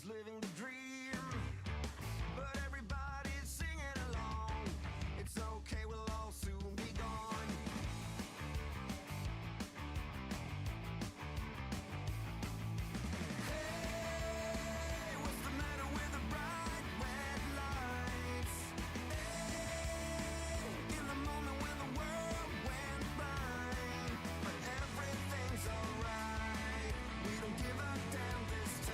was living the dream, but everybody's singing along. It's okay, we'll all soon be gone. Hey, what's the matter with the bright red lights? Hey, in the moment when the world went blind, but everything's alright. We don't give a damn this time.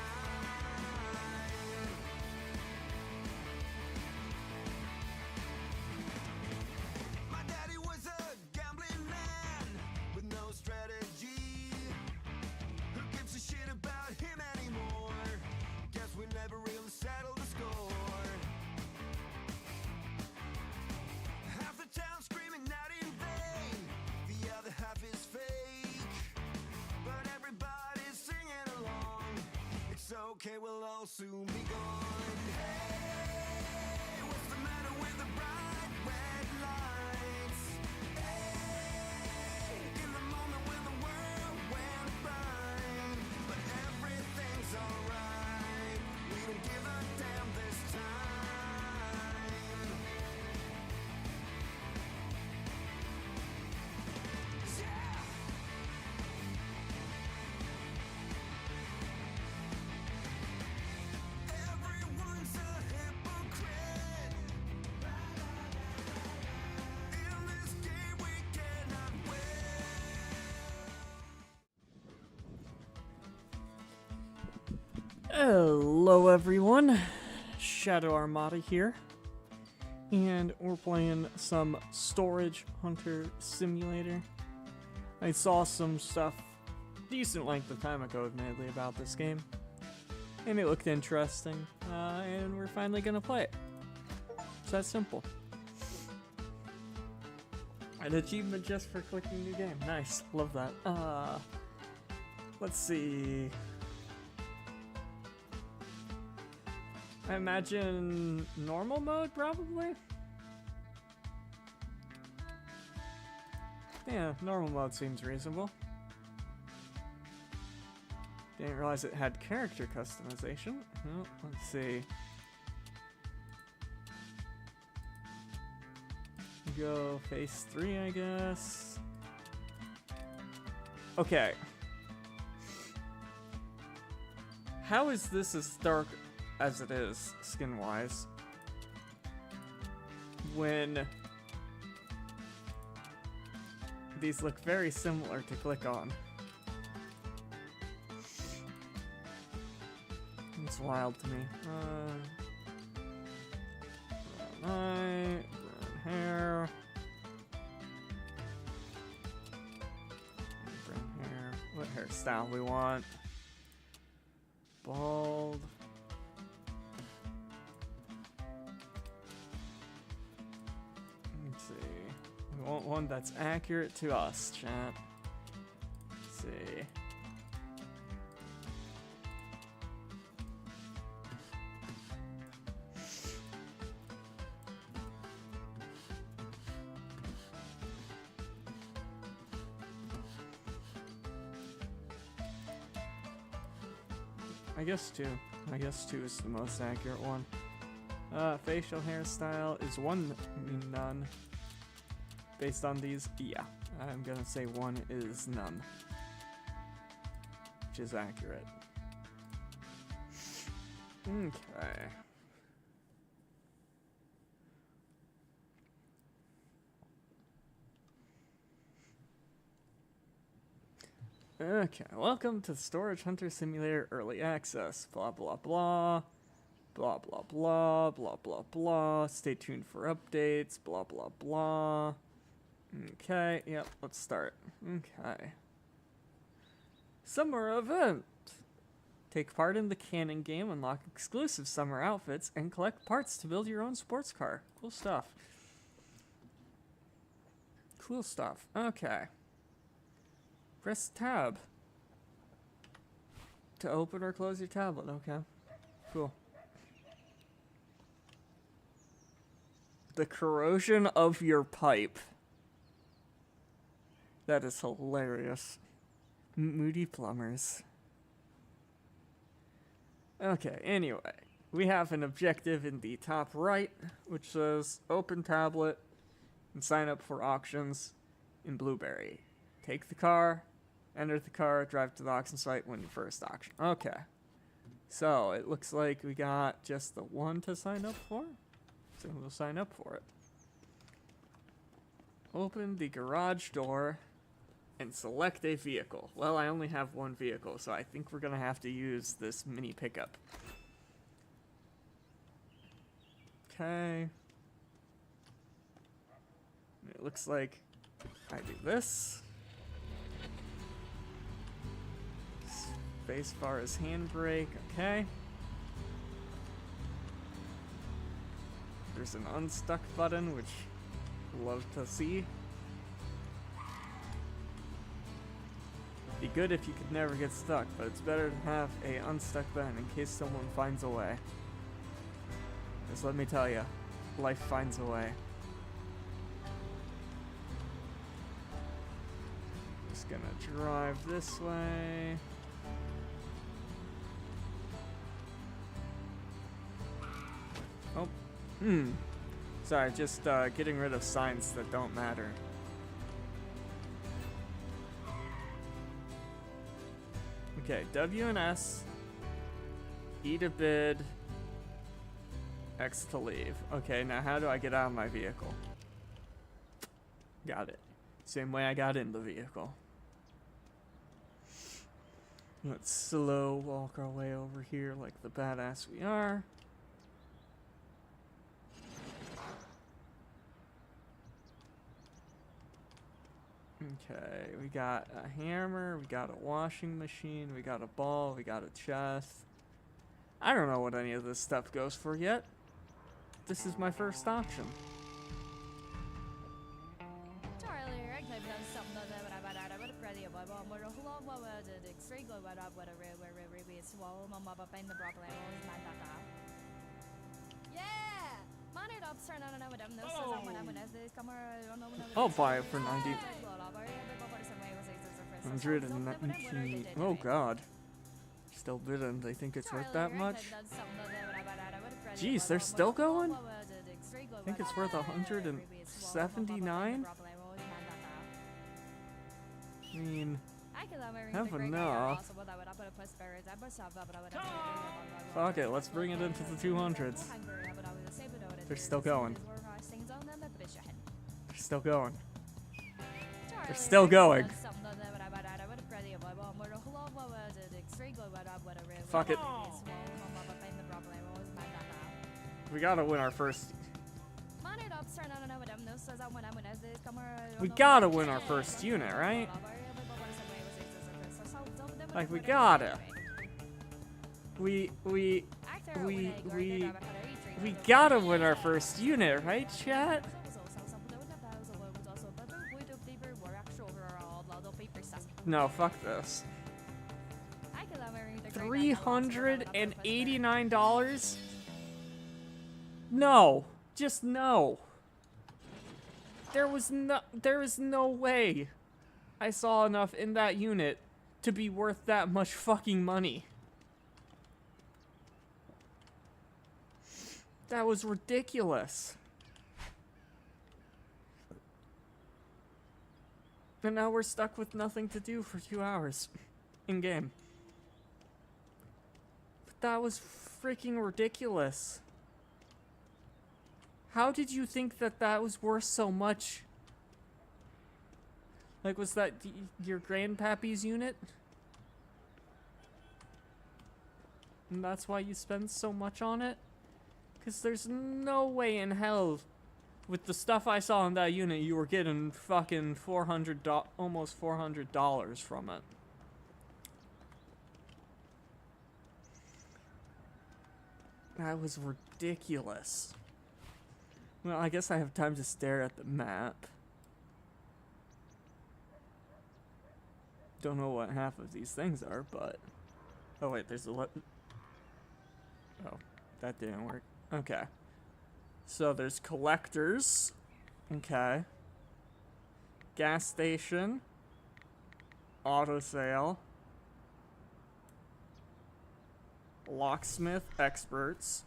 My daddy was a gambling man with no strategy. Who gives a shit about him anymore? Guess we never really settled the score. Half the town screaming out in vain, the other half is fake, but everybody's singing along. It's okay, we'll all soon be gone. Hey, what's the matter with the bright red lights? Hey, in the moment when the world went blind, but everything's alright. We don't give a damn this time. Yeah! Everyone's a hypocrite. In this game we cannot win. Hello everyone, Shadow Armada here, and we're playing some Storage Hunter Simulator. I saw some stuff decent length of time ago, admittedly, about this game, and it looked interesting, and we're finally gonna play it. It's that simple. An achievement just for clicking new game. Nice, love that. Let's see. I imagine normal mode, probably? Yeah, normal mode seems reasonable. Didn't realize it had character customization. Well, let's see. Go phase 3, I guess. Okay. How is this as dark as it is, skin-wise, when these look very similar to click on? It's wild to me. Brown eye, brown hair. Brown hair. What hairstyle we want? Bald. Let's see. We want one that's accurate to us, chat. Let's see. I guess two is the most accurate one. Facial hairstyle is one, none. Based on these, yeah, I'm gonna say one is none, which is accurate. Okay. Okay, welcome to Storage Hunter Simulator Early Access. Blah blah blah. Blah blah blah. Blah blah blah. Stay tuned for updates. Blah blah blah. Okay, yep, let's start. Okay. Summer event! Take part in the Canon game, unlock exclusive summer outfits, and collect parts to build your own sports car. Cool stuff. Cool stuff. Okay. Press tab to open or close your tablet. Okay. Cool. The corrosion of your pipe. That is hilarious. Moody plumbers. Okay, anyway. We have an objective in the top right, which says open tablet and sign up for auctions in Blueberry. Take the car, enter the car, drive to the auction site, win your first auction. Okay. So, it looks like we got just the one to sign up for. So we'll sign up for it. Open the garage door and select a vehicle. Well, I only have one vehicle, so I think we're gonna have to use this mini pickup. Okay. It looks like I do this. Spacebar is handbrake, okay. There's an unstuck button, which I'd love to see. Be good if you could never get stuck, but it's better to have a unstuck button in case someone finds a way. Just let me tell you, life finds a way. Just gonna drive this way. Oh, sorry, just getting rid of signs that don't matter. Okay, W and S, E to bid, X to leave. Okay, now how do I get out of my vehicle? Got it. Same way I got in the vehicle. Let's slow walk our way over here like the badass we are. Okay, we got a hammer, we got a washing machine, we got a ball, we got a chest. I don't know what any of this stuff goes for yet. This is my first option. I'll buy it for 90. 119. Oh god. Still bidding. They think it's worth that much? Jeez, they're still going? I think it's worth 179? I mean, have enough. Fuck it, let's bring it into the 200s. They're still going. They're still going. They're still going. Fuck it. We gotta win our first. We gotta win our first unit, right? Like, we gotta. We gotta win our first unit, right, chat? No, fuck this. $389? No. Just no. There is no way I saw enough in that unit to be worth that much fucking money. That was ridiculous. And now we're stuck with nothing to do for 2 hours in game. But that was freaking ridiculous. How did you think that that was worth so much? Like, was that your grandpappy's unit? And that's why you spend so much on it? Because there's no way in hell, with the stuff I saw in that unit, you were getting fucking almost $400 from it. That was ridiculous. Well, I guess I have time to stare at the map. Don't know what half of these things are, but... Oh wait, there's a Oh, that didn't work. Okay. So there's collectors. Okay. Gas station. Auto sale. Locksmith experts.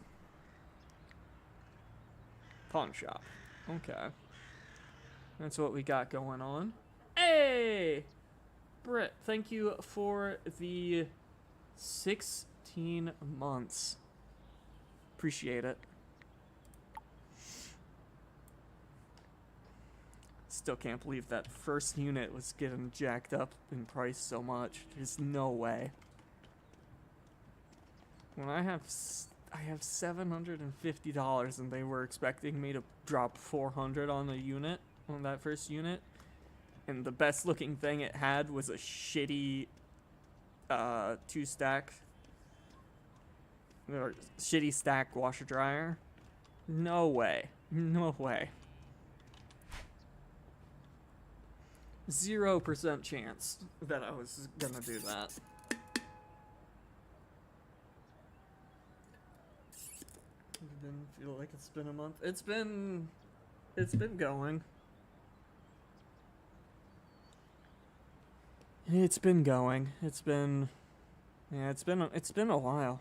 Pawn shop. Okay. That's what we got going on. Hey! Britt, thank you for the 16 months. Appreciate it. Still can't believe that first unit was getting jacked up in price so much. There's no way. When I have $750 and they were expecting me to drop 400 on the unit, on that first unit, and the best looking thing it had was a shitty 2-stack or shitty stack washer dryer. No way. No way. 0% chance that I was gonna do that. It didn't feel like it's been a month. It's been going. It's been going. It's been a while.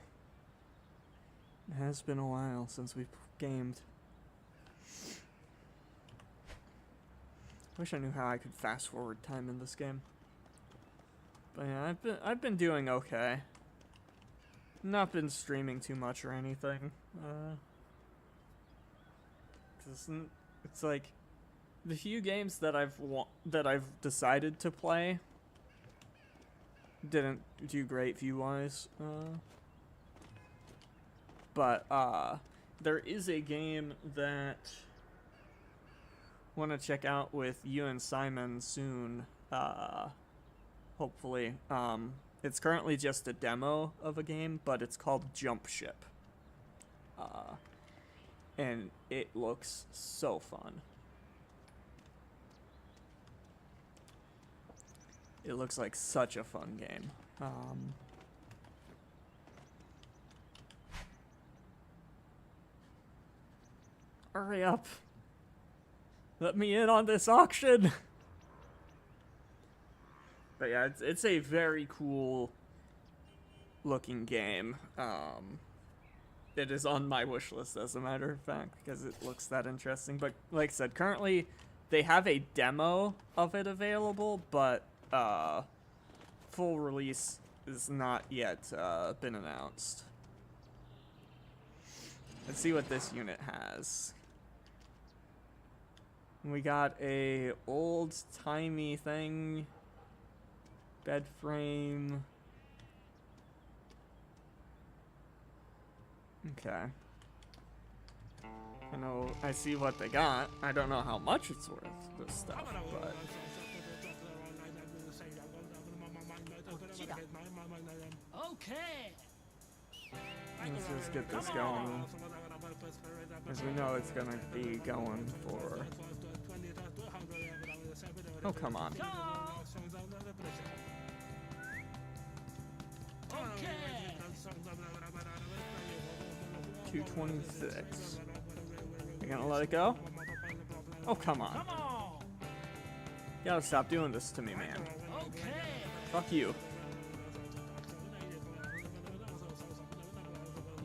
It has been a while since we've gamed. Wish I knew how I could fast forward time in this game. But yeah, I've been doing okay. Not been streaming too much or anything. 'Cause it's like the few games that I've decided to play didn't do great view-wise. But there is a game that I want to check out with you and Simon soon. Hopefully. It's currently just a demo of a game, but it's called Jump Ship. And it looks so fun. It looks like such a fun game. Hurry up. Let me in on this auction. But yeah, it's a very cool looking game. It is on my wish list, as a matter of fact, because it looks that interesting. But like I said, currently they have a demo of it available, but full release is not yet been announced. Let's see what this unit has. We got a old-timey thing. Bed frame. Okay. I see what they got. I don't know how much it's worth, this stuff, but... Okay. Let's just get this going. As we know it's gonna be going for... Oh, come on. Okay. 226. You gonna let it go? Oh, come on. Come on. You gotta stop doing this to me, man. Okay. Fuck you.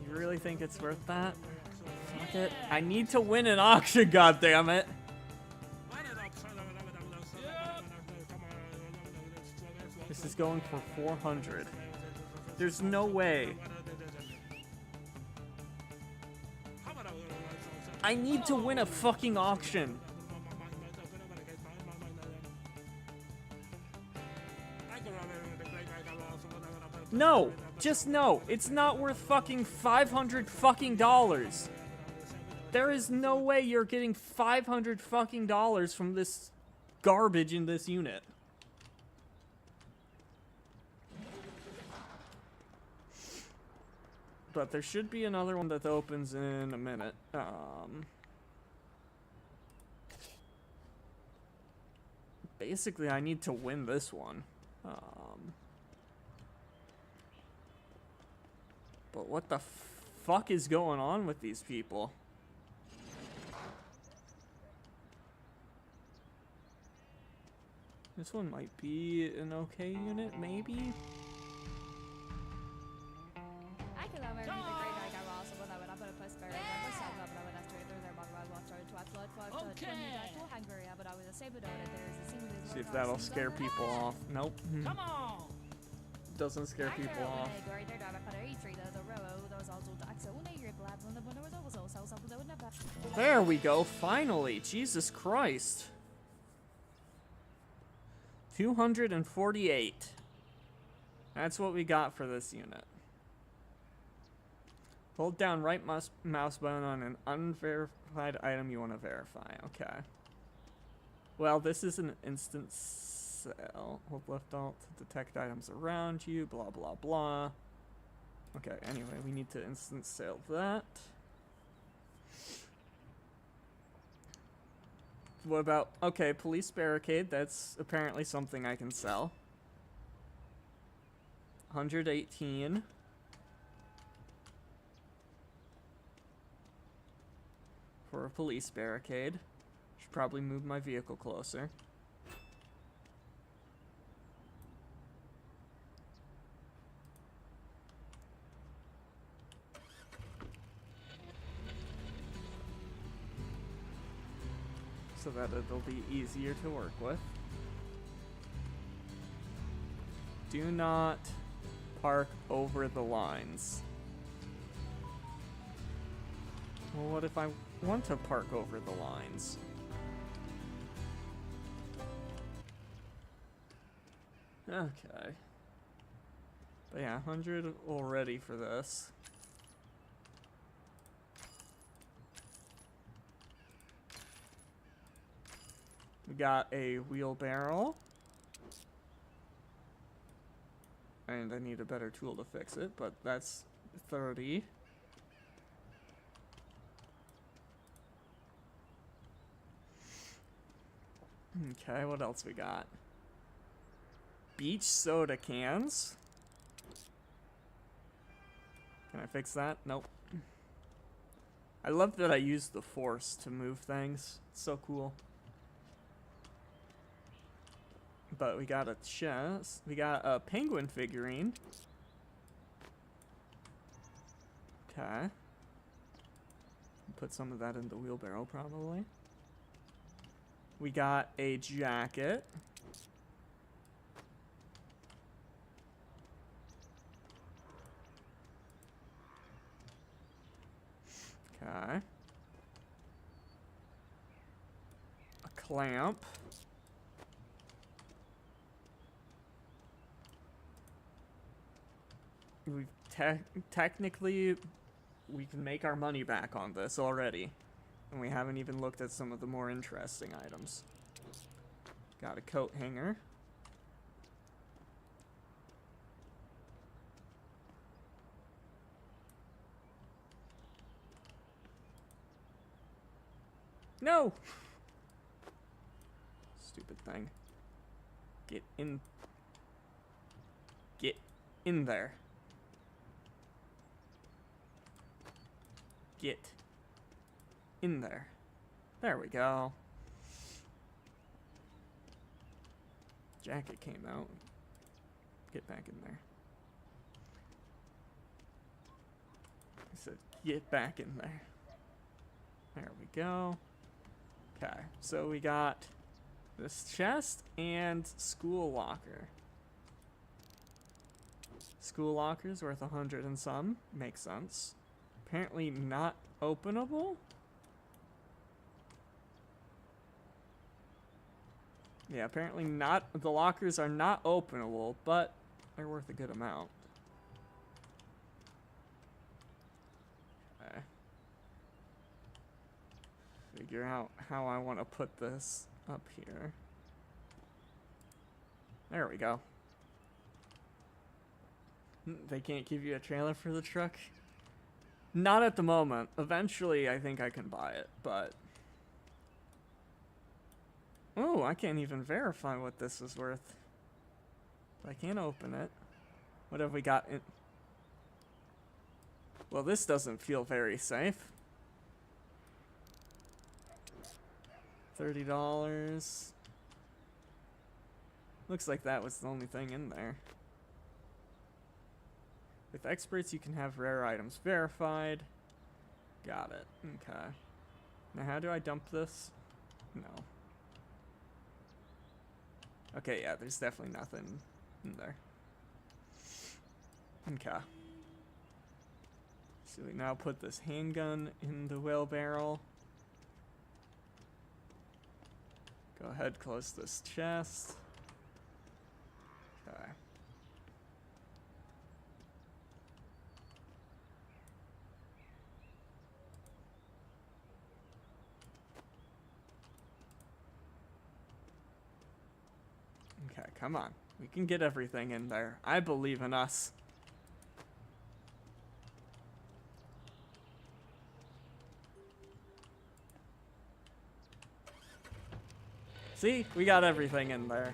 You really think it's worth that? Fuck it. I need to win an auction, goddammit. This is going for 400. There's no way. I need to win a fucking auction. No, just no. It's not worth fucking 500 fucking dollars. There is no way you're getting 500 fucking dollars from this garbage in this unit. But there should be another one that opens in a minute. Basically, I need to win this one. But what the fuck is going on with these people? This one might be an okay unit, maybe? I can love See if that'll scare people off. Nope. Come on! Doesn't scare people off. There we go, finally. Jesus Christ. 248. That's what we got for this unit. Hold down right mouse button on an unverified item you want to verify. Okay. Well, this is an instant sale. Hold left alt to detect items around you. Blah, blah, blah. Okay, anyway, we need to instant sale that. What about... Okay, police barricade. That's apparently something I can sell. 118. For a police barricade. Should probably move my vehicle closer. So that it'll be easier to work with. Do not park over the lines. Well, what if I want to park over the lines? Okay. But yeah, 100 already for this. We got a wheelbarrow. And I need a better tool to fix it, but that's 30. Okay, what else we got? Beach soda cans. Can I fix that? Nope. I love that I use the force to move things. It's so cool. But we got a chest. We got a penguin figurine. Okay. Put some of that in the wheelbarrow, probably. We got a jacket. Okay. A clamp. We've technically, we can make our money back on this already. And we haven't even looked at some of the more interesting items. Got a coat hanger. No! Stupid thing. Get in. Get in there. Get in there. There we go. Jacket came out. Get back in there. I said, get back in there. There we go. Okay, so we got this chest and school locker. School locker's worth 100 and some. Makes sense. Apparently not openable? Yeah, apparently not. The lockers are not openable, but they're worth a good amount. Okay. Figure out how I want to put this up here. There we go. They can't give you a trailer for the truck? Not at the moment. Eventually, I think I can buy it, but... Oh, I can't even verify what this is worth. I can't open it. What have we got in... Well, this doesn't feel very safe. $30. Looks like that was the only thing in there. With experts, you can have rare items verified. Got it. Okay. Now, how do I dump this? No. Okay, yeah, there's definitely nothing in there. Okay. So we now put this handgun in the wheelbarrow. Go ahead, close this chest. Okay. Okay, come on. We can get everything in there. I believe in us. See? We got everything in there.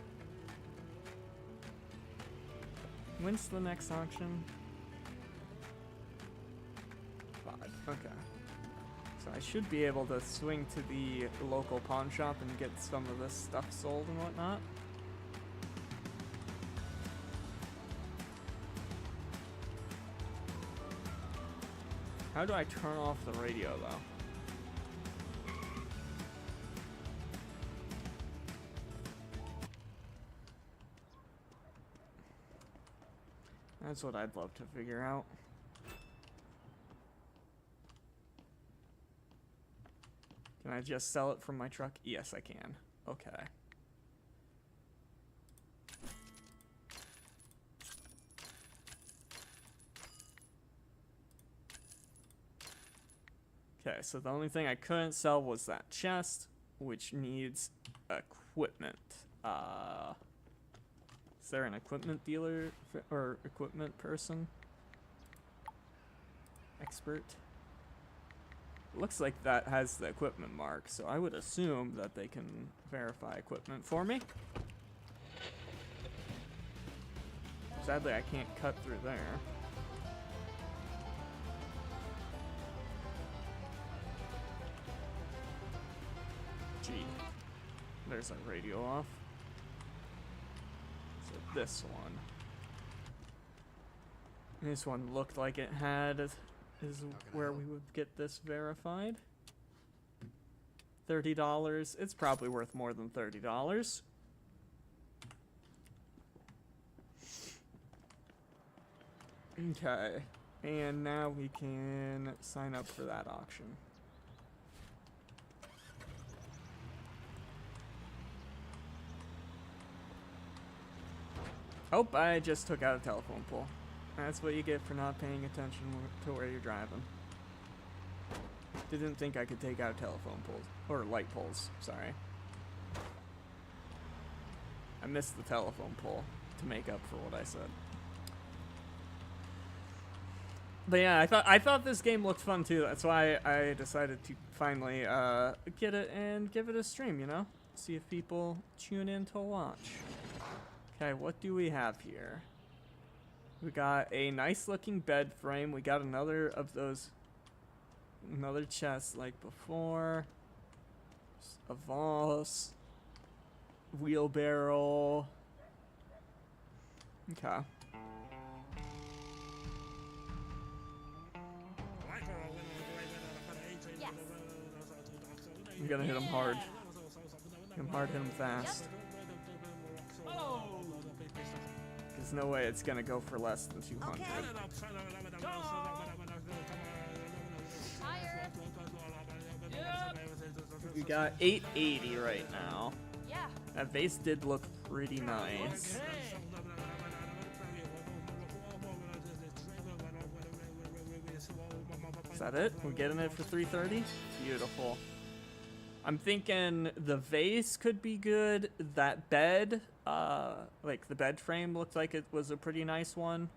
When's the next auction? 5. Okay. So I should be able to swing to the local pawn shop and get some of this stuff sold and whatnot. How do I turn off the radio, though? That's what I'd love to figure out. Can I just sell it from my truck? Yes, I can. Okay. Okay, so the only thing I couldn't sell was that chest, which needs equipment. Is there an equipment dealer or equipment person? Expert? Looks like that has the equipment mark, so I would assume that they can verify equipment for me. Sadly, I can't cut through there. Gee. There's our radio off. So this one. This one looked like it had is where we would get this verified. $30. It's probably worth more than $30. Okay. And now we can sign up for that auction. Oh, I just took out a telephone pole. That's what you get for not paying attention to where you're driving. Didn't think I could take out telephone poles. Or light poles, sorry. I missed the telephone pole to make up for what I said. But yeah, I thought this game looked fun too. That's why I decided to finally get it and give it a stream, you know? See if people tune in to watch. Okay, what do we have here? We got a nice looking bed frame. We got another of those, another chest like before. A vase. Wheelbarrow. Okay. I'm gonna hit him hard. Hit him hard, hit him fast. There's no way it's gonna go for less than 200. We got 880 right now. Yeah. That vase did look pretty nice. Is that it? We're getting it for 330? Beautiful. I'm thinking the vase could be good. That bed, like the bed frame looked like it was a pretty nice one.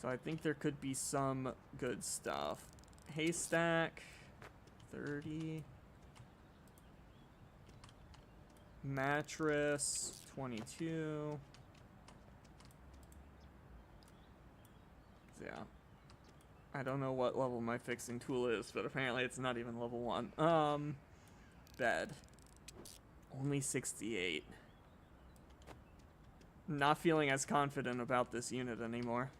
So I think there could be some good stuff. Haystack, 30. Mattress, 22. Yeah. I don't know what level my fixing tool is, but apparently it's not even level 1. Bed. Only 68. Not feeling as confident about this unit anymore.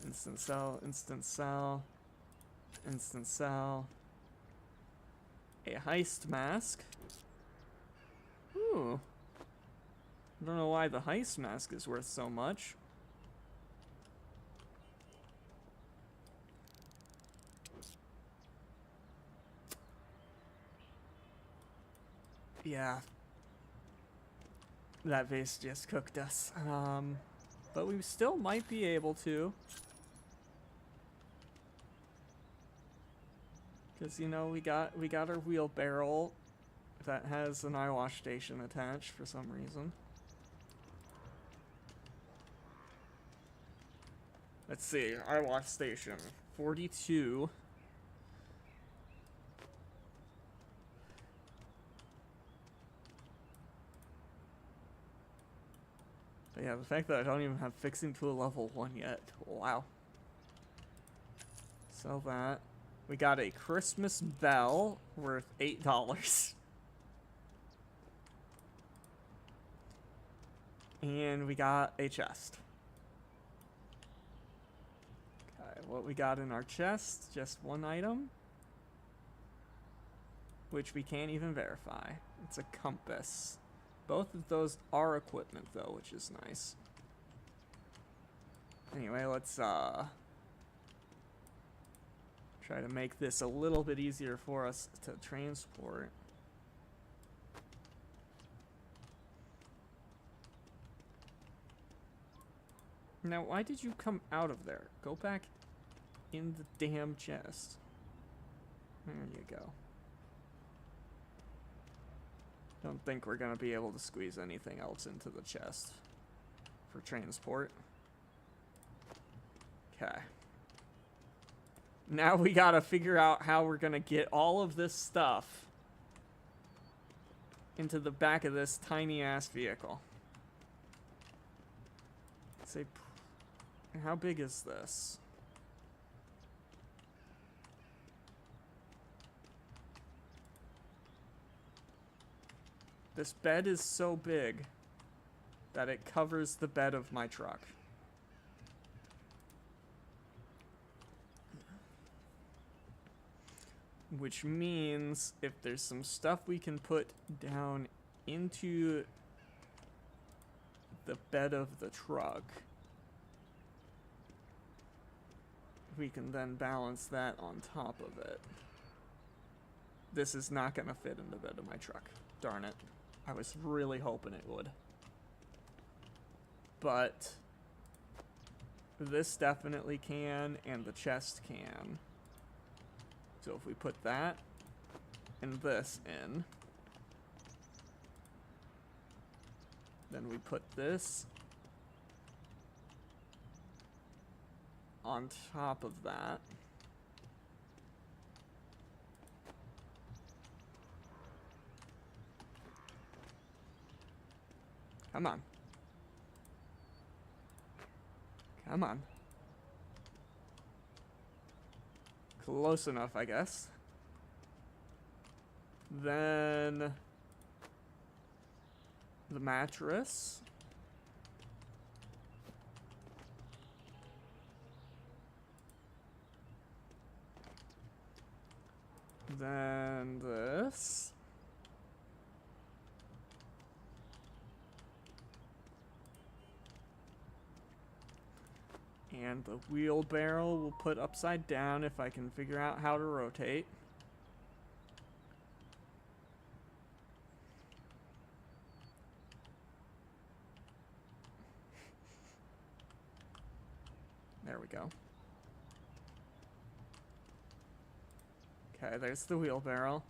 Instant sell, instant sell, instant sell. A heist mask. Ooh. I don't know why the heist mask is worth so much. Yeah. That vase just cooked us. But we still might be able to. Because, you know, we got our wheelbarrow that has an eye wash station attached for some reason. Let's see, eye wash station 42. But yeah, the fact that I don't even have fixing to a level 1 yet. Wow. Sell that. We got a Christmas bell worth $8. And we got a chest. Okay, what we got in our chest? Just one item. Which we can't even verify. It's a compass. Both of those are equipment though, which is nice. Anyway, let's try to make this a little bit easier for us to transport. Now, why did you come out of there? Go back in the damn chest. There you go. Don't think we're gonna be able to squeeze anything else into the chest for transport. Okay. Now we gotta figure out how we're gonna get all of this stuff into the back of this tiny ass vehicle. Say, how big is this? This bed is so big that it covers the bed of my truck. Which means if there's some stuff we can put down into the bed of the truck, we can then balance that on top of it. This is not gonna fit in the bed of my truck. Darn it. I was really hoping it would. But this definitely can, and the chest can. So if we put that and this in, then we put this on top of that. Come on. Come on. Close enough, I guess. Then the mattress. Then this. And the wheelbarrow we'll put upside down if I can figure out how to rotate. There we go. Okay, there's the wheelbarrow.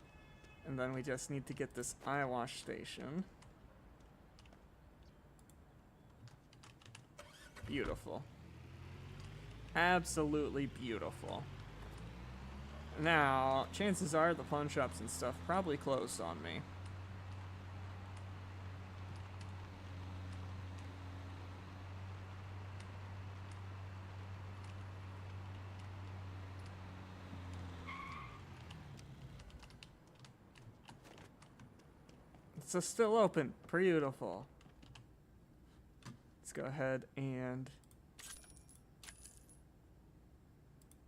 And then we just need to get this eye wash station. Beautiful. Absolutely beautiful. Now, chances are the pawn shops and stuff probably closed on me. It's still open. Beautiful. Let's go ahead and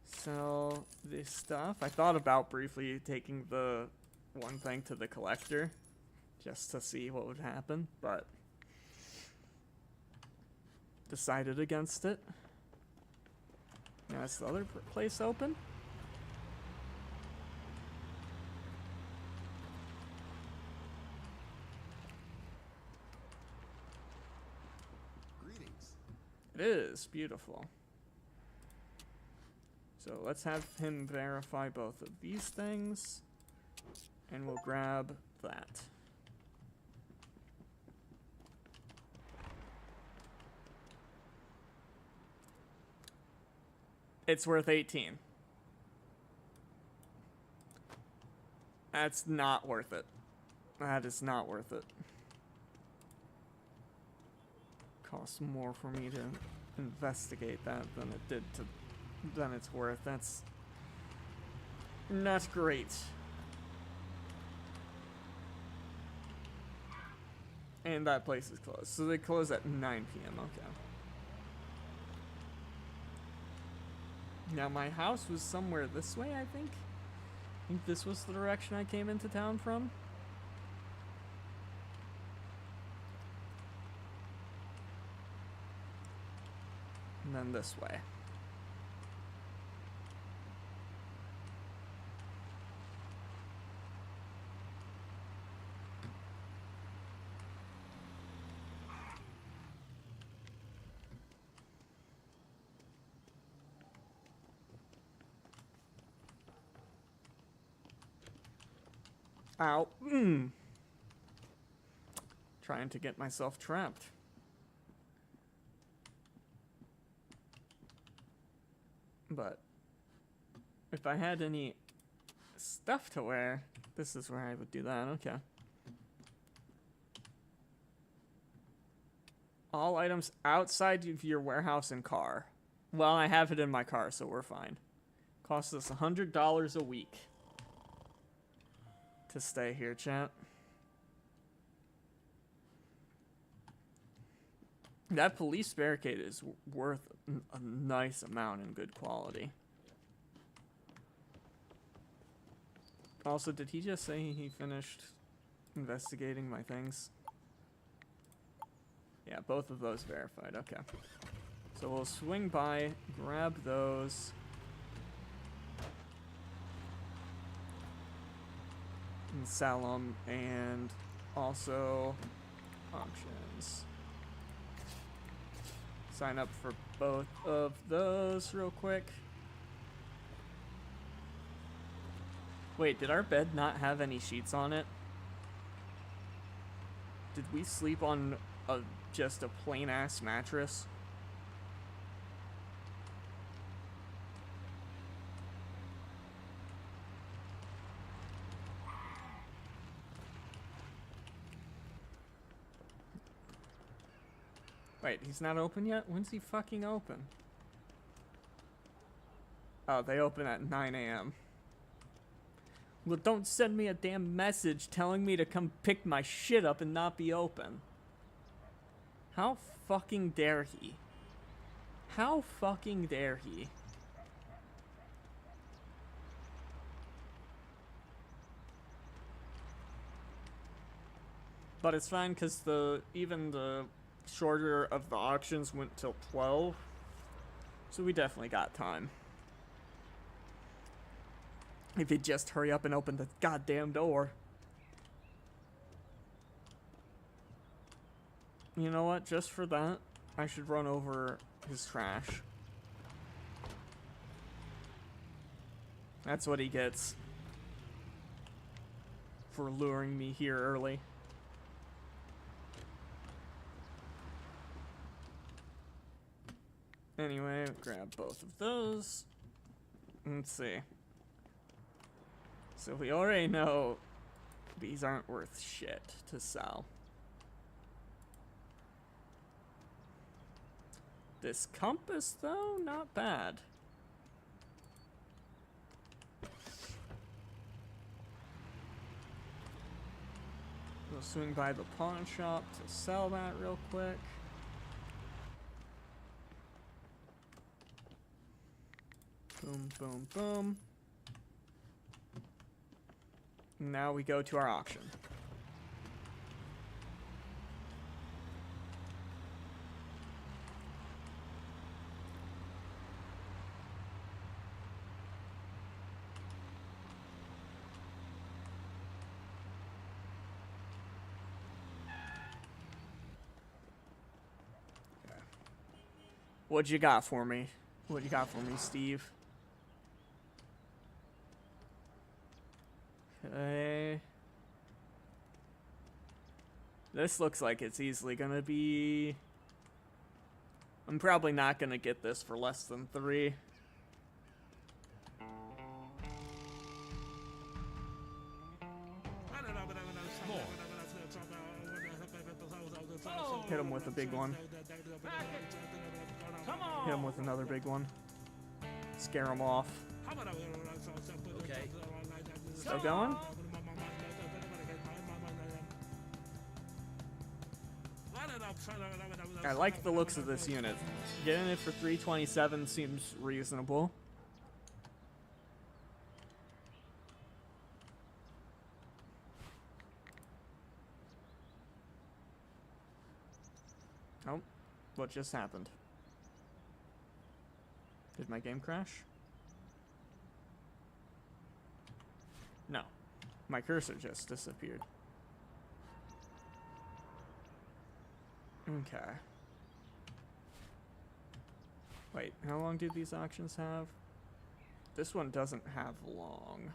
sell this stuff. I thought about briefly taking the one thing to the collector just to see what would happen, but decided against it. Now, is the other place open? Greetings. It is beautiful. So let's have him verify both of these things, and we'll grab that. It's worth 18. That's not worth it. That is not worth it. Costs more for me to investigate that than it did to than it's worth. That's not great. And that place is closed. So they close at 9 p.m. Okay. Now, my house was somewhere this way, I think. I think this was the direction I came into town from. And then this way. Ow. Trying to get myself trapped. But if I had any stuff to wear, this is where I would do that. Okay. All items outside of your warehouse and car. Well, I have it in my car, so we're fine. Costs us $100 a week to stay here, chat. That police barricade is worth a nice amount in good quality. Also, did he just say he finished investigating my things? Yeah, both of those verified. Okay. So we'll swing by, grab those. And sell them, and also auctions. Sign up for both of those real quick. Wait, did our bed not have any sheets on it? Did we sleep on just a plain ass mattress? Wait, he's not open yet? When's he fucking open? Oh, they open at 9 a.m. Well, don't send me a damn message telling me to come pick my shit up and not be open. How fucking dare he? How fucking dare he? But it's fine, because even the shorter of the auctions went till 12, so we definitely got time. If he'd just hurry up and open the goddamn door. You know what, just for that, I should run over his trash. That's what he gets for luring me here early. Anyway, grab both of those. Let's see. So we already know these aren't worth shit to sell. This compass, though, not bad. We'll swing by the pawn shop to sell that real quick. Boom, boom, boom. Now we go to our auction. What you got for me? What you got for me, Steve? Okay. This looks like it's easily gonna be... I'm probably not gonna get this for less than 3. Hit him with a big one. Come on. Hit him with another big one. Scare him off. Okay. Still going? I like the looks of this unit. Getting it for 327 seems reasonable. Oh, what just happened? Did my game crash? No. My cursor just disappeared. Okay. Wait, how long do these auctions have? This one doesn't have long.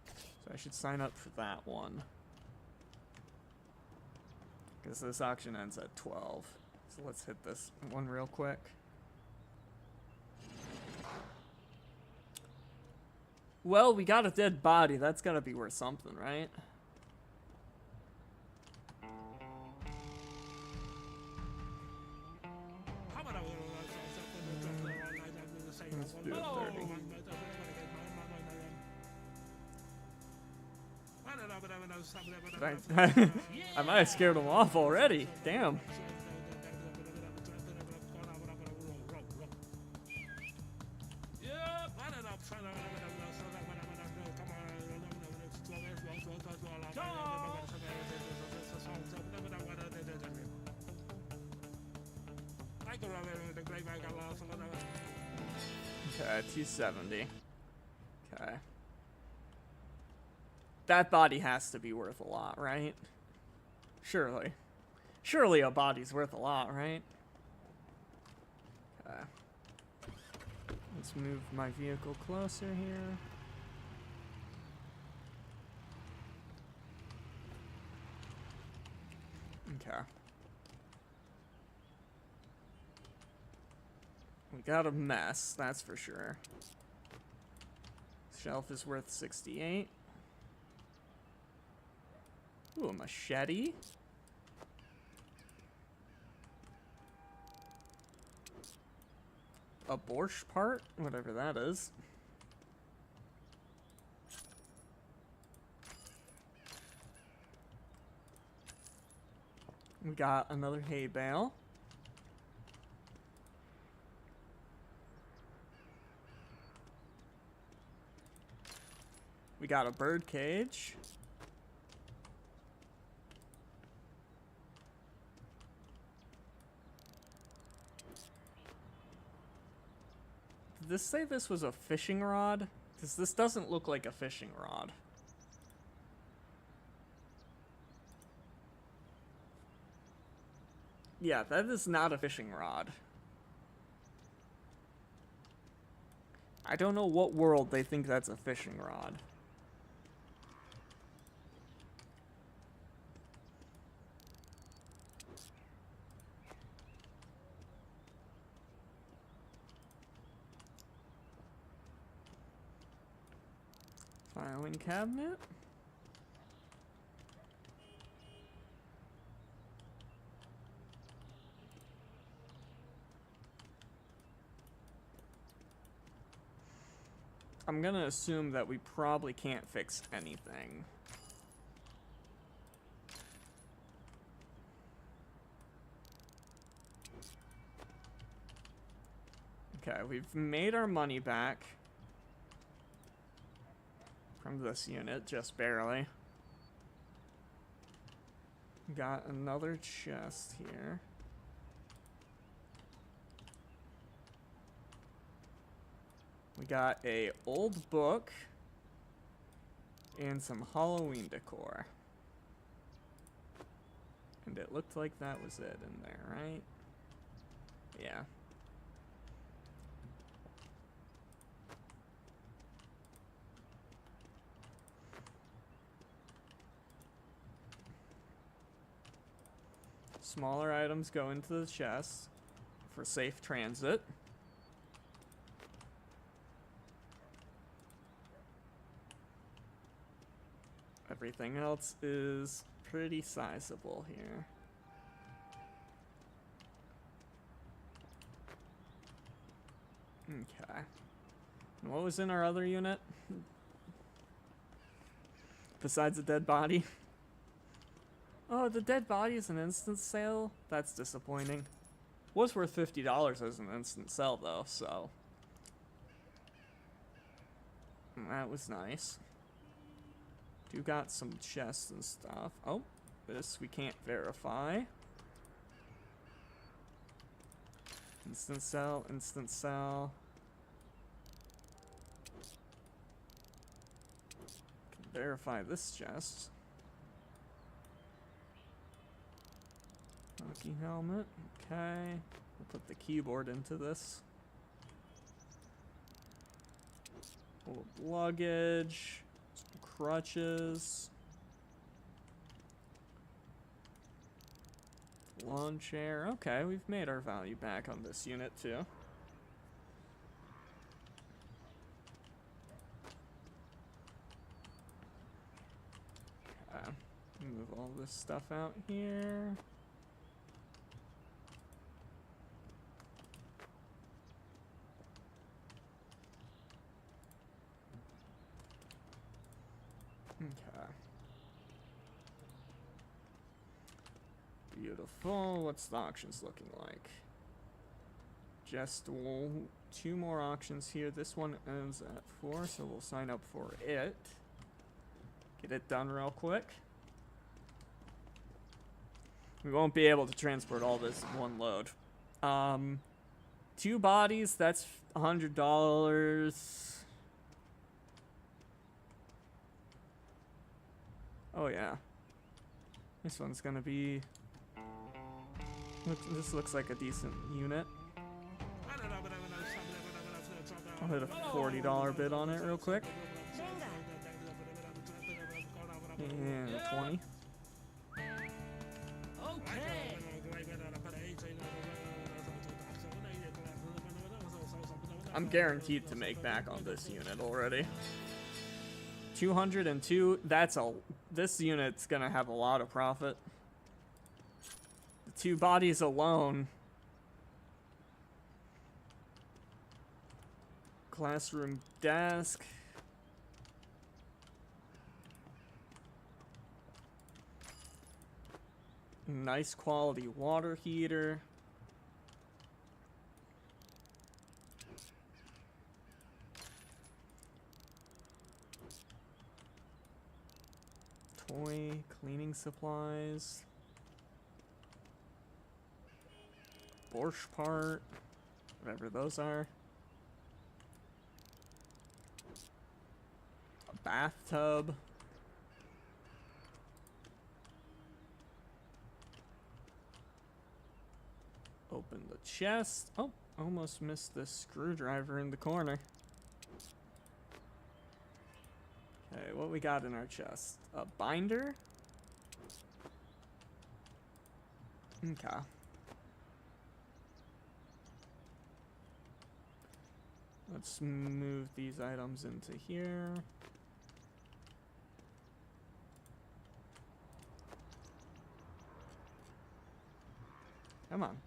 So I should sign up for that one. Because this auction ends at 12. So let's hit this one real quick. Well, we got a dead body. That's gotta be worth something, right? Let's do a 30. I might have scared him off already. Damn. Okay, 270. Okay. That body has to be worth a lot, right? Surely. Surely a body's worth a lot, right? Okay. Let's move my vehicle closer here. Okay. We got a mess, that's for sure. Shelf is worth 68. Ooh, a machete. A borscht part, whatever that is. We got another hay bale. We got a bird cage. Did this say this was a fishing rod? Because this doesn't look like a fishing rod. Yeah, that is not a fishing rod. I don't know what world they think that's a fishing rod. Filing cabinet. I'm gonna assume that we probably can't fix anything. Okay, we've made our money back from from this unit, just barely. Got another chest here. We got a old book and some Halloween decor. And it looked like that was it in there, right? Yeah. Smaller items go into the chest for safe transit. Everything else is pretty sizable here. Okay. And what was in our other unit? Besides a dead body? Oh, the dead body is an instant sale? That's disappointing. Was worth $50 as an instant sell though, so. That was nice. Do got some chests and stuff. Oh, this we can't verify. Instant sell, instant sell. Can verify this chest. Hockey helmet, okay. We'll put the keyboard into this. Full of luggage, some crutches. Lawn chair. Okay, we've made our value back on this unit too. Okay, move all this stuff out here. Okay. Beautiful. What's the auctions looking like? Just two more auctions here. This one ends at 4, so we'll sign up for it. Get it done real quick. We won't be able to transport all this in one load. 2 bodies, that's $100. Oh yeah. This one's gonna be... This looks like a decent unit. I'll hit a $40 bid on it real quick. And 20. Okay. I'm guaranteed to make back on this unit already. 202, this unit's gonna have a lot of profit. The 2 bodies alone. Classroom desk. Nice quality water heater. Toy, cleaning supplies. Borscht part, whatever those are. A bathtub. Open the chest. Oh, almost missed the screwdriver in the corner. Okay, what we got in our chest? A binder? Okay. Let's move these items into here. Come on.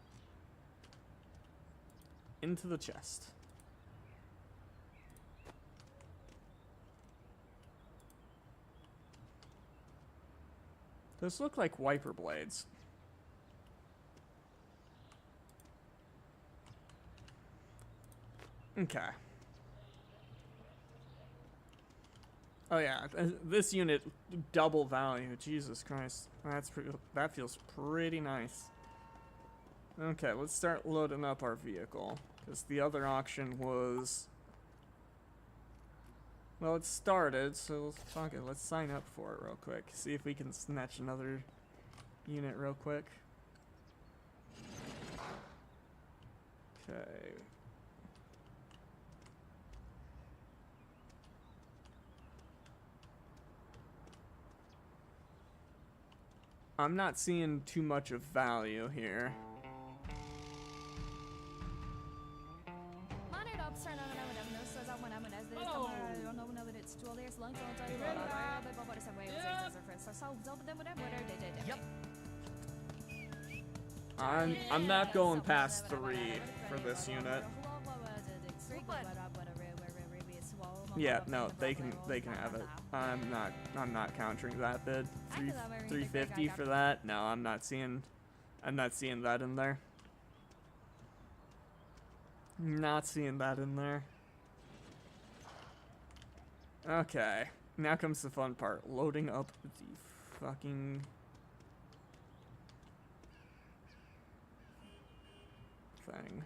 Into the chest. Those look like wiper blades. Okay. Oh yeah, this unit double value. Jesus Christ, that feels pretty nice. Okay, let's start loading up our vehicle because the other auction was. Well, it started, so fuck it. Let's sign up for it real quick. See if we can snatch another unit real quick. Okay. I'm not seeing too much of value here. Yep. I'm not going past 3 for this unit. Yeah, no, they can have it. I'm not countering that bid. 350 for that? No, I'm not seeing that in there. Not seeing that in there. Okay, now comes the fun part. Loading up the fucking thing.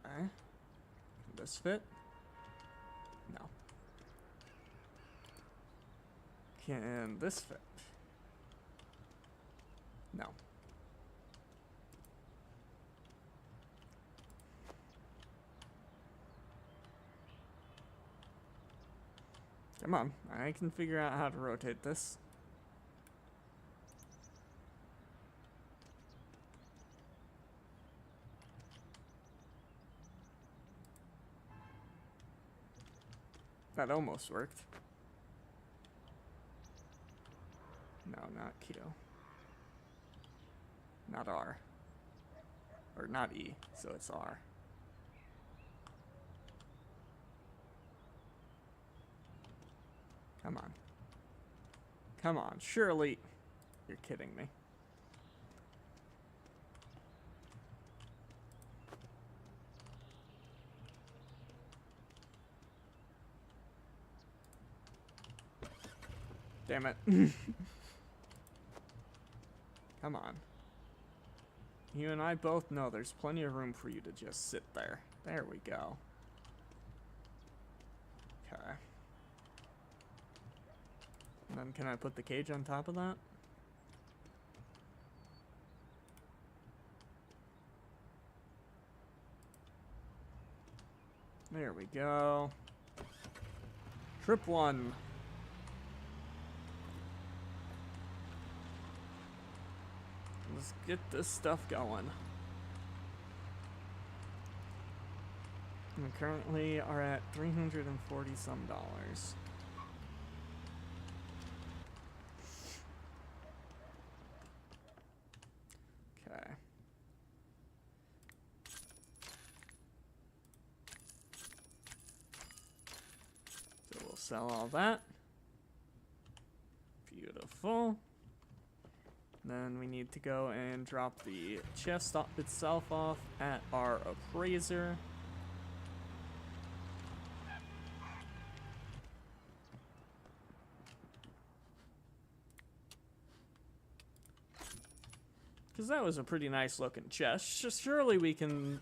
Okay. Can this fit? No. Can this fit? No. Come on, I can figure out how to rotate this. That almost worked. No, not Q. Not R. Or not E, so it's R. Come on. Come on, surely you're kidding me. Damn it. Come on. You and I both know there's plenty of room for you to just sit there. There we go. Okay. And then can I put the cage on top of that? There we go. Trip 1. Let's get this stuff going. We currently are at $340 some. Okay. So we'll sell all that. Beautiful. Then we need to go and drop the chest itself off at our appraiser. Because that was a pretty nice looking chest. Surely we can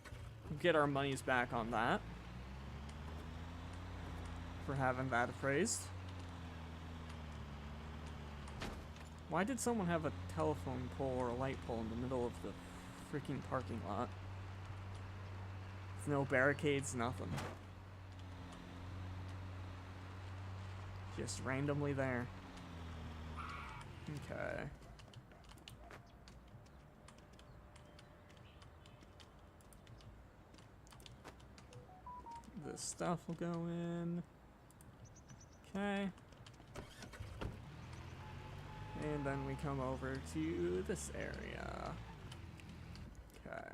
get our monies back on that. For having that appraised. Why did someone have a telephone pole or a light pole in the middle of the freaking parking lot? With no barricades, nothing. Just randomly there. Okay. This stuff will go in. Okay. And then we come over to this area. Okay.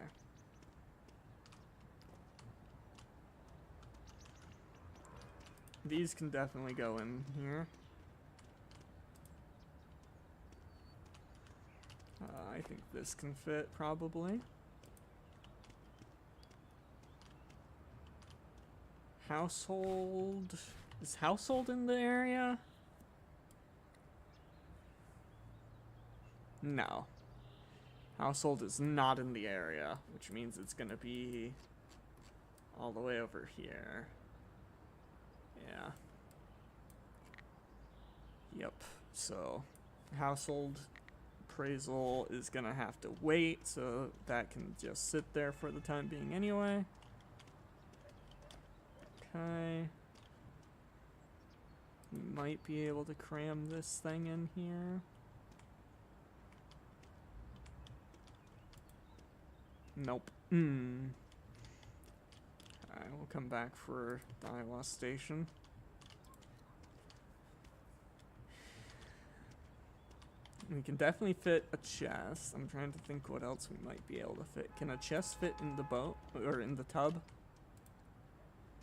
These can definitely go in here. I think this can fit, probably. Household... Is household in the area? No. Household is not in the area, which means it's gonna be all the way over here. Yeah. Yep. So, household appraisal is gonna have to wait, so that can just sit there for the time being anyway. Okay. We might be able to cram this thing in here. Nope. Alright, we'll come back for Daiwa Station. We can definitely fit a chest. I'm trying to think what else we might be able to fit. Can a chest fit in the boat? Or in the tub?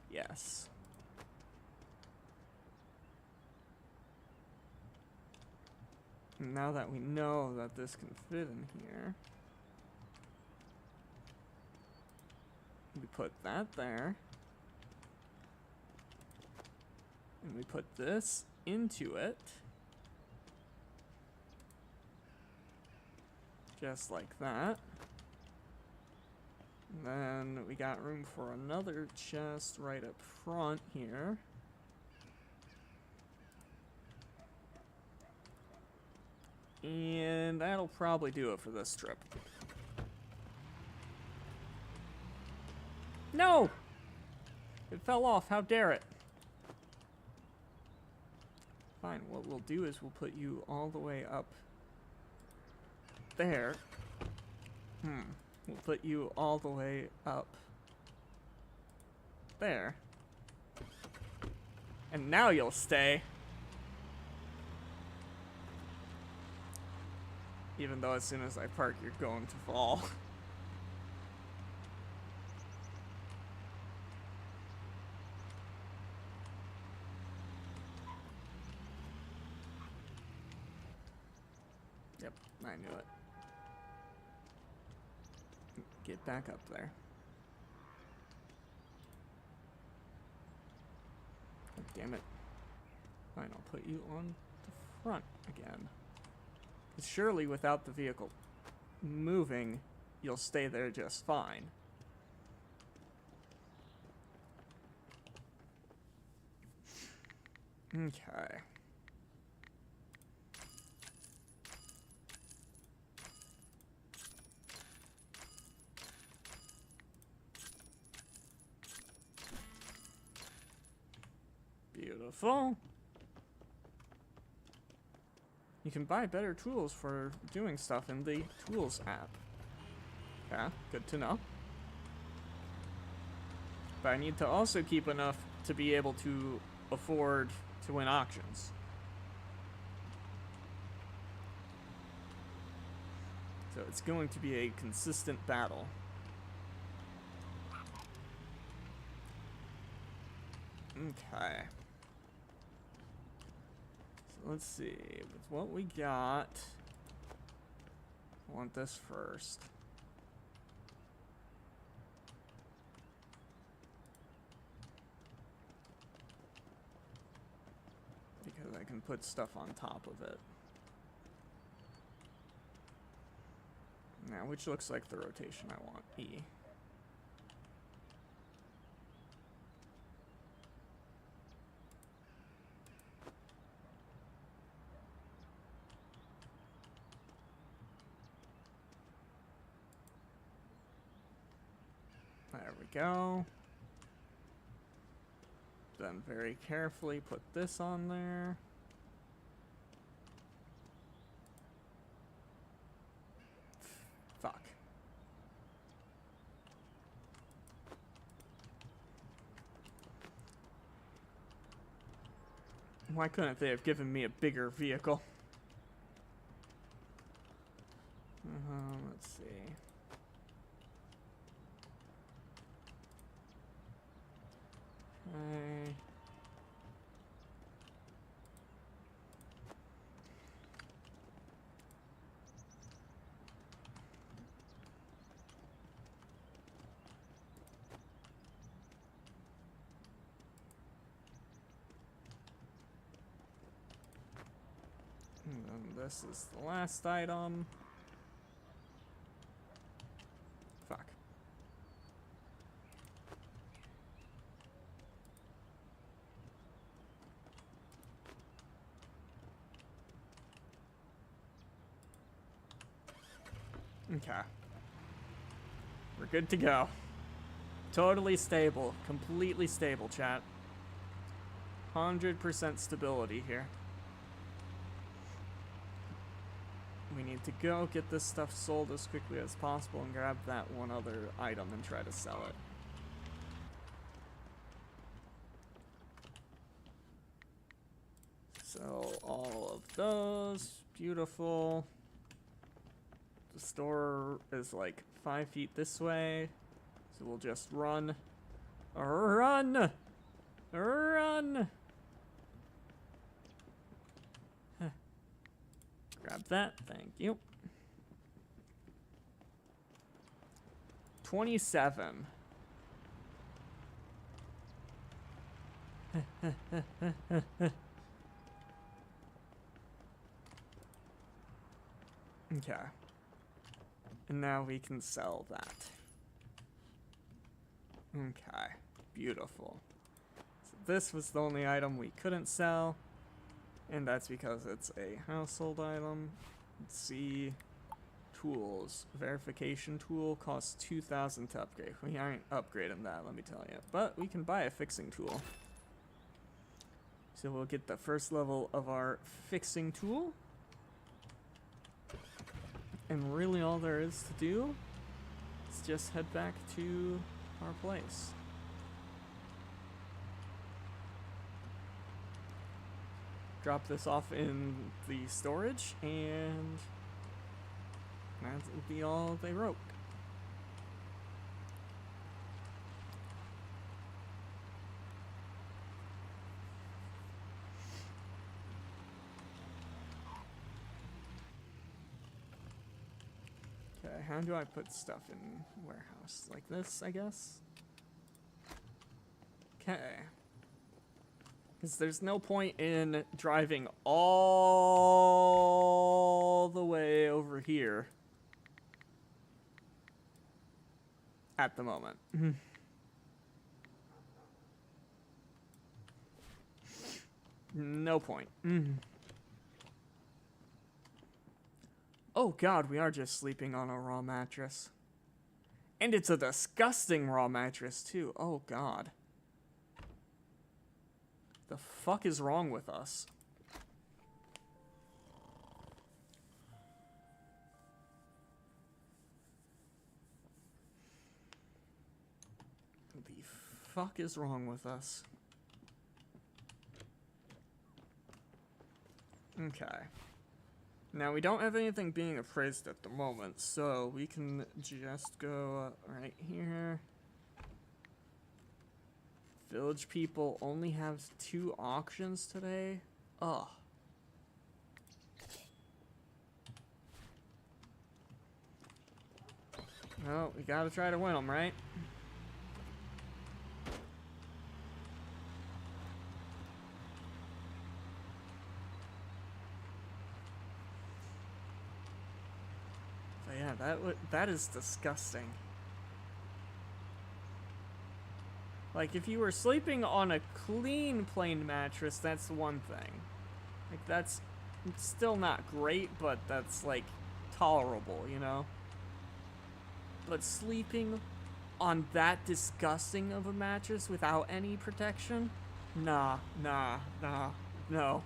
Yes. Now that we know that this can fit in here, we put that there. And we put this into it. Just like that. And then we got room for another chest right up front here. And that'll probably do it for this trip. No! It fell off, how dare it? Fine, what we'll do is we'll put you all the way up there. We'll put you all the way up there. And now you'll stay. Even though as soon as I park, you're going to fall. Yep, I knew it. Get back up there. God damn it. Fine, I'll put you on the front again. Surely without the vehicle moving, you'll stay there just fine. Okay. Beautiful. You can buy better tools for doing stuff in the Tools app. Yeah, good to know. But I need to also keep enough to be able to afford to win auctions. So it's going to be a consistent battle. Okay. Let's see, with what we got, I want this first. Because I can put stuff on top of it. Now, which looks like the rotation I want, E. There we go. Then very carefully put this on there. Fuck. Why couldn't they have given me a bigger vehicle? Let's see. Okay. this is the last item. Fuck. Okay. We're good to go. Totally stable. Completely stable, chat. 100% stability here. We need to go get this stuff sold as quickly as possible and grab that one other item and try to sell it. Sell all of those. Beautiful. The store is like 5 feet this way. So we'll just run. Run! Run! Huh. Grab that, thank you. 27. Okay. And now we can sell that. Okay. Beautiful. So this was the only item we couldn't sell. And that's because it's a household item. Let's see. Tools. Verification tool costs 2,000 to upgrade. We aren't upgrading that, let me tell you. But we can buy a fixing tool. So we'll get the first level of our fixing tool. And really all there is to do is just head back to our place. Drop this off in the storage, and that'll be all they wrote. Okay, how do I put stuff in warehouse? Like this, I guess? Okay. Because there's no point in driving all the way over here at the moment. No point. Oh god, we are just sleeping on a raw mattress. And it's a disgusting raw mattress too. Oh god. The fuck is wrong with us? The fuck is wrong with us? Okay. Now we don't have anything being appraised at the moment, so we can just go right here. Village people only have 2 auctions today? Ugh. Well, we gotta try to win them, right? So yeah, that is disgusting. Like, if you were sleeping on a clean plain mattress, that's one thing. Like, that's still not great, but that's, like, tolerable, you know? But sleeping on that disgusting of a mattress without any protection? Nah. No.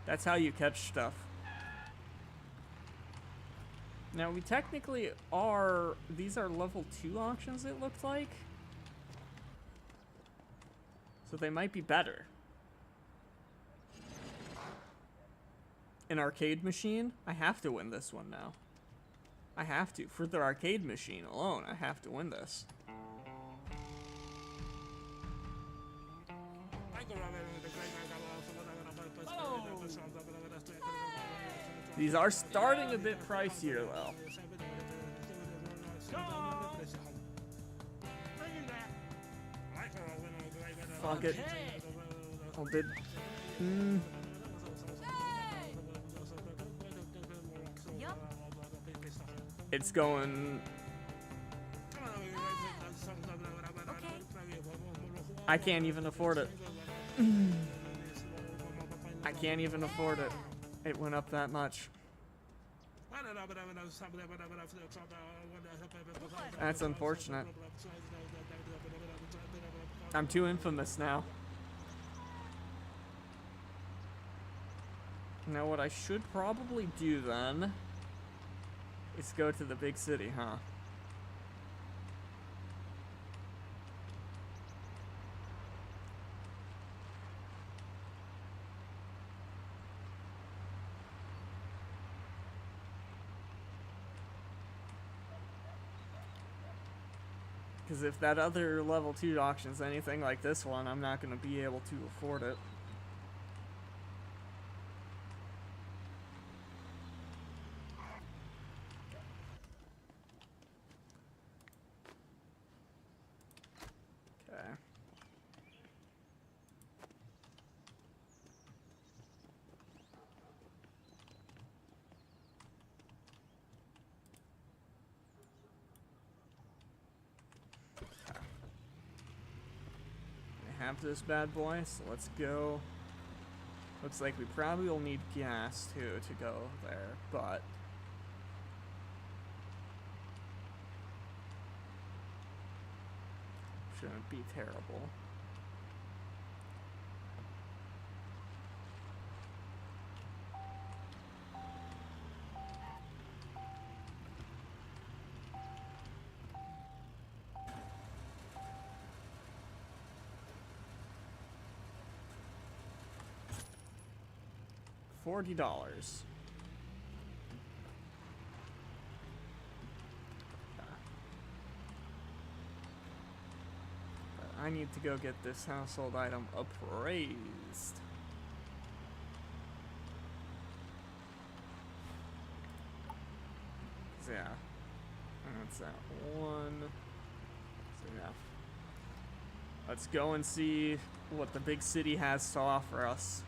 That's how you catch stuff. Now, we technically are... These are level 2 auctions, it looked like. So they might be better. An arcade machine? I have to win this one now. I have to. For the arcade machine alone, I have to win this. These are starting a bit pricier though. Fuck it. I'll bid. It's going. I can't even afford it. I can't even afford it. It went up that much. That's unfortunate. I'm too infamous now. Now what I should probably do then is go to the big city, huh? Because if that other level 2 auction's anything like this one, I'm not going to be able to afford it. Okay. I have this bad boy, so let's go. Looks like we probably will need gas too to go there, but shouldn't be terrible. $40. But I need to go get this household item appraised. Yeah. That's that one. So yeah. Let's go and see what the big city has to offer us.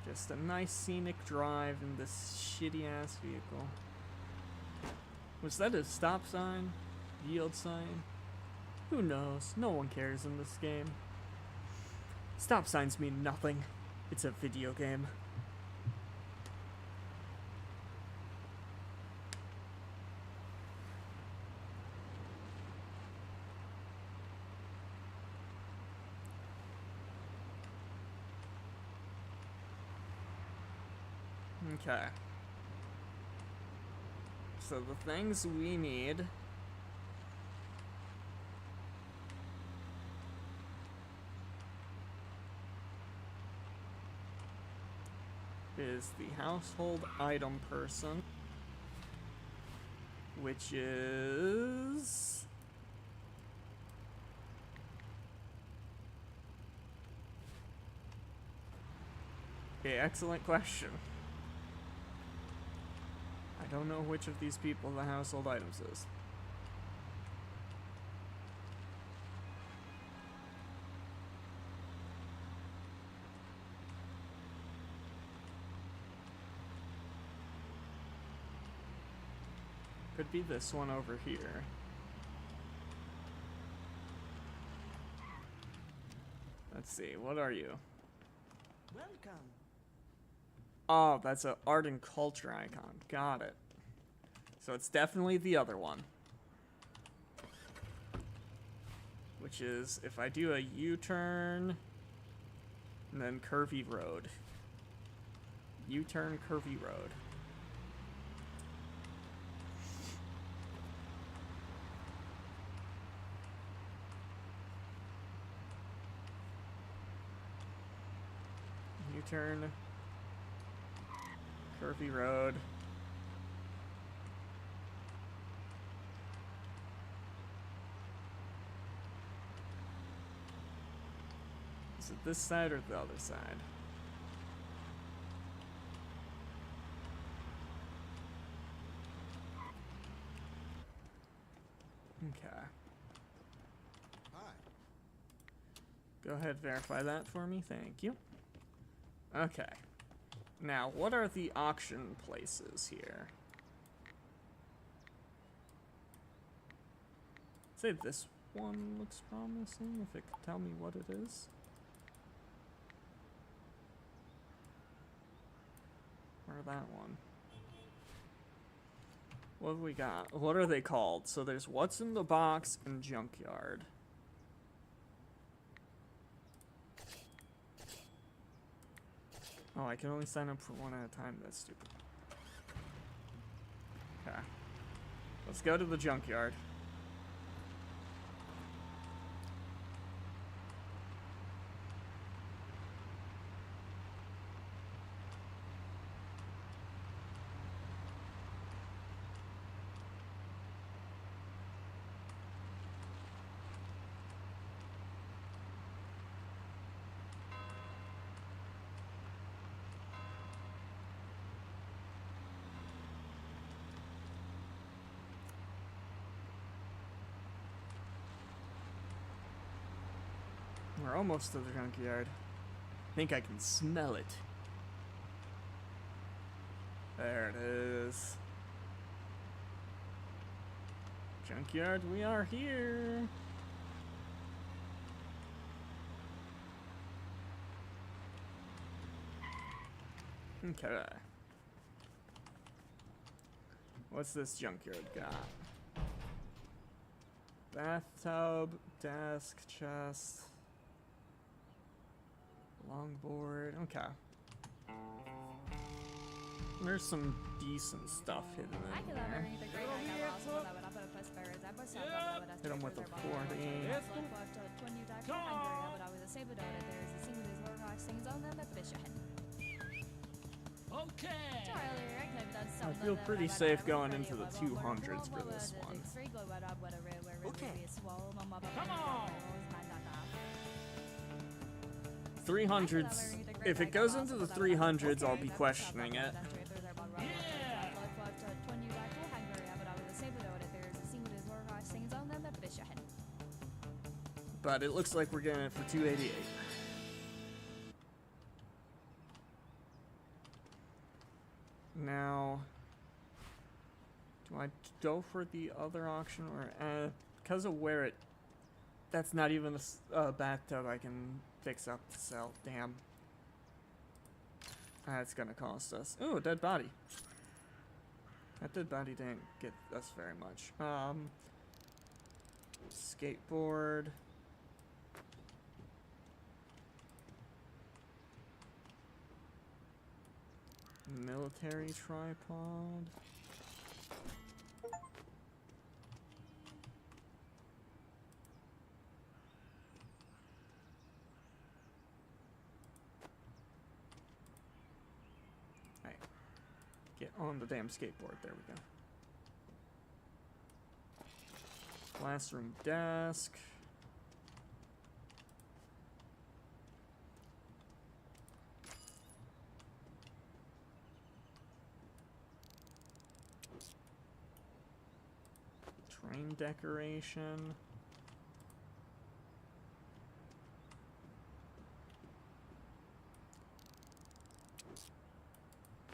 Just a nice scenic drive in this shitty ass vehicle. Was that a stop sign? Yield sign? Who knows? No one cares in this game. Stop signs mean nothing. It's a video game. Okay. So the things we need is the household item person, which is okay, excellent question. I don't know which of these people the household items is. Could be this one over here. Let's see, what are you? Welcome. Oh, that's an art and culture icon. Got it. So it's definitely the other one. Which is, if I do a U-turn, and then curvy road. U-turn, curvy road. U-turn, curvy road. Is it this side or the other side? Okay. Hi. Go ahead, verify that for me. Thank you. Okay. Now, what are the auction places here? Say this one looks promising, if it could tell me what it is. Or that one. What have we got? What are they called? So there's What's in the Box and Junkyard. Oh, I can only sign up for one at a time. That's stupid. Okay. Let's go to the Junkyard. We're almost to the junkyard. I think I can smell it. There it is. Junkyard, we are here. Okay. What's this junkyard got? Bathtub, desk, chest, longboard. Okay. There's some decent stuff hidden in there. Hit him with a 40. Okay. I feel pretty safe going into the 200s for this one. Okay. Come on. 300s. If it goes into the 300s, I'll be questioning it. Yeah. But it looks like we're getting it for 288. Now, do I go for the other auction or because of where it? That's not even a bathtub I can fix up to sell. Damn. That's gonna cost us. Ooh, a dead body. That dead body didn't get us very much. Skateboard. Military tripod. Hey, get on the damn skateboard. There we go. Classroom desk. Train decoration.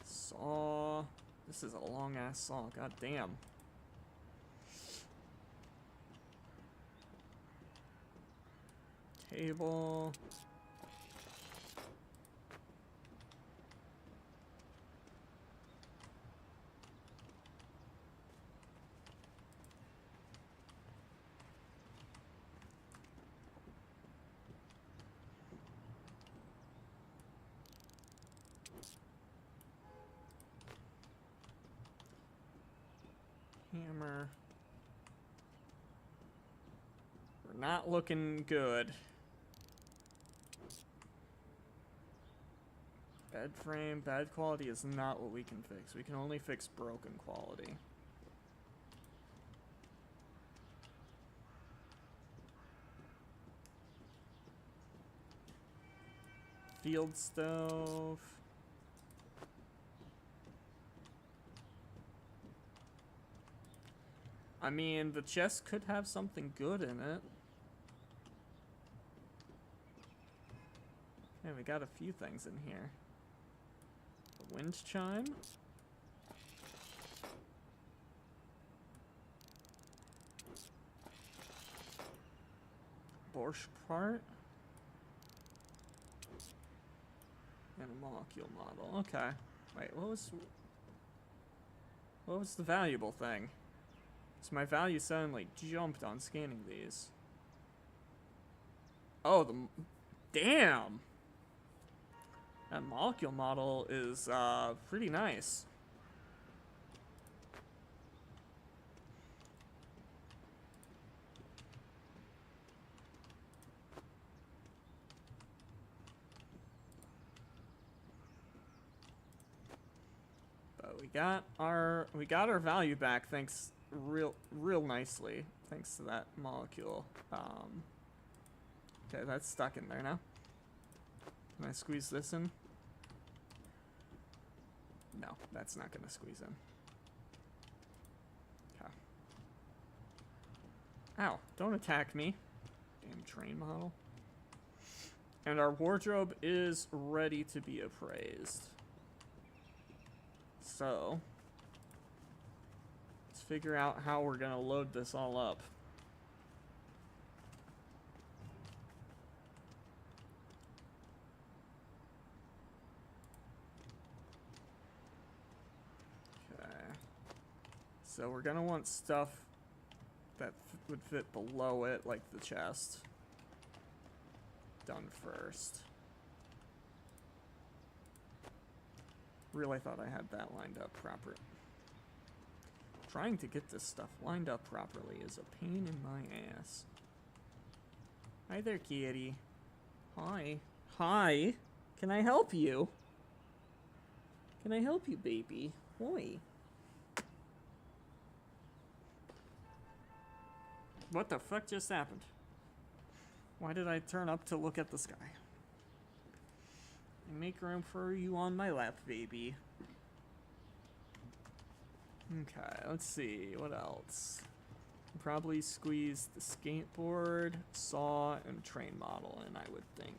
Saw. This is a long ass saw. God damn. Table. Hammer. We're not looking good. Bed frame, bad quality is not what we can fix. We can only fix broken quality. Field stove. I mean, the chest could have something good in it. we got a few things in here. The wind chime. Borscht part. And a molecule model. Okay. Wait, what was the valuable thing? So my value suddenly jumped on scanning these. Oh, damn! That molecule model is, pretty nice. But we got our value back thanks real nicely thanks to that molecule. Okay, that's stuck in there now. Can I squeeze this in? No, that's not gonna squeeze in. Okay. Ow, don't attack me. Damn train model. And our wardrobe is ready to be appraised. So, let's figure out how we're gonna load this all up. So we're gonna want stuff that would fit below it, like the chest, done first. Really thought I had that lined up proper. Trying to get this stuff lined up properly is a pain in my ass. Hi there, kitty. Hi. Hi. Can I help you? Can I help you, baby? Oi. What the fuck just happened? Why did I turn up to look at the sky? Make room for you on my lap, baby. Okay, let's see. What else? Probably squeeze the skateboard, saw, and train model in, I would think.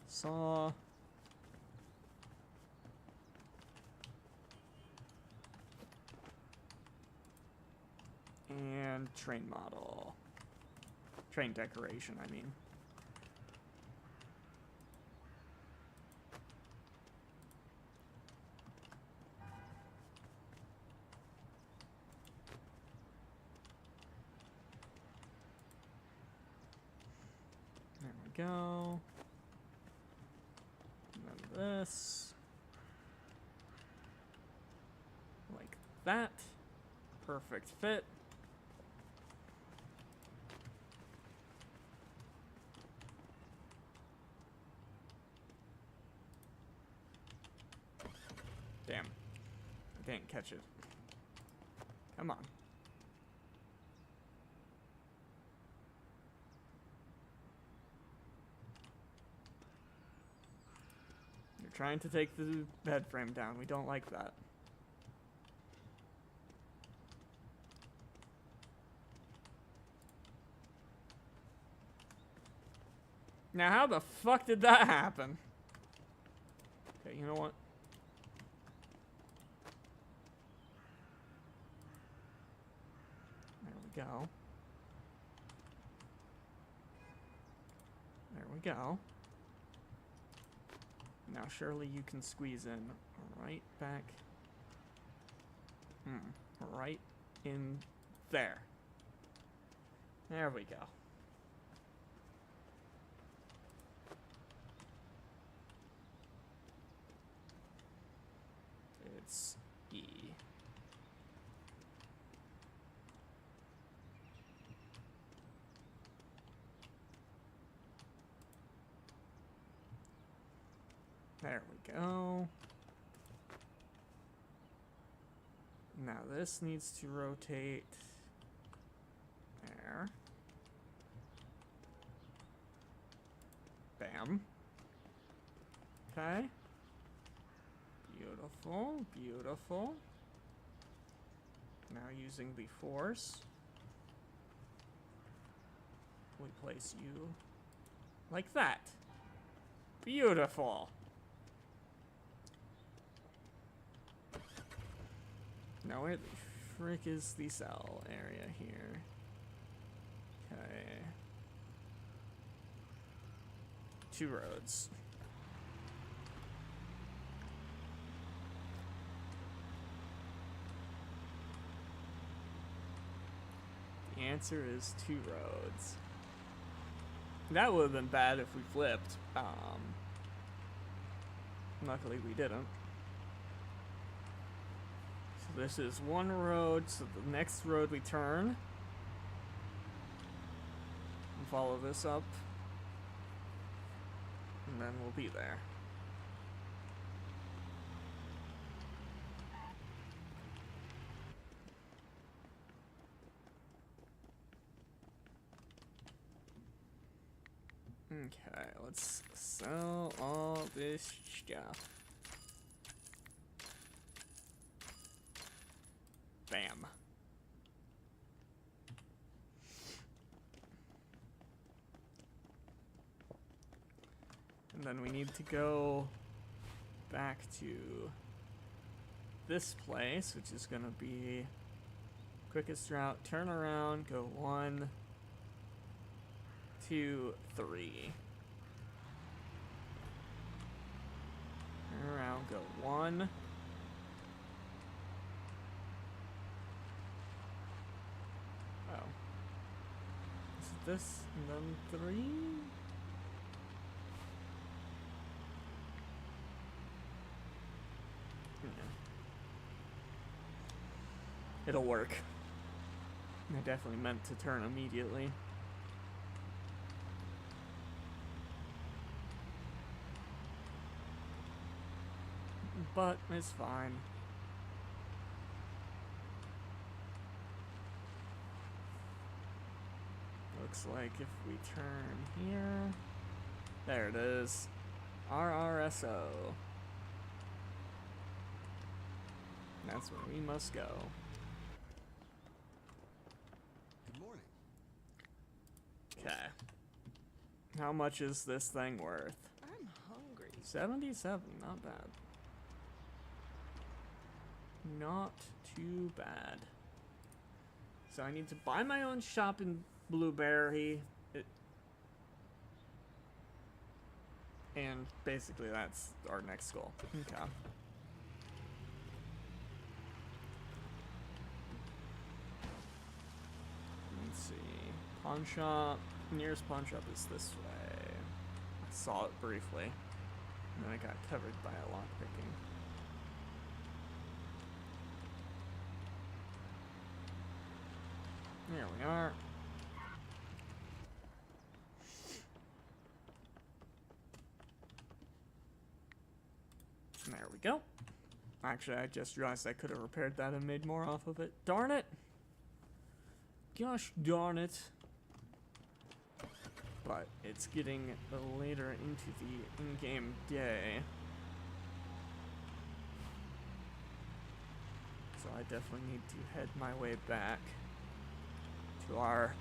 Saw. And train model. Train decoration, I mean. There we go. And then this. Like that. Perfect fit. Damn. I didn't catch it. Come on. You're trying to take the bed frame down. We don't like that. Now, how the fuck did that happen? Okay, you know what? There we go. There we go. Now, surely you can squeeze in right back. Right in there. There we go. It's E. There we go. Now this needs to rotate there. Bam. Okay. Beautiful, beautiful. Now using the force, we place you like that. Beautiful. Now where the frick is the cell area here? Okay. 2 roads. The answer is 2 roads. That would have been bad if we flipped. Luckily we didn't. So this is 1 road, so the next road we turn. And follow this up. And then we'll be there. Okay, let's sell all this stuff. Bam. And then we need to go back to this place, which is gonna be quickest route. Turn around, go 1, 2, 3. Turn around, go 1. Oh. Is it this and then 3? It'll work. I definitely meant to turn immediately. But it's fine. Looks like if we turn here, there it is. RRSO. That's where we must go. Good morning. Okay. How much is this thing worth? I'm hungry. 77, not bad. Not too bad. So I need to buy my own shop in Blueberry. And basically that's our next goal. Okay. Let's see. Pawn shop. Nearest pawn shop is this way. I saw it briefly. And then I got covered by a lockpicking. There we are. There we go. Actually, I just realized I could have repaired that and made more off of it. Darn it! Gosh darn it. But it's getting later into the in-game day. So I definitely need to head my way back to our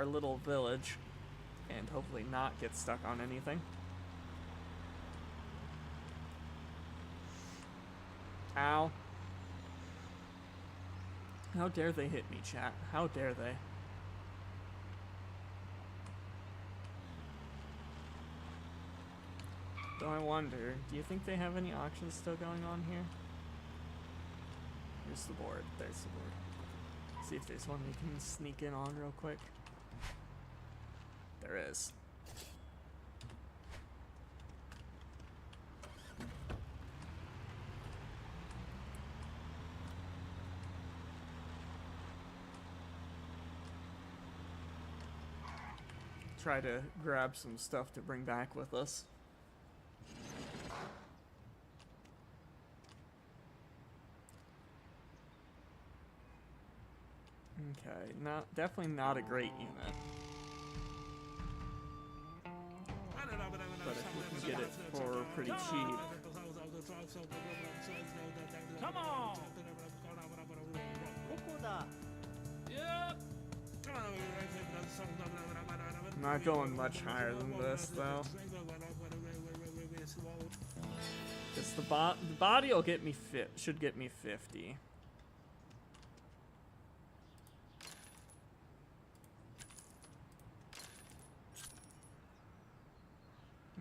little village and hopefully not get stuck on anything. Ow. How dare they hit me, chat? How dare they? Though I wonder, do you think they have any auctions still going on here? Here's the board. There's the board. See if there's one we can sneak in on real quick. There is. Try to grab some stuff to bring back with us. Okay, definitely not a great unit. But if we can get it for pretty cheap. Come on. Yep. I'm not going much higher than this though. Cause the body will get me should get me 50.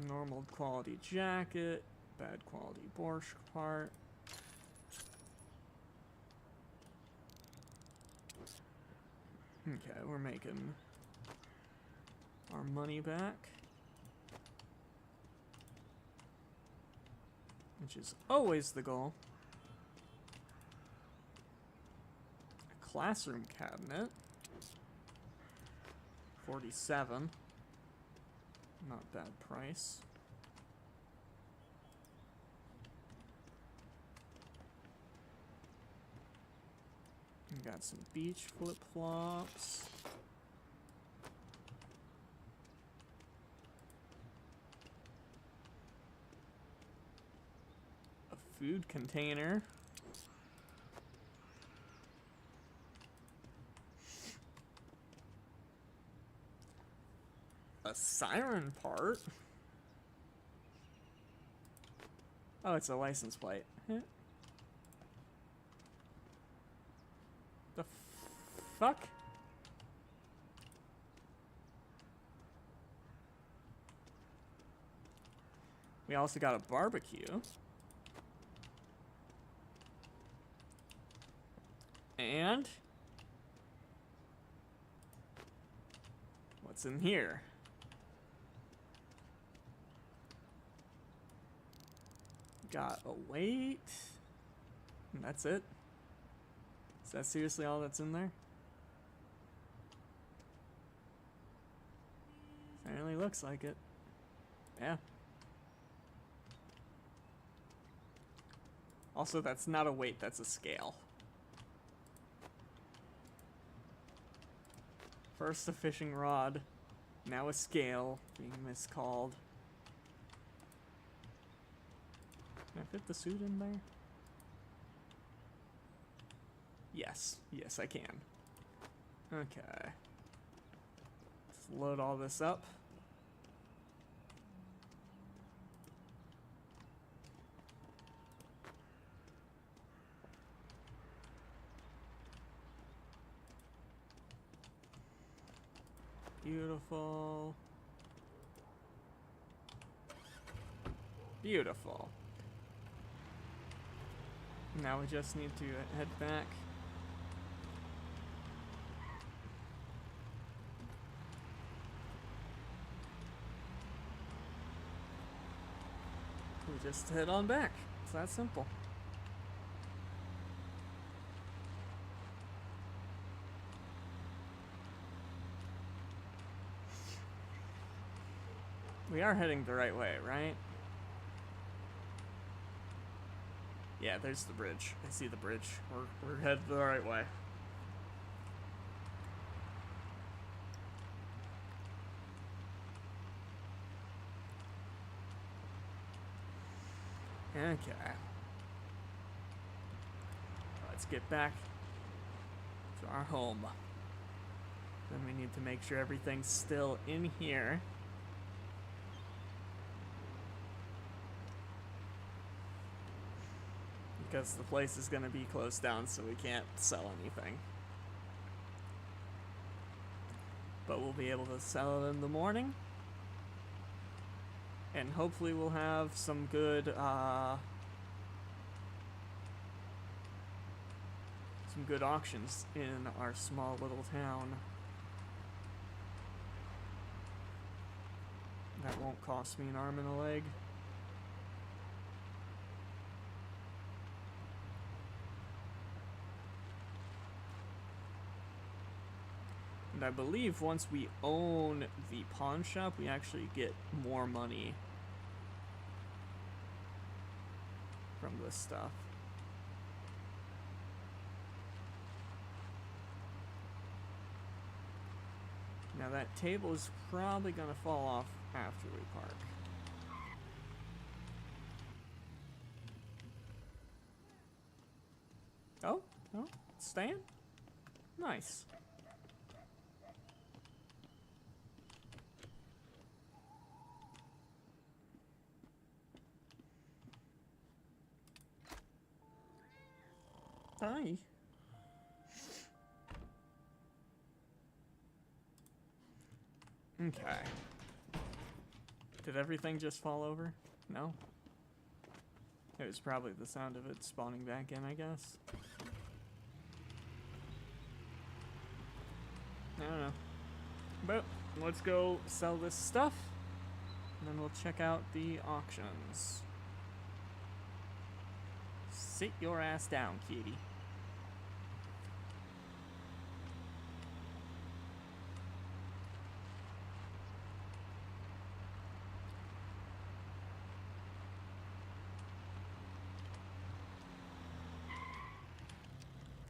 Normal quality jacket, bad quality borscht part. Okay, we're making our money back, which is always the goal. A classroom cabinet, 47. Not bad price. We got some beach flip-flops. A food container. A siren part. Oh, it's a license plate. Huh? The fuck? We also got a barbecue. And what's in here? Got a weight. And that's it. Is that seriously all that's in there? Apparently looks like it. Yeah. Also, that's not a weight, that's a scale. First a fishing rod, now a scale, being miscalled. Can I fit the suit in there? Yes. Yes, I can. Okay. Let's load all this up. Beautiful. Beautiful. Now we just need to head back. We just head on back. It's that simple. We are heading the right way, right? Yeah, there's the bridge. I see the bridge. We're headed the right way. Okay. Let's get back to our home. Then we need to make sure everything's still in here. Because the place is going to be closed down, so we can't sell anything. But we'll be able to sell it in the morning. And hopefully we'll have some good, auctions in our small little town. That won't cost me an arm and a leg. And I believe once we own the pawn shop, we actually get more money from this stuff. Now that table is probably gonna fall off after we park. Oh, oh, staying? Nice. Hi. Okay. Did everything just fall over? No? It was probably the sound of it spawning back in, I guess. I don't know. But let's go sell this stuff, and then we'll check out the auctions. Sit your ass down, kitty.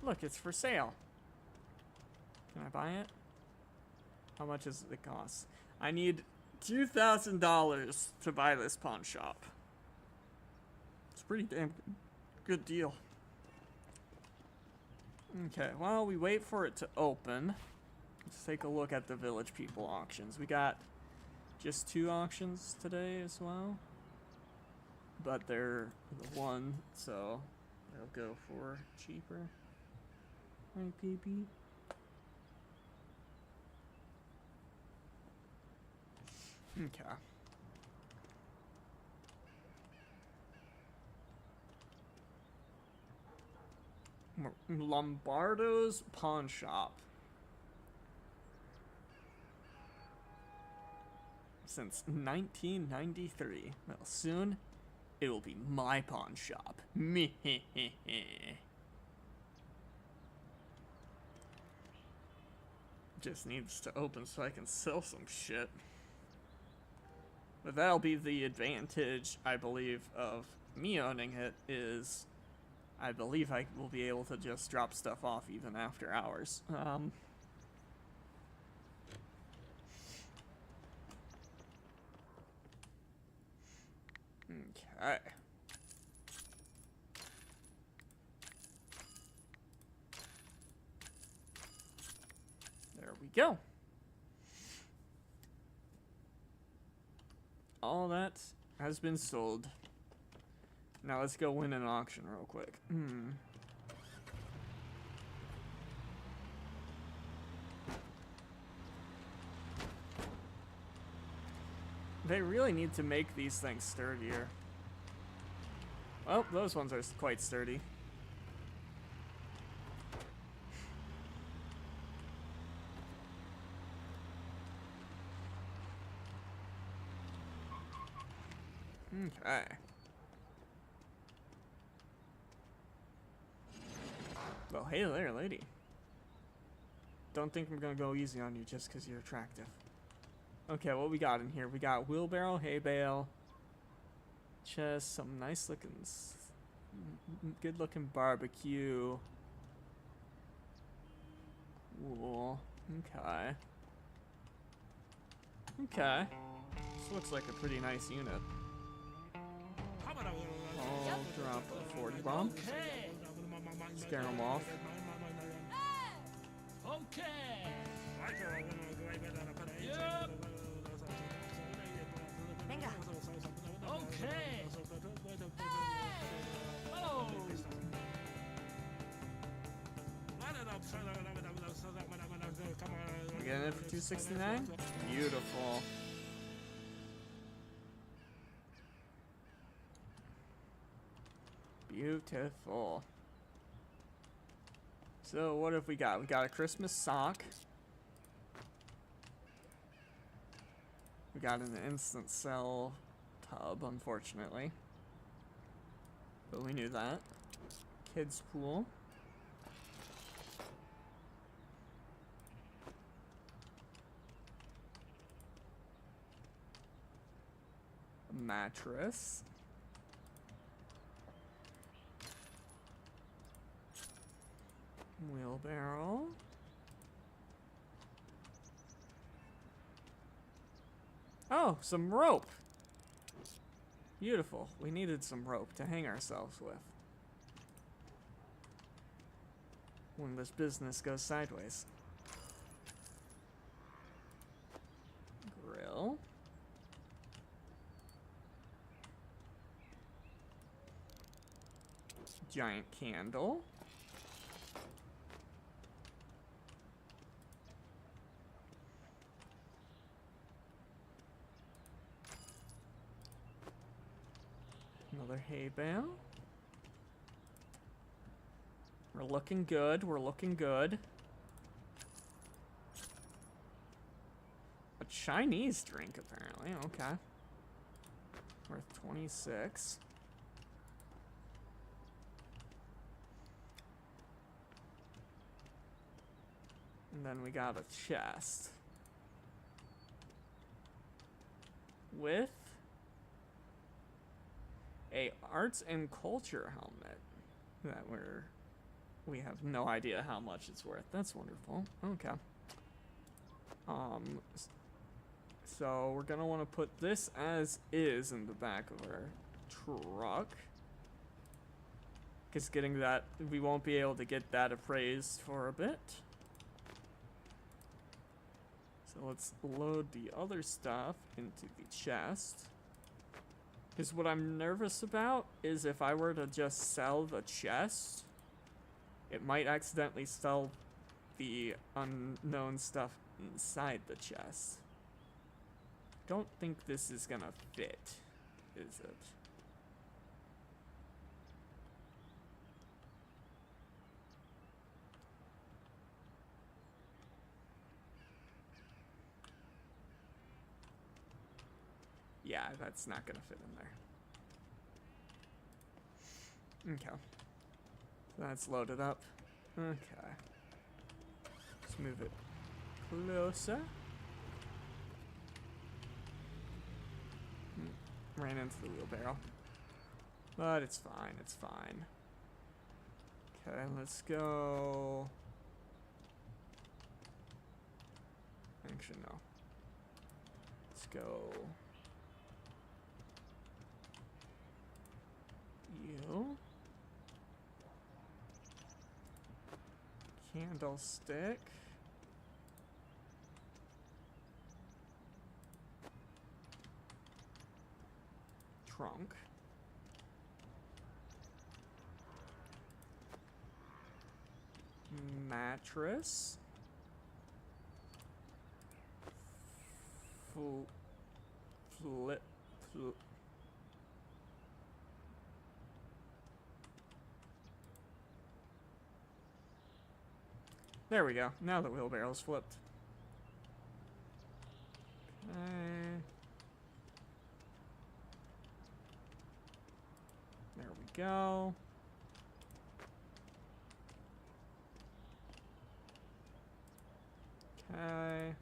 Look, it's for sale. Can I buy it? How much does it cost? I need $2,000 to buy this pawn shop. It's a pretty damn good deal. Okay, while we wait for it to open, let's take a look at the Village People auctions. We got just 2 auctions today as well, but they're the one, so they'll go for cheaper. Right, baby? Okay. Lombardo's Pawn Shop. Since 1993. Well, soon it will be my pawn shop. Me. Just needs to open so I can sell some shit. But that'll be the advantage, I believe, of me owning it, is I believe I will be able to just drop stuff off even after hours. Okay. There we go. All that has been sold. Now let's go win an auction real quick. They really need to make these things sturdier. Well, those ones are quite sturdy. Okay. Well, hey there, lady. Don't think I'm gonna go easy on you just because you're attractive. Okay, what we got in here? We got wheelbarrow, hay bale, chest, some nice looking, good looking barbecue. Cool. Okay. Okay. This looks like a pretty nice unit. I'll drop a 40 bomb. Okay. Scare them off. Okay. Yep. Venga. Okay. Oh. We're getting it for 269. Beautiful. Beautiful. So what have we got? We got a Christmas sock. We got an instant sell tub, unfortunately. But we knew that. Kids pool. A mattress. Wheelbarrow. Oh, some rope. Beautiful. We needed some rope to hang ourselves with. when this business goes sideways. Grill. Giant candle. Another hay bale. We're looking good. We're looking good. A Chinese drink, apparently. Okay. Worth 26. And then we got a chest. With a arts and culture helmet that we have no idea how much it's worth. That's wonderful. Okay. So we're gonna want to put this as is in the back of our truck. Because getting that, we won't be able to get that appraised for a bit. So let's load the other stuff into the chest. Because what I'm nervous about is if I were to just sell the chest, it might accidentally sell the unknown stuff inside the chest. Don't think this is gonna fit, is it? Yeah, that's not gonna fit in there. Okay. That's loaded up. Okay. Let's move it closer. Ran into the wheelbarrow. But it's fine, it's fine. Okay, let's go. Actually, no. Let's go. You. Candlestick. Trunk. Mattress. Flip. There we go. Now the wheelbarrow's flipped. Okay. There we go. Okay.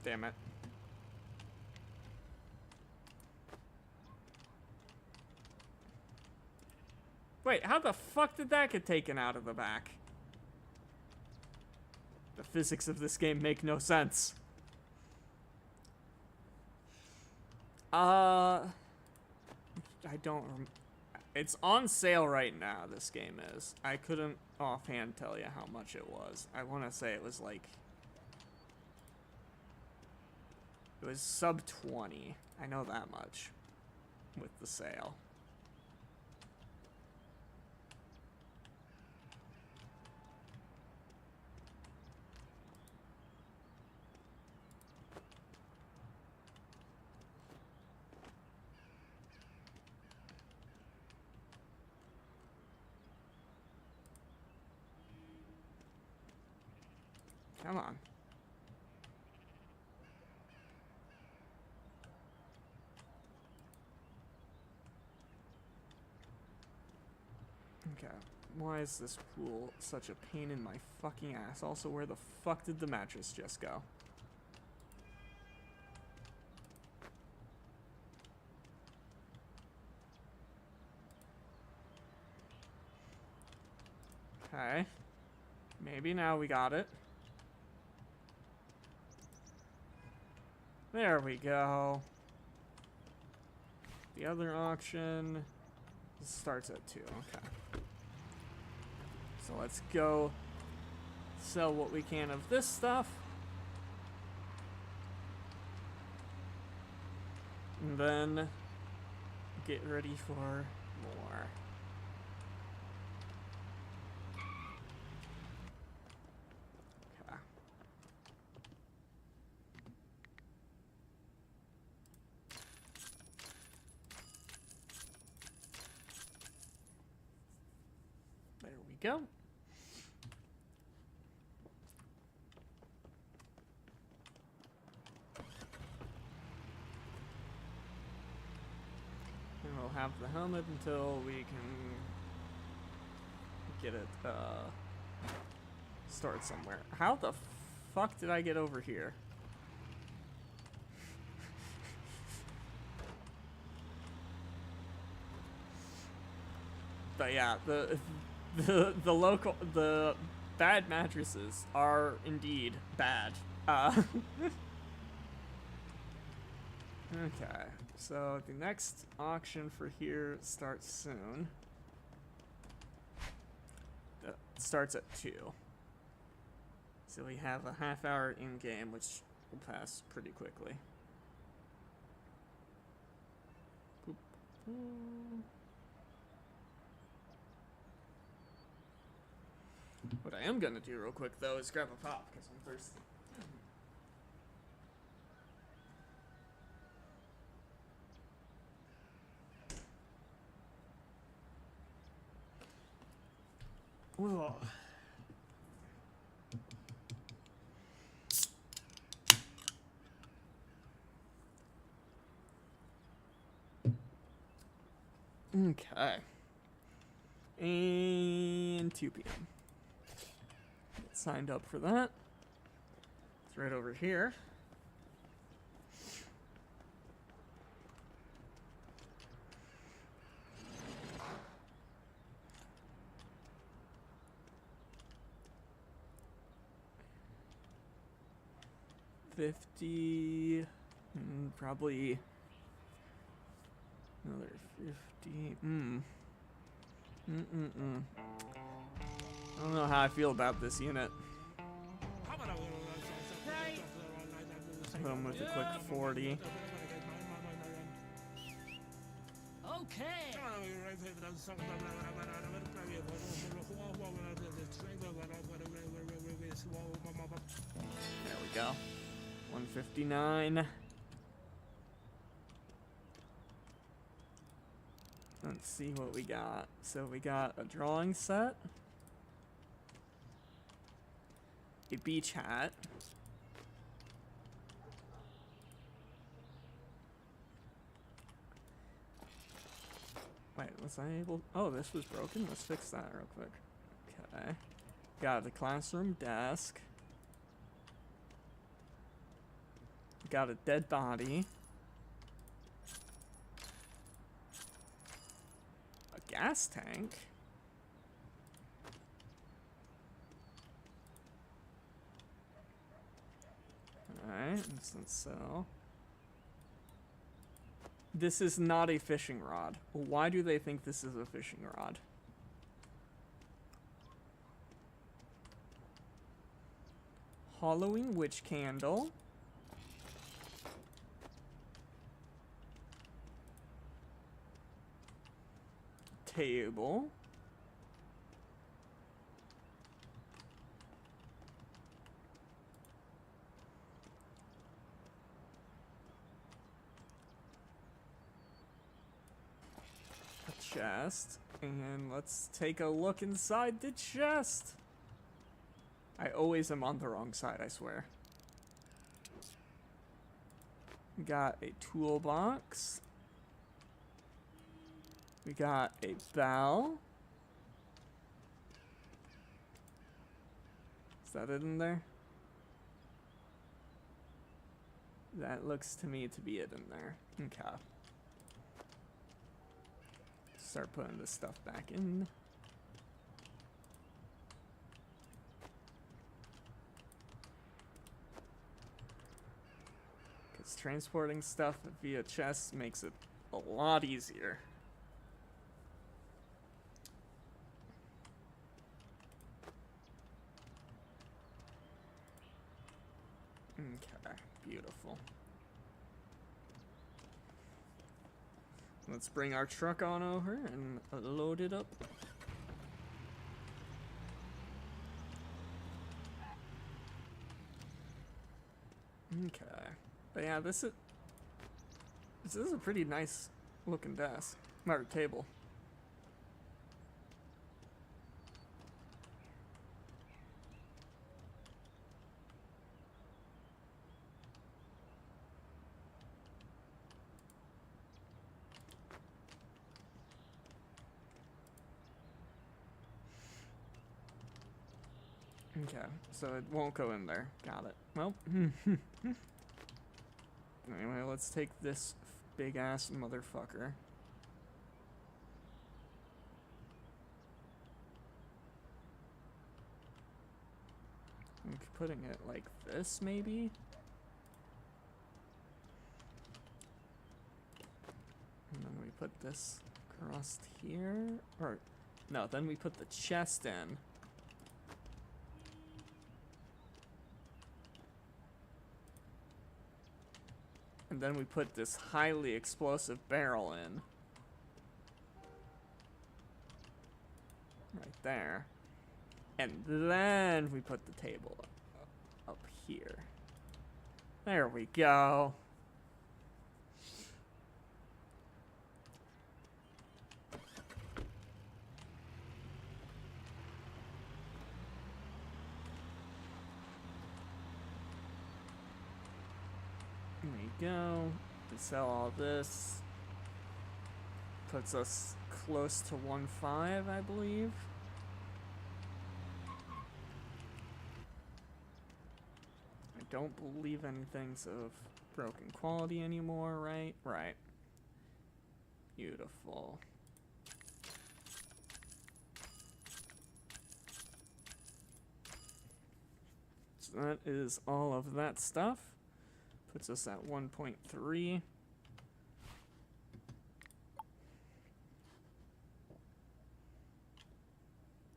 Damn it. Wait, how the fuck did that get taken out of the back? The physics of this game make no sense. I don't it's on sale right now, this game is. I couldn't offhand tell you how much it was. I want to say it was like... It was sub 20. I know that much. With the sale. Come on. Okay. Why is this pool such a pain in my fucking ass? Also, where the fuck did the mattress just go? Okay. Maybe now we got it. There we go. The other auction starts at 2. Okay. So let's go sell what we can of this stuff. And then get ready for more. Okay. There we go. And we'll have the helmet until we can get it stored somewhere. How the fuck did I get over here? But yeah, the bad mattresses are indeed bad. Okay, so the next auction for here starts soon. It starts at 2. So we have a half hour in game, which will pass pretty quickly. Boop. What I am gonna do real quick though is grab a pop because I'm thirsty. Whoa. Okay. And 2 p.m. Get signed up for that. It's right over here. Probably another 50. I don't know how I feel about this unit. Hit him with a quick 40. Okay. There we go. 159. Let's see what we got. So we got a drawing set, a beach hat, wait, was I able? Oh, this was broken. Let's fix that real quick. Okay. Got a classroom desk. Got a dead body. A gas tank. Alright, instant sell. This is not a fishing rod. Why do they think this is a fishing rod? Halloween witch candle. Table. A chest. And let's take a look inside the chest. I always am on the wrong side, I swear. Got a toolbox. We got a bell. Is that it in there? That looks to me to be it in there. Okay. Start putting this stuff back in. transporting stuff via chests makes it a lot easier. Okay, beautiful. Let's bring our truck on over and load it up. Okay. But yeah, this is a pretty nice looking desk. Or table. Okay, so it won't go in there. Got it. Well, anyway, let's take this big ass motherfucker. I'm putting it like this, maybe? And then we put this across here. Or, no, then we put the chest in. And then we put this highly explosive barrel in. Right there. And then we put the table up here. There we go. There you go. We sell all this. Puts us close to 1.5, I believe. I don't believe anything's of broken quality anymore, right? Right. Beautiful. So that is all of that stuff. Puts us at 1.3.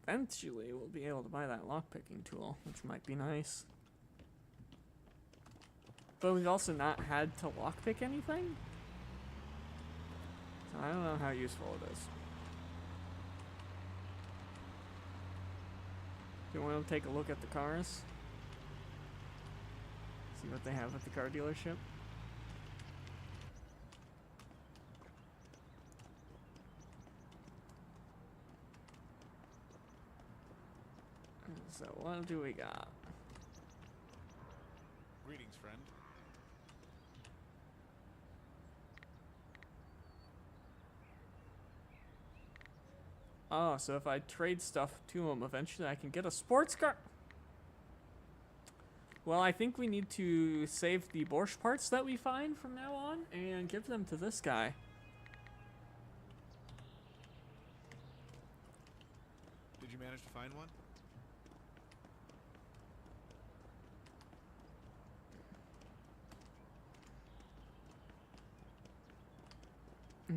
Eventually, we'll be able to buy that lockpicking tool, which might be nice. But we've also not had to lockpick anything? So I don't know how useful it is. Do you want to take a look at the cars? See what they have at the car dealership? So what do we got? Greetings, friend. Oh, so if I trade stuff to him, eventually I can get a sports car? Well, I think we need to save the Borscht parts that we find from now on and give them to this guy. Did you manage to find one?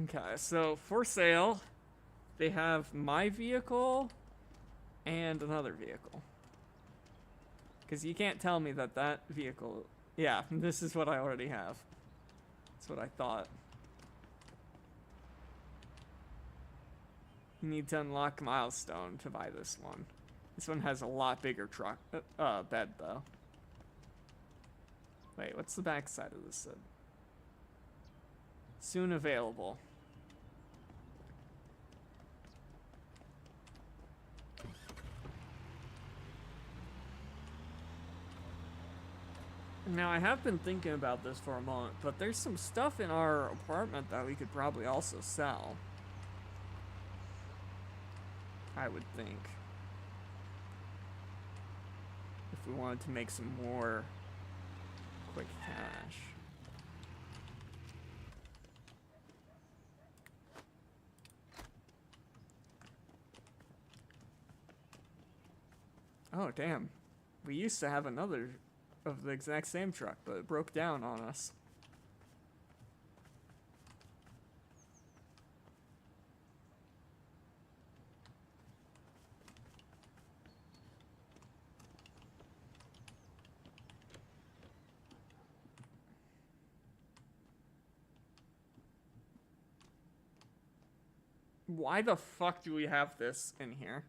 Okay, so for sale, they have my vehicle and another vehicle. Because you can't tell me that that vehicle... Yeah, this is what I already have. That's what I thought. You need to unlock Milestone to buy this one. This one has a lot bigger truck bed, though. Wait, what's the back side of this? Soon available. Now, I have been thinking about this for a moment, but there's some stuff in our apartment that we could probably also sell. I would think. If we wanted to make some more quick cash. Oh, damn. We used to have another of the exact same truck, but it broke down on us. Why the fuck do we have this in here?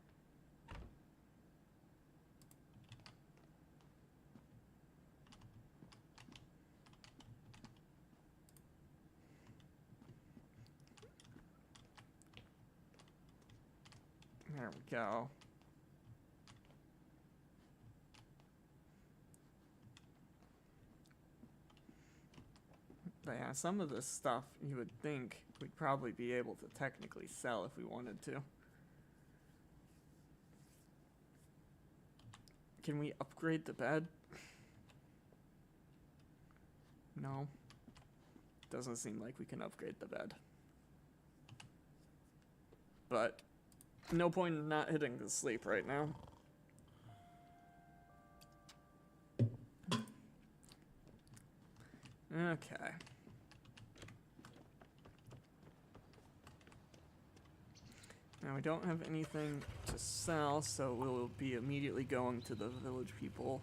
There we go. But yeah, some of this stuff you would think we'd probably be able to technically sell if we wanted to. Can we upgrade the bed? No. Doesn't seem like we can upgrade the bed. But no point in not hitting the sleep right now. Okay. Now we don't have anything to sell, so we'll be immediately going to the village people.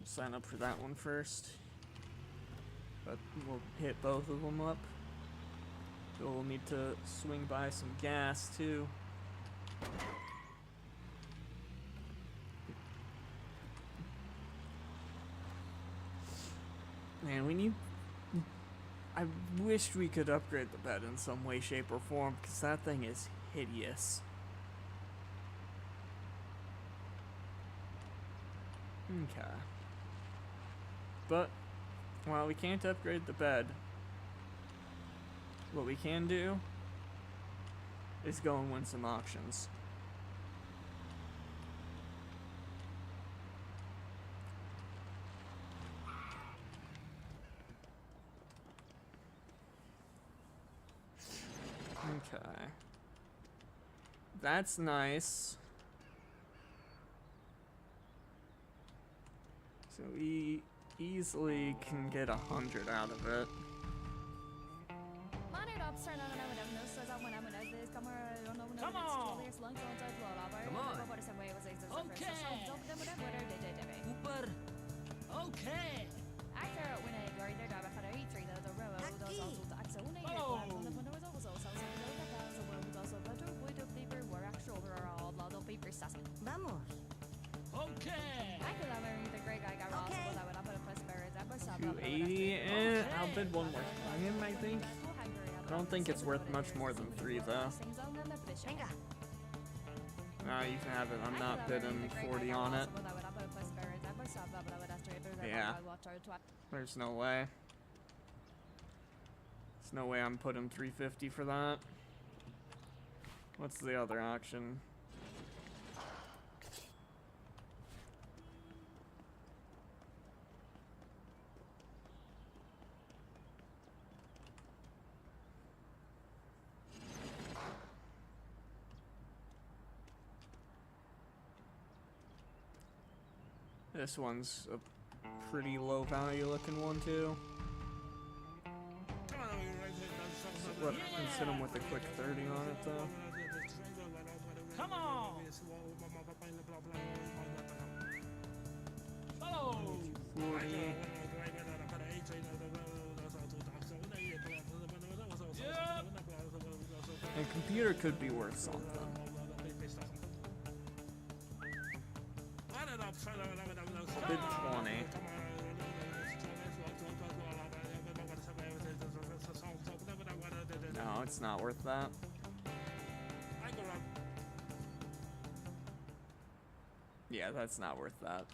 Sign up for that one first. But we'll hit both of them up. So we'll need to swing by some gas too. Man, we need... I wished we could upgrade the bed in some way, shape, or form, because that thing is hideous. Okay. But, while we can't upgrade the bed, what we can do is go and win some auctions. Okay. That's nice. So we easily can get 100 out of it. Come on! Okay! Super! Okay! Vamos. Okay! 280, I'll bid one more time, I think. I don't think it's worth much more than 3 though. Venga. Nah, you can have it. I'm not bidding 40 on it. Yeah. There's no way. There's no way I'm putting 350 for that. What's the other auction? This one's a pretty low value looking one too. So what, let's hit him with a quick 30 on it though. Come on! Follow! 40. Yep! And computer could be worth something. Bid 20. No, it's not worth that. Yeah, that's not worth that.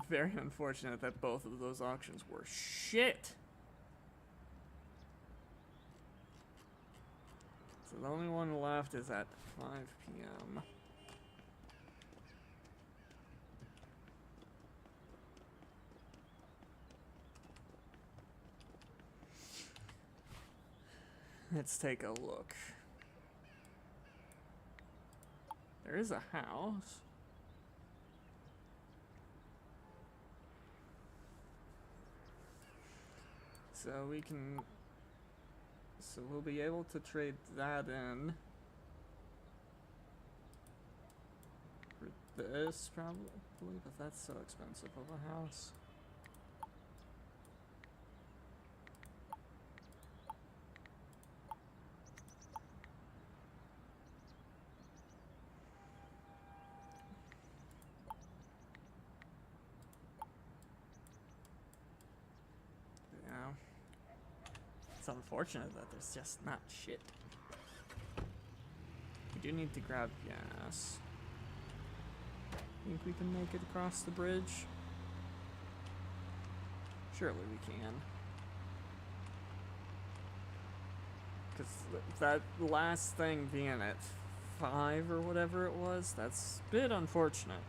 Very unfortunate that both of those auctions were shit. So the only one left is at 5 p.m. Let's take a look. There is a house. So we can... So we'll be able to trade that in for this, probably, but that's so expensive of a house. It's unfortunate that there's just not shit. We do need to grab gas. Think we can make it across the bridge? Surely we can. Because that last thing being at 5 or whatever it was, that's a bit unfortunate.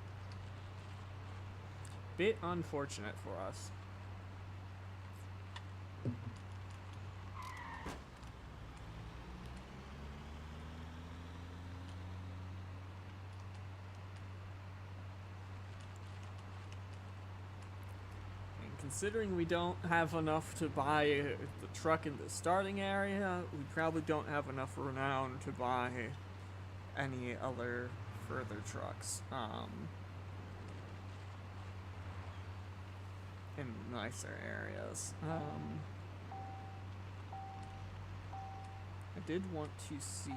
Bit unfortunate for us. Considering we don't have enough to buy the truck in the starting area, we probably don't have enough renown to buy any other further trucks in nicer areas. I did want to see,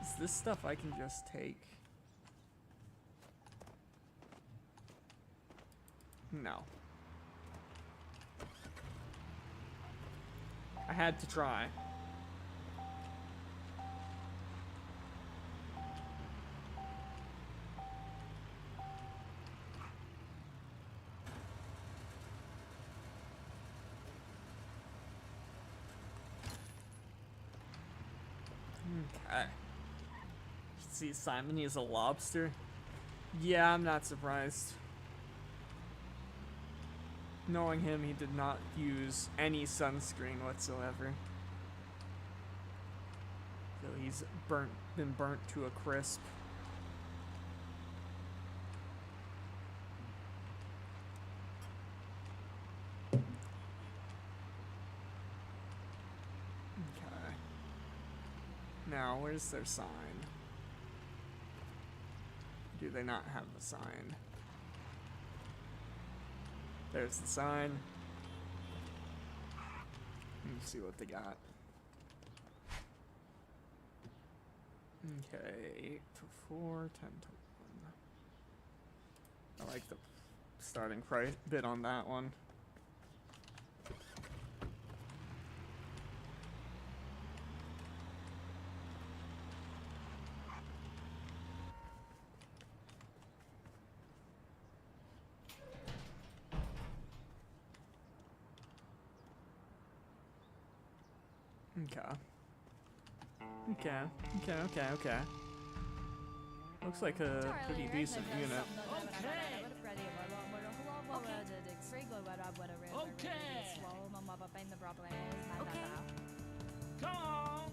is this stuff I can just take? No. I had to try. Okay. See, Simon, he's a lobster. Yeah, I'm not surprised. Knowing him, he did not use any sunscreen whatsoever. So he's been burnt to a crisp. Okay. Now, where's their sign? Do they not have the sign? There's the sign. Let's see what they got. Okay, 8 to 4, 10 to 1. I like the starting price bid on that one. Okay. Looks like a pretty decent unit. Come on.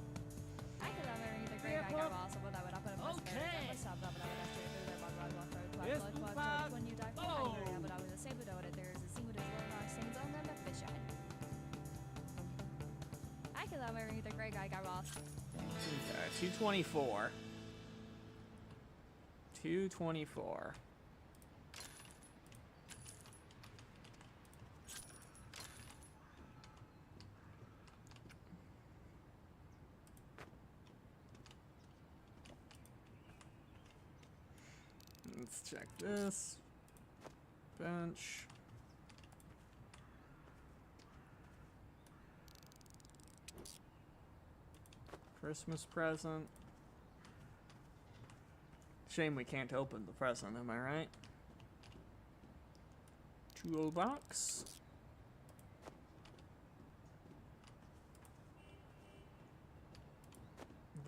Okay, 224. 224. Let's check this. Bench. Christmas present. Shame we can't open the present, am I right? Toolbox.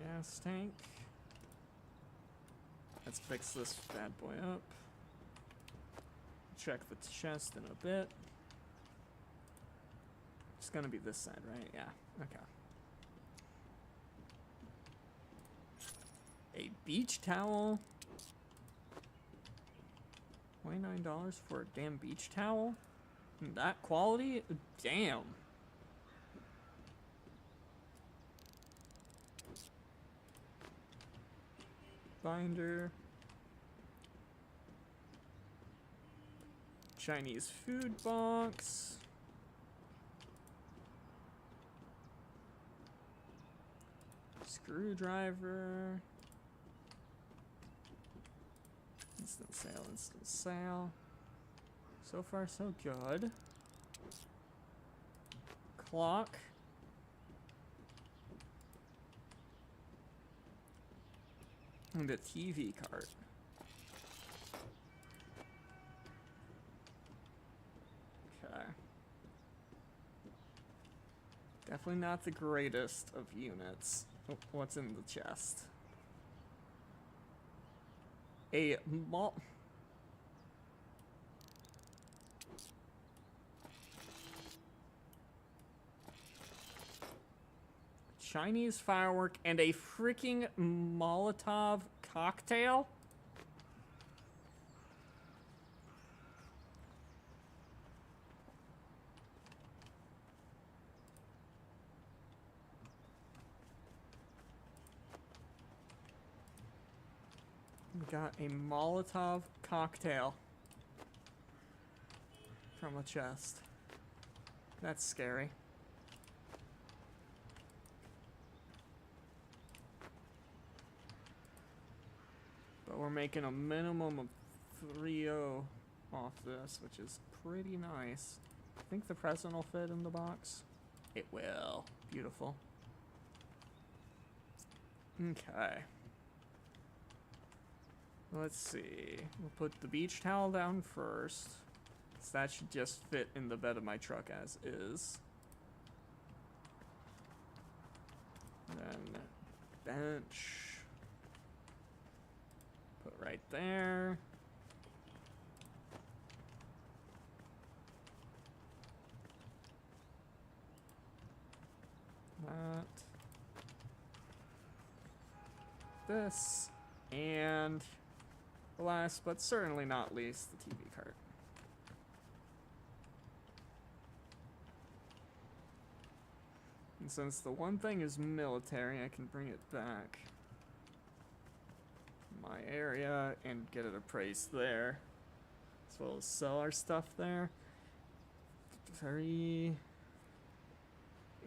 Gas tank. Let's fix this bad boy up. Check the chest in a bit. It's gonna be this side, right? Yeah, okay. A beach towel? $29 for a damn beach towel? That quality? Damn. Binder. Chinese food box. Screwdriver. Instant sale. So far, so good. clock. And a TV cart. Okay. Definitely not the greatest of units. Oh, what's in the chest? A mall. Chinese firework and a freaking Molotov cocktail? We got a Molotov cocktail from a chest. That's scary. But we're making a minimum of 3-0 off this, which is pretty nice. I think the present will fit in the box. It will. Beautiful. Okay. Let's see. We'll put the beach towel down first. So that should just fit in the bed of my truck as is. Then bench. Put right there. That. This. And last but certainly not least, the TV cart. And since the one thing is military, I can bring it back to my area and get it appraised there, as well as sell our stuff there.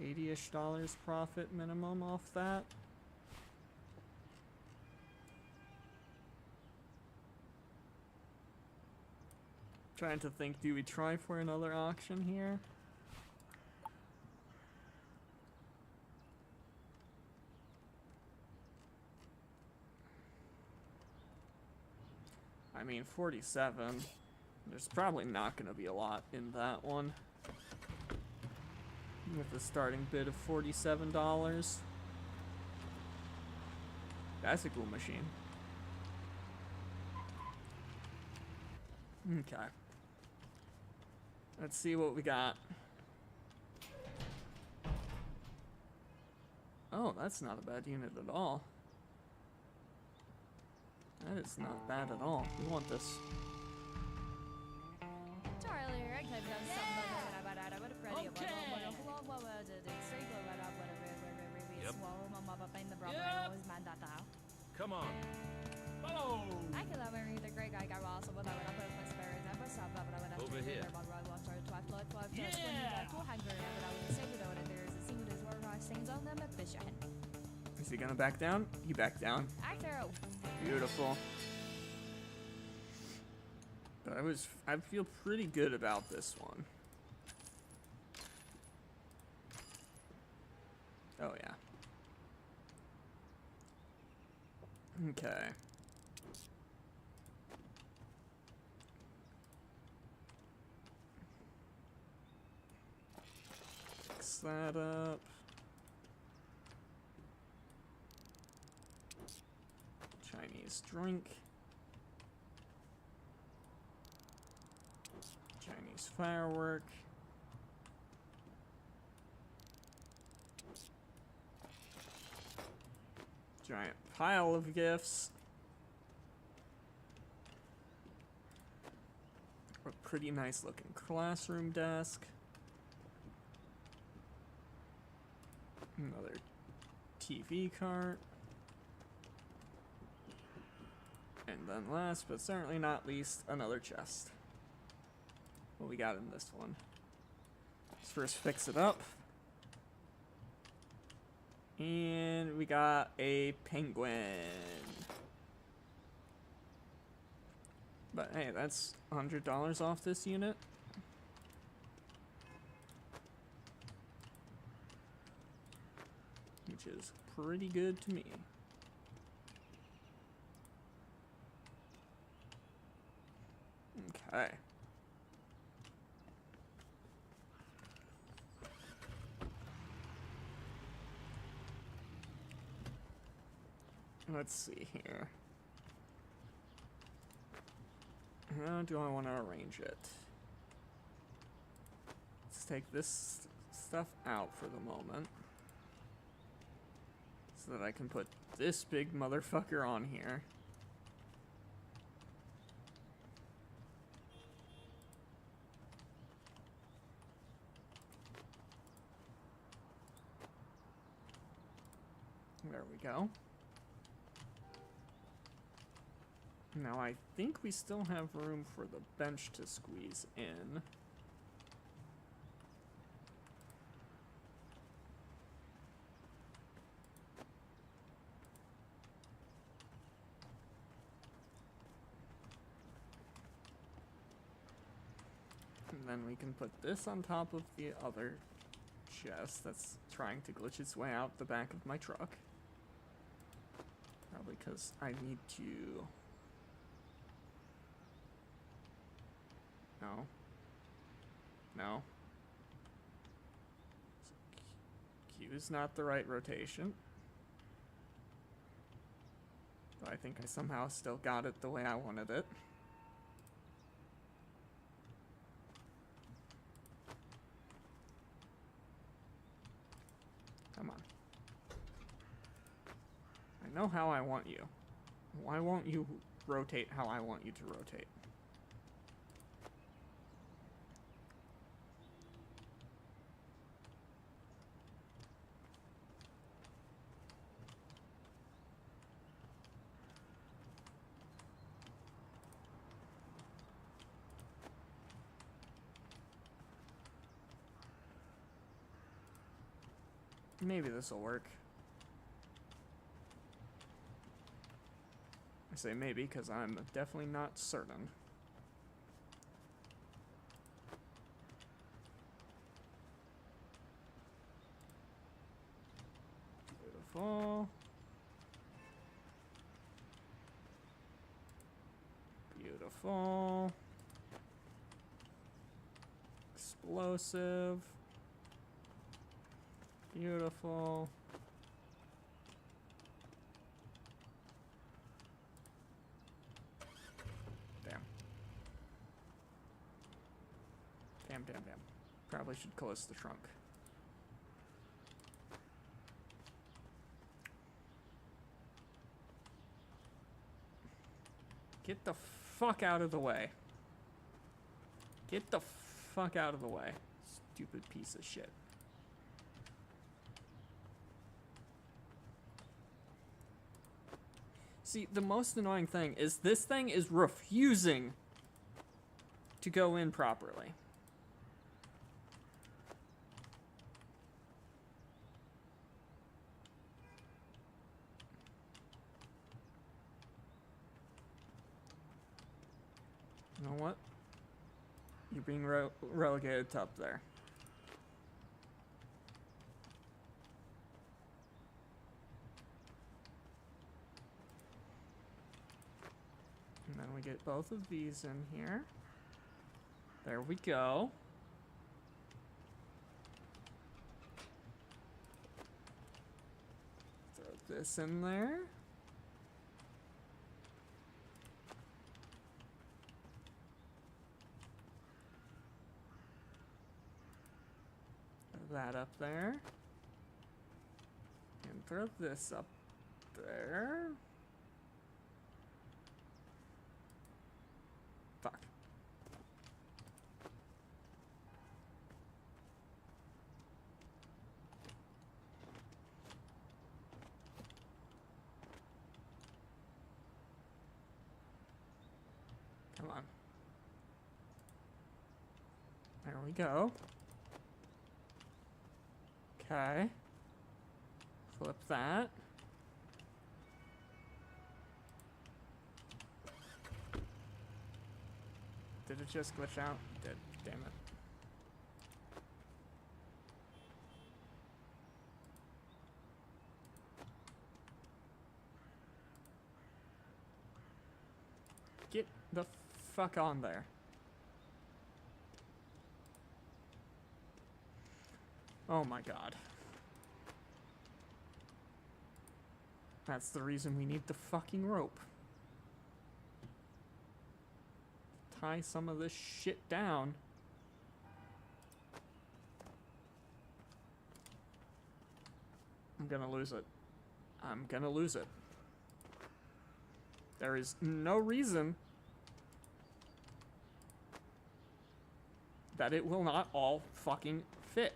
80-ish dollars profit minimum off that. Trying to think, do we try for another auction here? I mean, 47. There's probably not going to be a lot in that one. With a starting bid of $47. That's a cool machine. Okay. Let's see what we got. Oh, that's not a bad unit at all. That is not bad at all. We want this. Charlie, I could have something about that. I would have ready Okay. Come on. Follow. I could have the great guy got lost with our Over here. Is he gonna back down? He backed down. Actor. Beautiful. But I feel pretty good about this one. Oh yeah. Okay. Fix that up. Chinese drink. Chinese firework. Giant pile of gifts. A pretty nice looking classroom desk. Another TV cart. And then last but certainly not least, another chest. What we got in this one? Let's first fix it up. And we got a penguin. But hey, that's $100 off this unit. which is pretty good to me. Okay. Let's see here. How do I want to arrange it? Let's take this stuff out for the moment, so that I can put this big motherfucker on here. There we go. Now I think we still have room for the bench to squeeze in. And then we can put this on top of the other chest that's trying to glitch its way out the back of my truck. Probably because I need to... No. No. Q is not the right rotation. But I think I somehow still got it the way I wanted it. Come on. I know how I want you. Why won't you rotate how I want you to rotate? Maybe this will work. I say maybe because I'm definitely not certain. Beautiful. Beautiful. Explosive. Beautiful. Damn. Damn. Probably should close the trunk. Get the fuck out of the way. Get the fuck out of the way. Stupid piece of shit. See, the most annoying thing is this thing is refusing to go in properly. You know what? You're being relegated to up there. And then we get both of these in here. There we go. Throw this in there. Throw that up there. And throw this up there. Fuck. Come on. There we go. Okay. Flip that. Did it just glitch out? It did. Damn it. Get the fuck on there. Oh my god. That's the reason we need the fucking rope. Tie some of this shit down. I'm gonna lose it. I'm gonna lose it. There is no reason that it will not all fucking fit.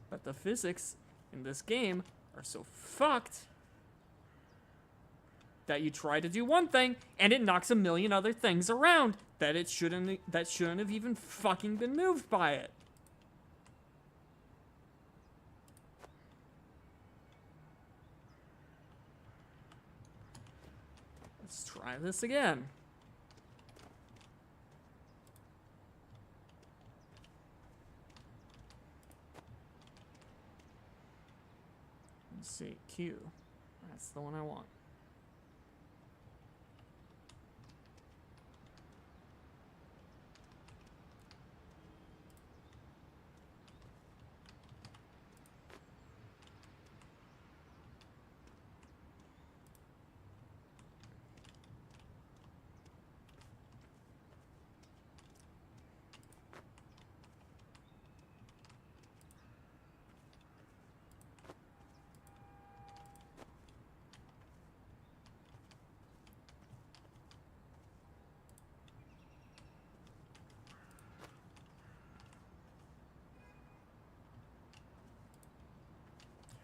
But the physics in this game are so fucked that you try to do one thing and it knocks a million other things around that shouldn't have even fucking been moved by it. Let's try this again. Let's see, Q. That's the one I want.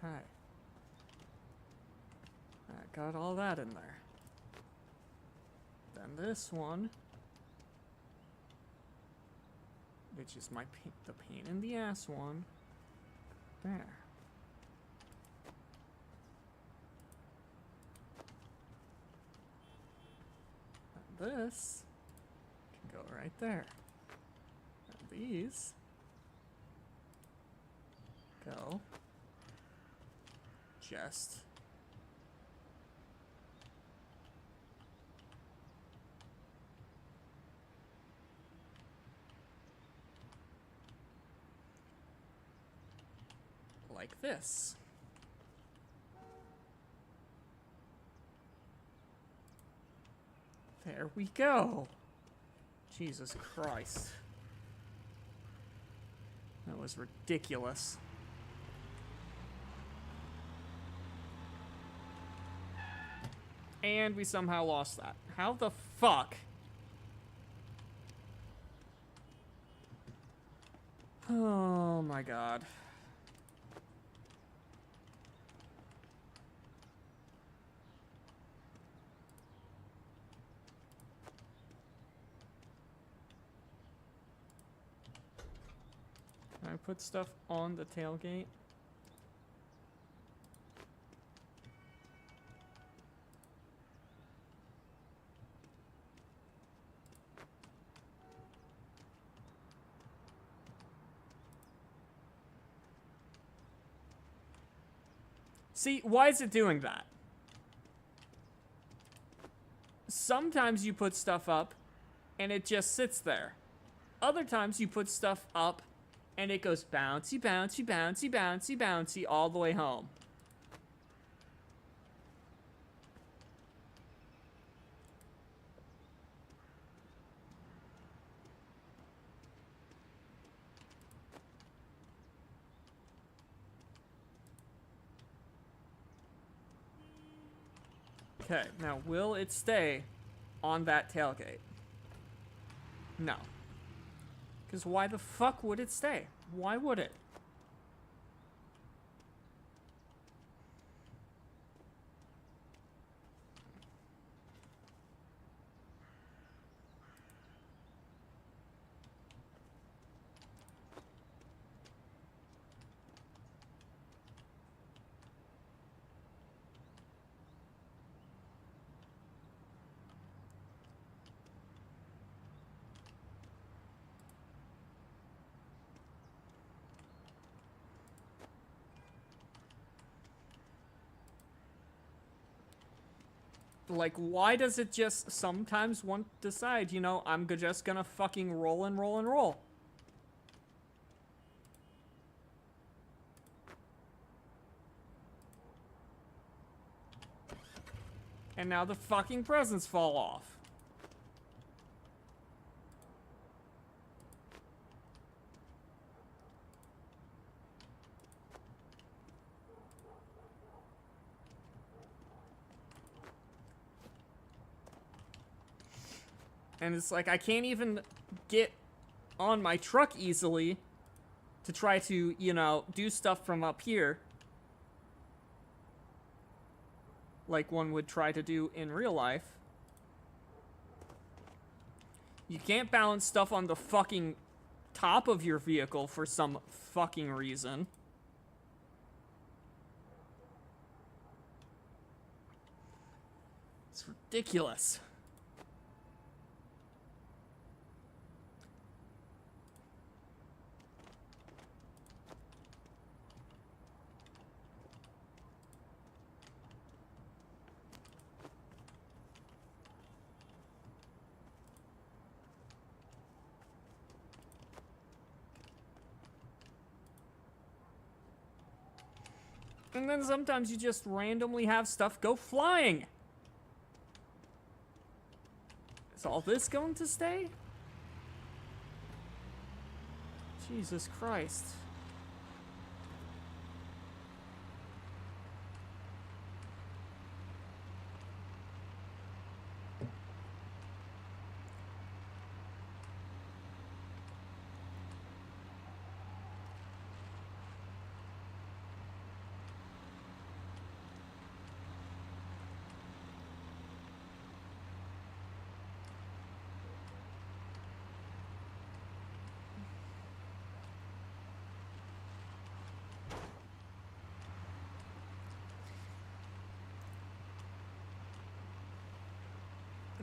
Okay. I got all that in there. Then this one, which is the pain in the ass one. There. And this can go right there. And these go just like this. There we go. Jesus Christ. That was ridiculous. And we somehow lost that. How the fuck? Oh my god. Can I put stuff on the tailgate? See, why is it doing that? Sometimes you put stuff up and it just sits there. Other times you put stuff up and it goes bouncy, bouncy, bouncy, bouncy, bouncy all the way home. Okay, now will it stay on that tailgate? No. Because why the fuck would it stay? Why would it? Like, why does it just sometimes want to decide, you know, I'm just gonna fucking roll and roll and roll? And now the fucking presents fall off. And it's like, I can't even get on my truck easily to try to, you know, do stuff from up here. Like one would try to do in real life. You can't balance stuff on the fucking top of your vehicle for some fucking reason. It's ridiculous. And then sometimes you just randomly have stuff go flying. Is all this going to stay? Jesus Christ.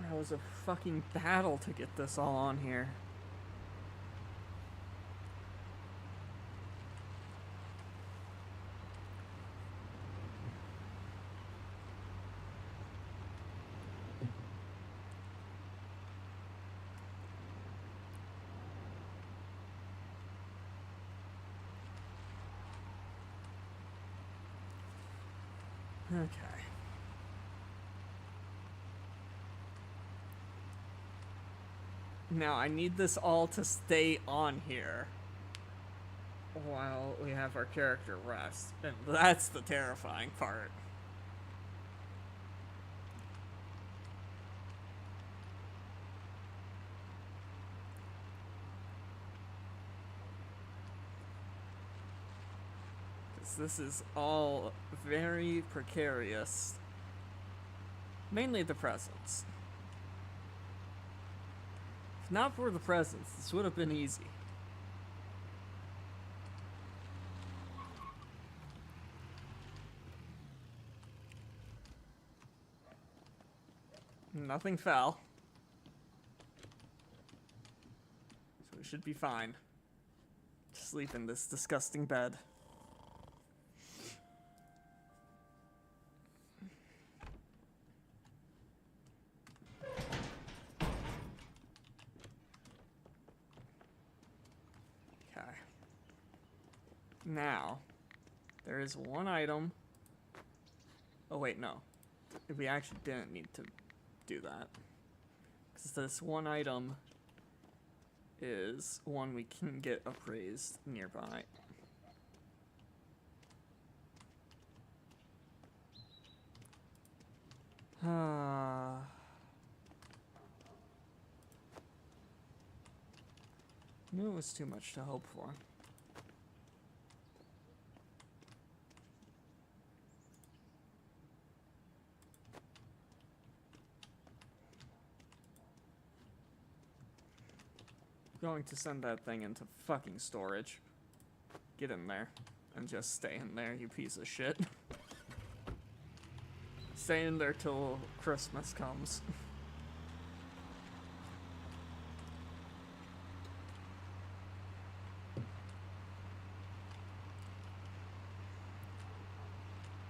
That was a fucking battle to get this all on here. Okay. Now, I need this all to stay on here while we have our character rest. And that's the terrifying part. Because this is all very precarious. Mainly the presents. Not for the presents, this would have been easy. Nothing fell. So we should be fine. Sleep in this disgusting bed. Now, there is one item. Oh, wait, no. We actually didn't need to do that. Because this one item is one we can get appraised nearby. Knew it was too much to hope for. Going to send that thing into fucking storage. Get in there and just stay in there, you piece of shit. Stay in there till Christmas comes.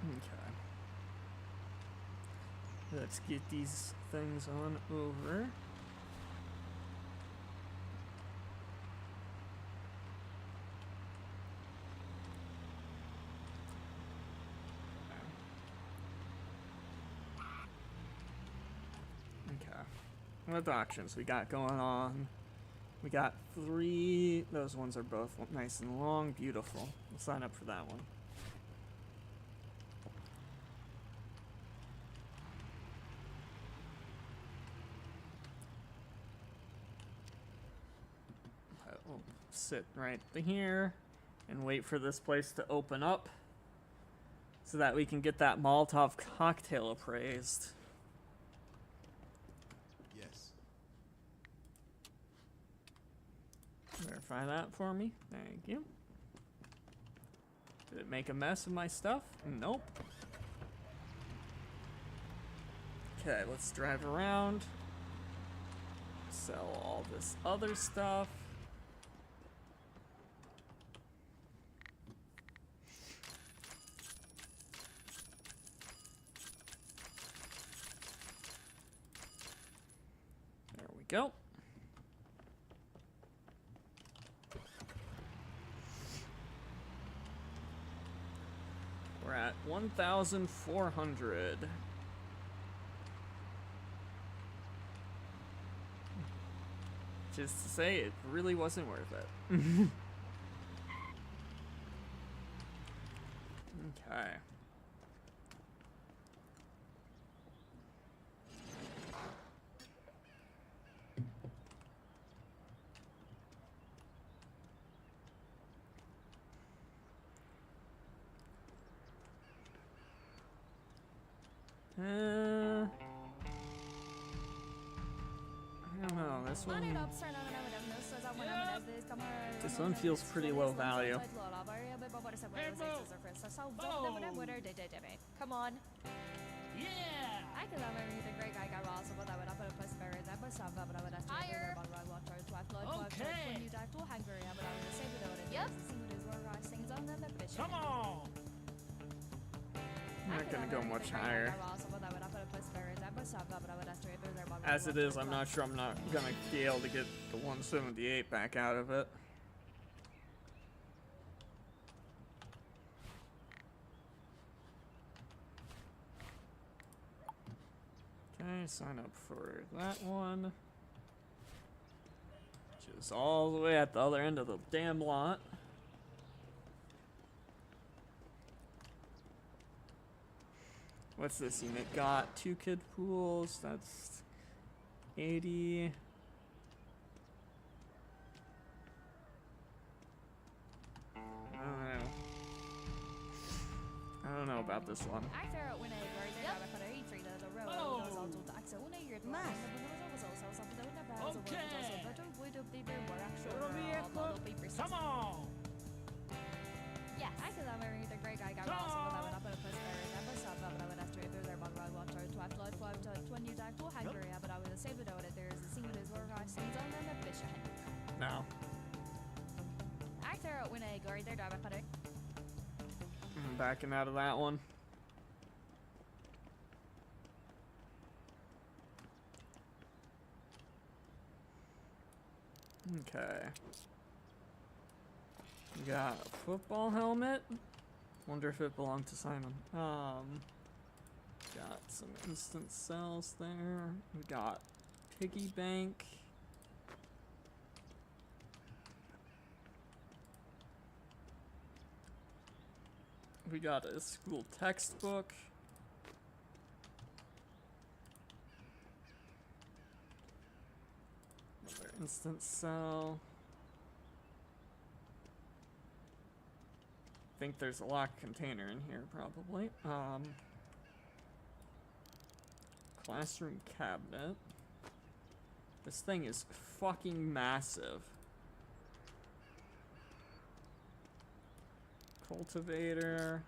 Okay. Let's get these things on over. Okay. What auctions we got going on? We got 3. Those ones are both nice and long. Beautiful. We'll sign up for that one. We'll sit right here and wait for this place to open up so that we can get that Molotov cocktail appraised. Yes. Verify that for me. Thank you. Did it make a mess of my stuff? Nope. Okay, let's drive around. Sell all this other stuff. There we go. We're at 1,400. Just to say, it really wasn't worth it. Okay. I don't know, this one feels pretty low value. Come on. Yeah! Yep. Come on! I'm not gonna go much higher. As it is, I'm not sure I'm not gonna be able to get the 178 back out of it. Okay, sign up for that one. Which is all the way at the other end of the damn lot. What's this unit got? 2 kid pools, that's 80. I don't know about this one. Come on! Yeah. No. I'm backing out of that one. Okay. We got a football helmet. Wonder if it belonged to Simon. Got some instant cells there. We got piggy bank. We got a school textbook. Another instant cell. I think there's a locked container in here, probably. Classroom cabinet. This thing is fucking massive. Cultivator.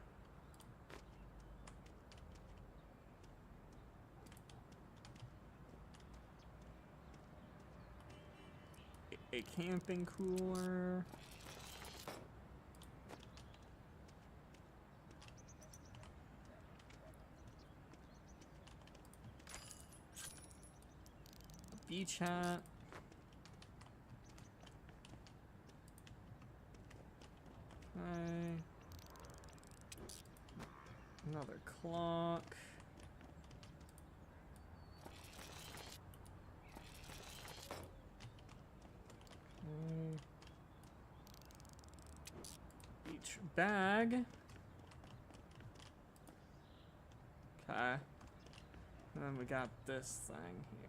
A camping cooler. beach hat. Okay. Another clock. Okay. Beach bag. Okay. And then we got this thing here.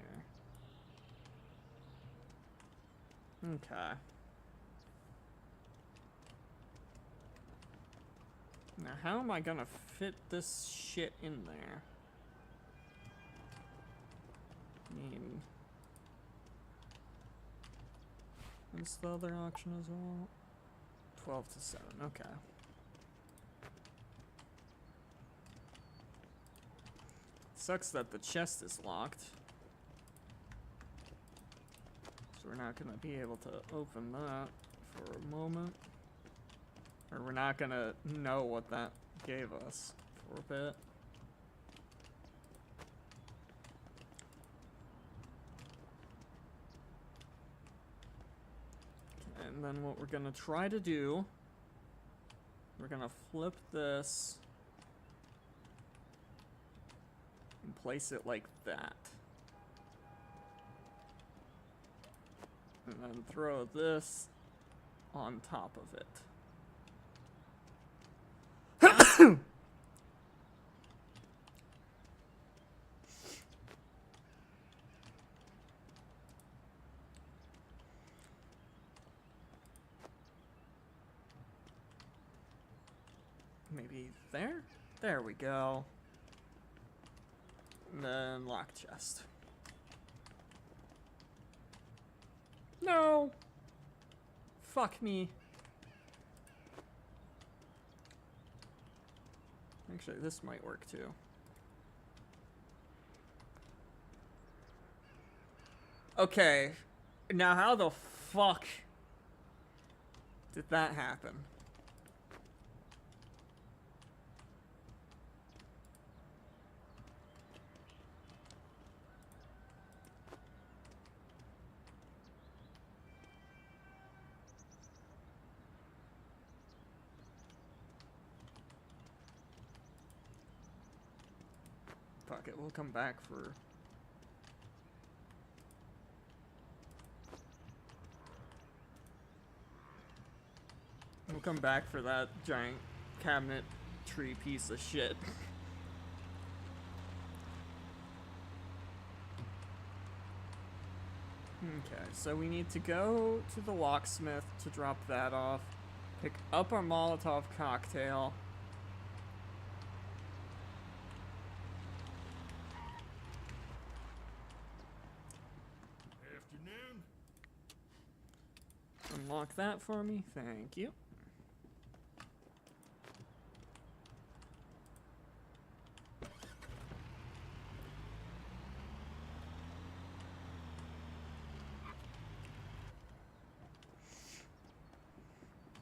Okay. Now, how am I gonna fit this shit in there? I mean, what's the other auction as well? 12 to 7, okay. Sucks that the chest is locked. So we're not gonna be able to open that for a moment. Or we're not gonna know what that gave us for a bit. And then what we're gonna try to do, we're gonna flip this and place it like that. And then throw this on top of it. Maybe there? There we go. And then lock chest. No! Fuck me. Actually, this might work too. Okay. Now how the fuck did that happen? Fuck it, we'll come back for... We'll come back for that giant cabinet tree piece of shit. Okay, so we need to go to the locksmith to drop that off, pick up our Molotov cocktail. Afternoon. Unlock that for me, thank you.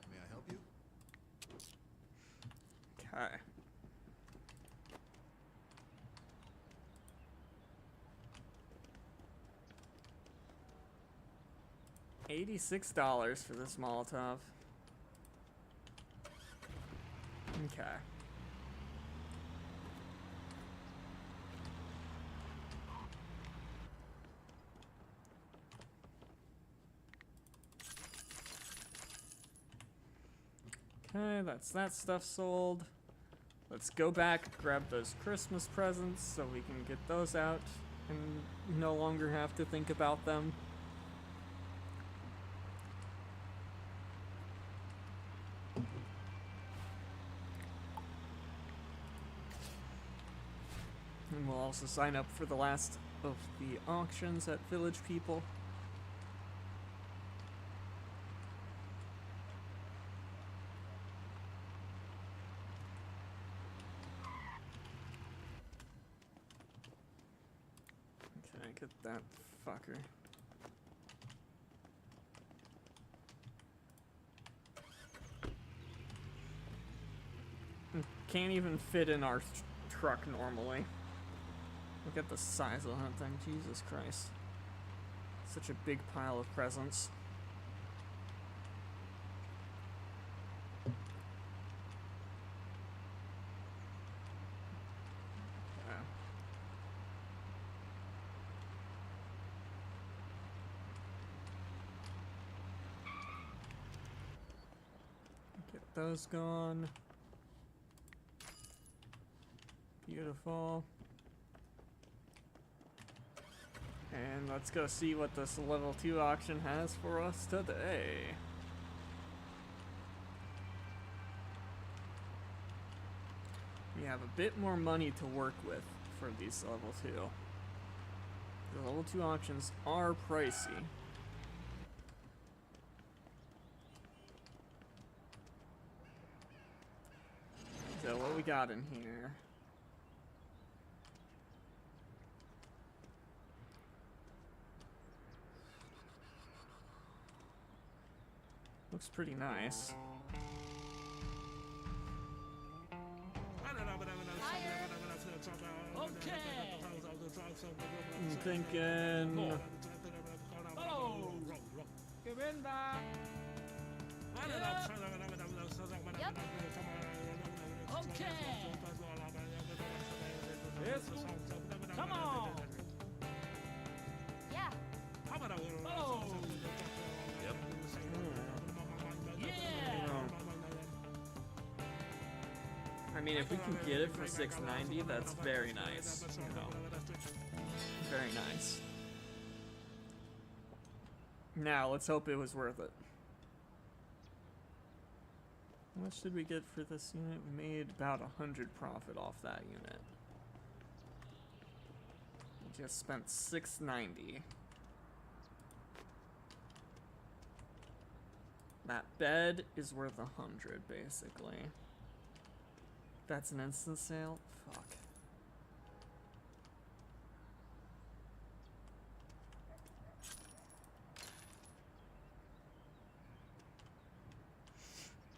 May I help you? Okay. $86 for this Molotov. Okay. Okay, that's that stuff sold. Let's go back, grab those Christmas presents so we can get those out and no longer have to think about them. And we'll also sign up for the last of the auctions at Village People. Okay, get that fucker. Can't even fit in our truck normally. Look at the size of that thing, Jesus Christ. Such a big pile of presents. Yeah. Get those gone. Beautiful. And let's go see what this level 2 auction has for us today. We have a bit more money to work with for these level 2. The level 2 auctions are pricey. So what we got in here? Looks pretty nice. Okay. I'm thinking Follow. Give in back. Yep. Okay. Yes. Come on. Yeah. Follow. Yeah. I mean, if we can get it for $6.90, that's very nice. You know, very nice. Now, let's hope it was worth it. How much did we get for this unit? We made about 100 profit off that unit. We just spent $6.90. That bed is worth 100, basically. That's an instant sale? Fuck.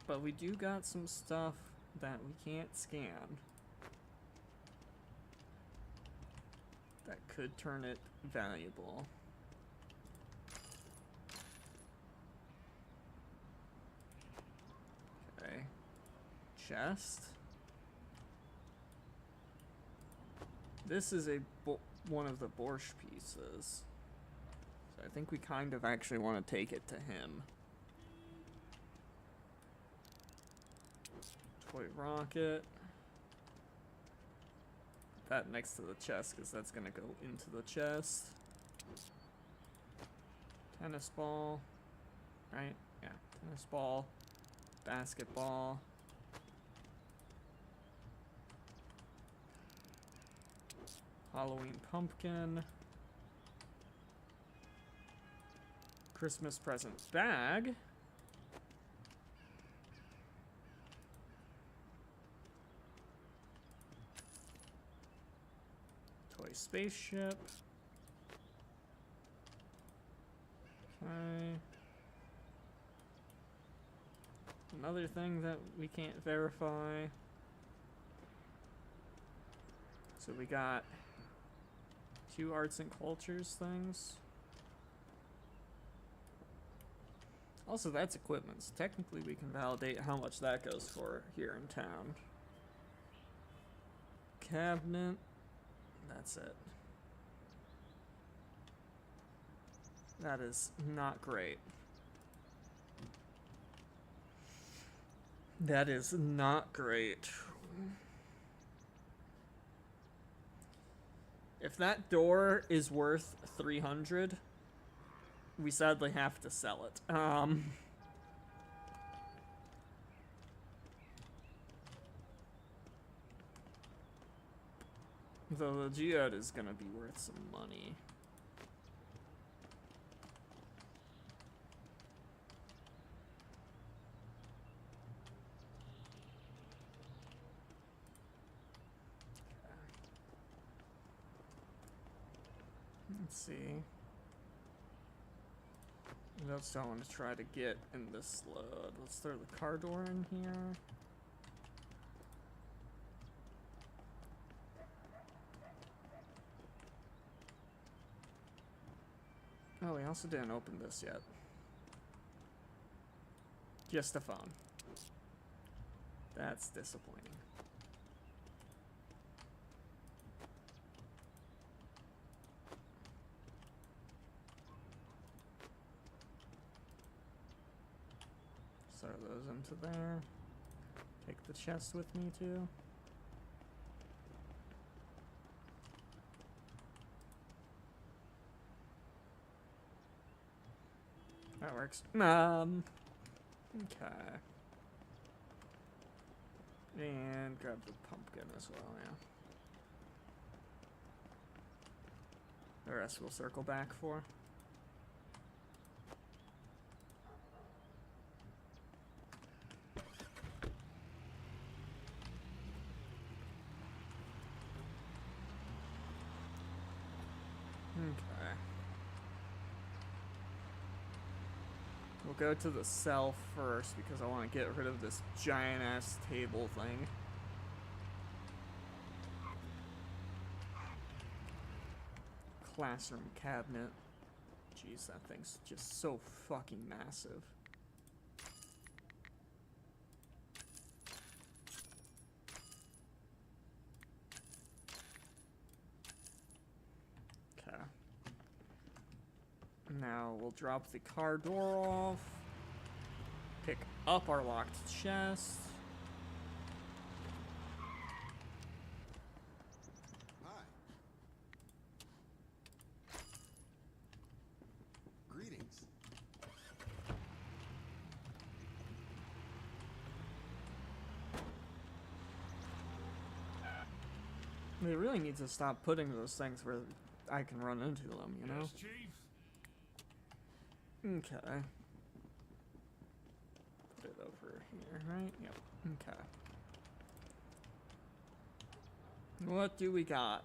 But we do got some stuff that we can't scan. That could turn it valuable. Okay. Chest. This is one of the Borscht pieces. So I think we kind of actually want to take it to him. Toy rocket. Put that next to the chest because that's going to go into the chest. Tennis ball. Right? Yeah. Tennis ball. Basketball. Halloween pumpkin. Christmas present bag. Toy spaceship. Okay. Another thing that we can't verify. So we got 2 arts and cultures things. Also, that's equipment, so technically we can validate how much that goes for here in town. Cabinet. That's it. That is not great. That is not great. If that door is worth 300, we sadly have to sell it. Though the geode is gonna be worth some money. Let's see. What else do I want to try to get in this load? Let's throw the car door in here. Oh, we also didn't open this yet. Just a phone. That's disappointing. Throw those into there. Take the chest with me too. That works. Okay. And grab the pumpkin as well, yeah. The rest we'll circle back for. Okay. We'll go to the cell first because I want to get rid of this giant ass table thing. Classroom cabinet. Jeez, that thing's just so fucking massive. Okay. Now we'll drop the car door off. Pick up our locked chest. Hi. Greetings. They really need to stop putting those things where I can run into them, you know? Yes, Chief. Okay. Put it over here, right? Yep. Okay. What do we got?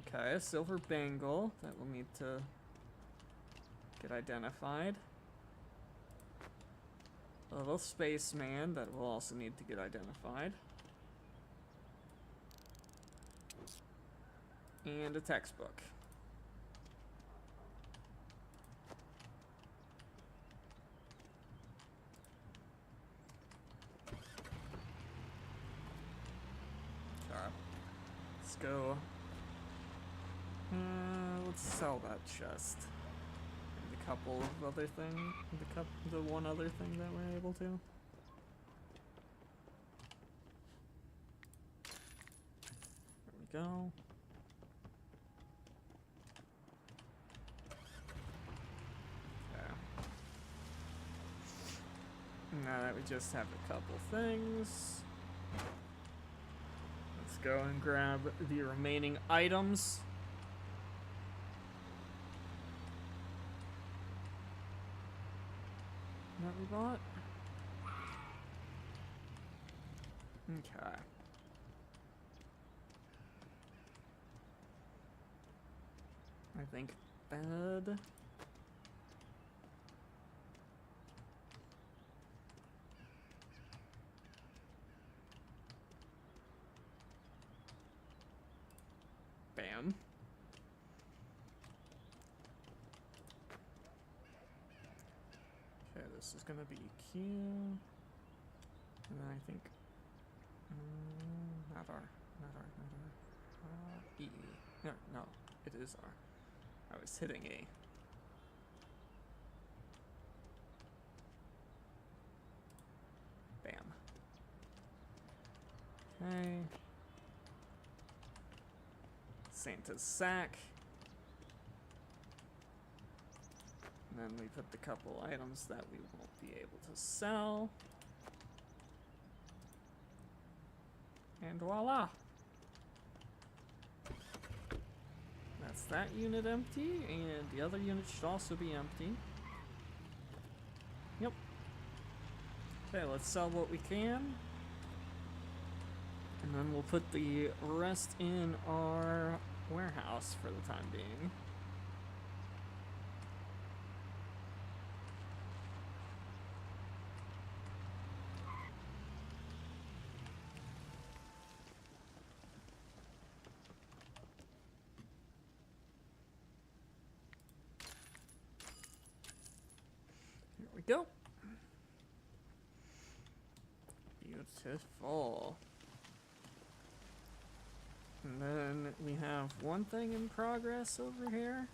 Okay, a silver bangle that will need to get identified. A little spaceman that will also need to get identified. And a textbook. Okay. Let's go. Let's sell that chest. And a couple of other things. The one other thing that we're able to. There we go. Now that we just have a couple things, let's go and grab the remaining items. That we bought. Okay. I think bed. Bam. Okay, this is gonna be Q. And then I think not R. E. No, it is R. I was hitting A. Bam. Okay. Santa's sack. And then we put the couple items that we won't be able to sell. And voila! That's that unit empty, and the other unit should also be empty. Yep. Okay, let's sell what we can. And then we'll put the rest in our warehouse for the time being. we go. Beautiful. And then we have one thing in progress over here.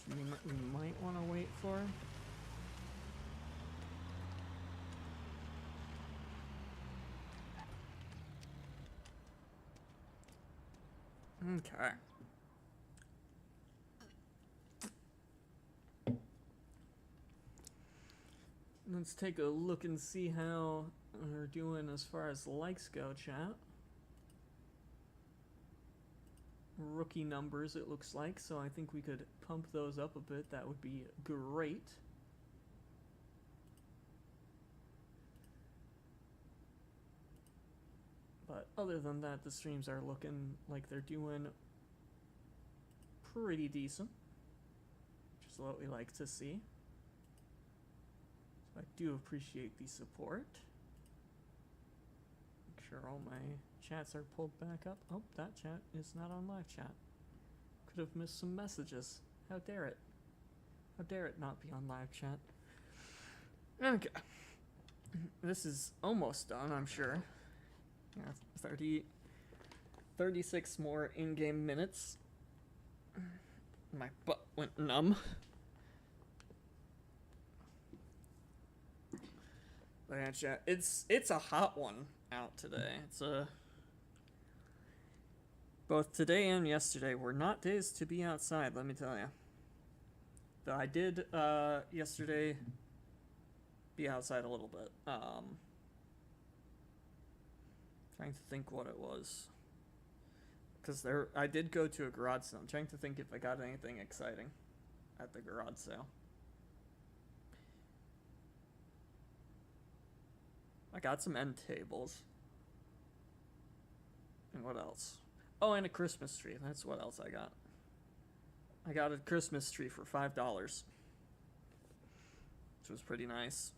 Which we might want to wait for. Okay. Let's take a look and see how we're doing as far as likes go, chat. Rookie numbers, it looks like, so I think we could pump those up a bit. That would be great. But other than that, the streams are looking like they're doing pretty decent, which is what we like to see. So I do appreciate the support. Make sure all my chats are pulled back up. Oh, that chat is not on live chat. Could have missed some messages. How dare it? How dare it not be on live chat? Okay. This is almost done, I'm sure. Yeah, 36 more in-game minutes. My butt went numb. But yeah, chat, it's a hot one out today. It's a both today and yesterday were not days to be outside, let me tell you. Though I did yesterday be outside a little bit. Trying to think what it was. Because I did go to a garage sale. I'm trying to think if I got anything exciting at the garage sale. I got some end tables. And what else? Oh, and a Christmas tree. That's what else I got. I got a Christmas tree for $5. Which was pretty nice.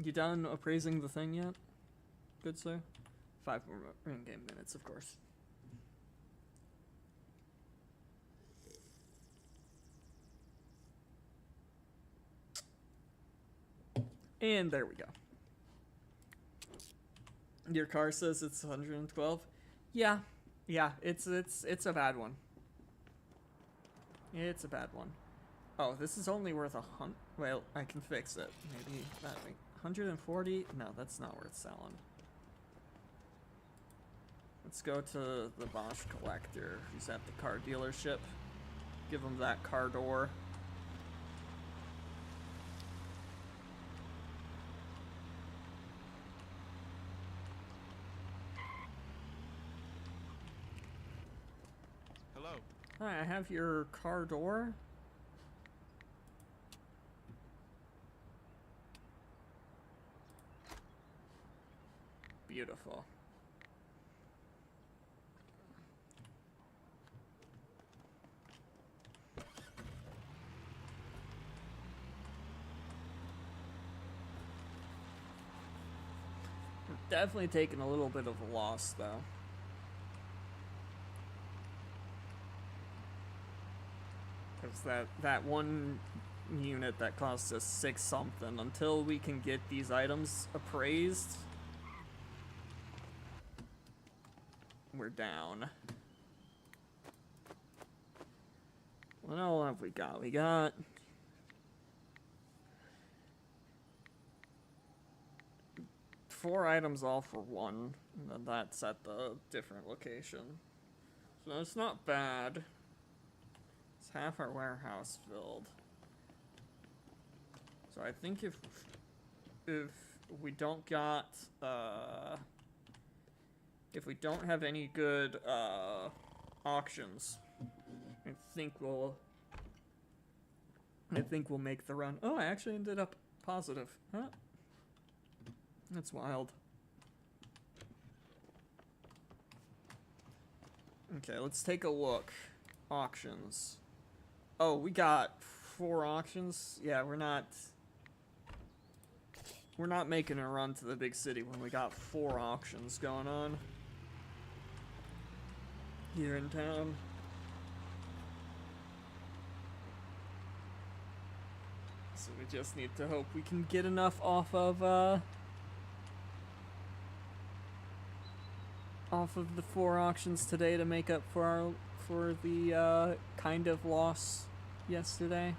You done appraising the thing yet? Good sir? 5 more in-game minutes, of course. And there we go. Your car says it's 112. Yeah, it's a bad one. It's a bad one. Oh, this is only worth $100. Well, I can fix it. Maybe that way. 140? No, that's not worth selling. Let's go to the Bosch collector who's at the car dealership. Give him that car door. Hello. Hi, I have your car door. Beautiful. We're definitely taking a little bit of a loss, though. Because that one unit that cost us 6 something, until we can get these items appraised, we're down. What all have we got? We got four items all for one, and then that's at the different location. So it's not bad. It's half our warehouse filled. So I think if we don't got if we don't have any good auctions, I think we'll make the run. Oh, I actually ended up positive. Huh? That's wild. Okay, let's take a look. Auctions. Oh, we got 4 auctions. Yeah, we're not making a run to the big city when we got 4 auctions going on here in town. So we just need to hope we can get enough off of the 4 auctions today to make up for the kind of loss yesterday.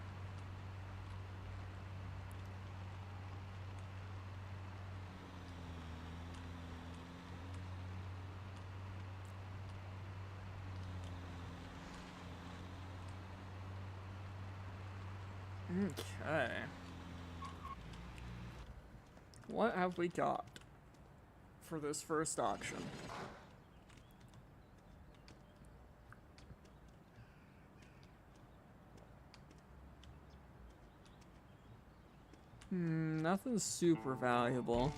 Okay. What have we got for this first auction? Nothing super valuable.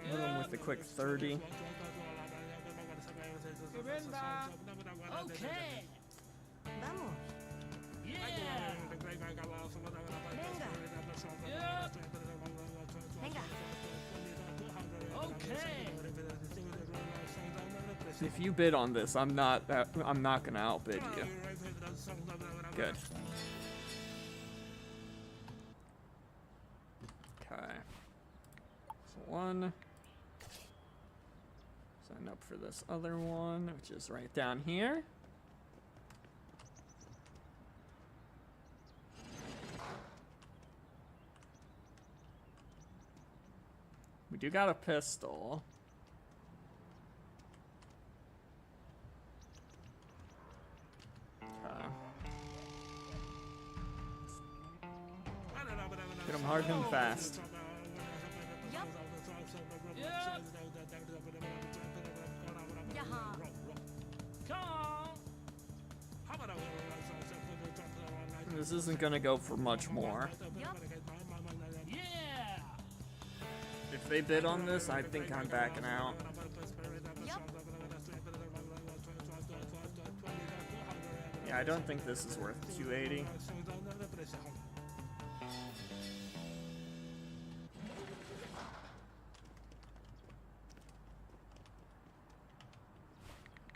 Hit him with the quick 30. Okay. Vamos. Yeah. Venga. Okay. If you bid on this, I'm not gonna outbid you. Good. Okay. So 1. Sign up for this other one, which is right down here. We do got a pistol. Hit him hard and fast. Yup. Yeah. Yaha. Come on. This isn't gonna go for much more. Yup. Yeah. If they bid on this, I think I'm backing out. Yup. Yeah, I don't think this is worth 280.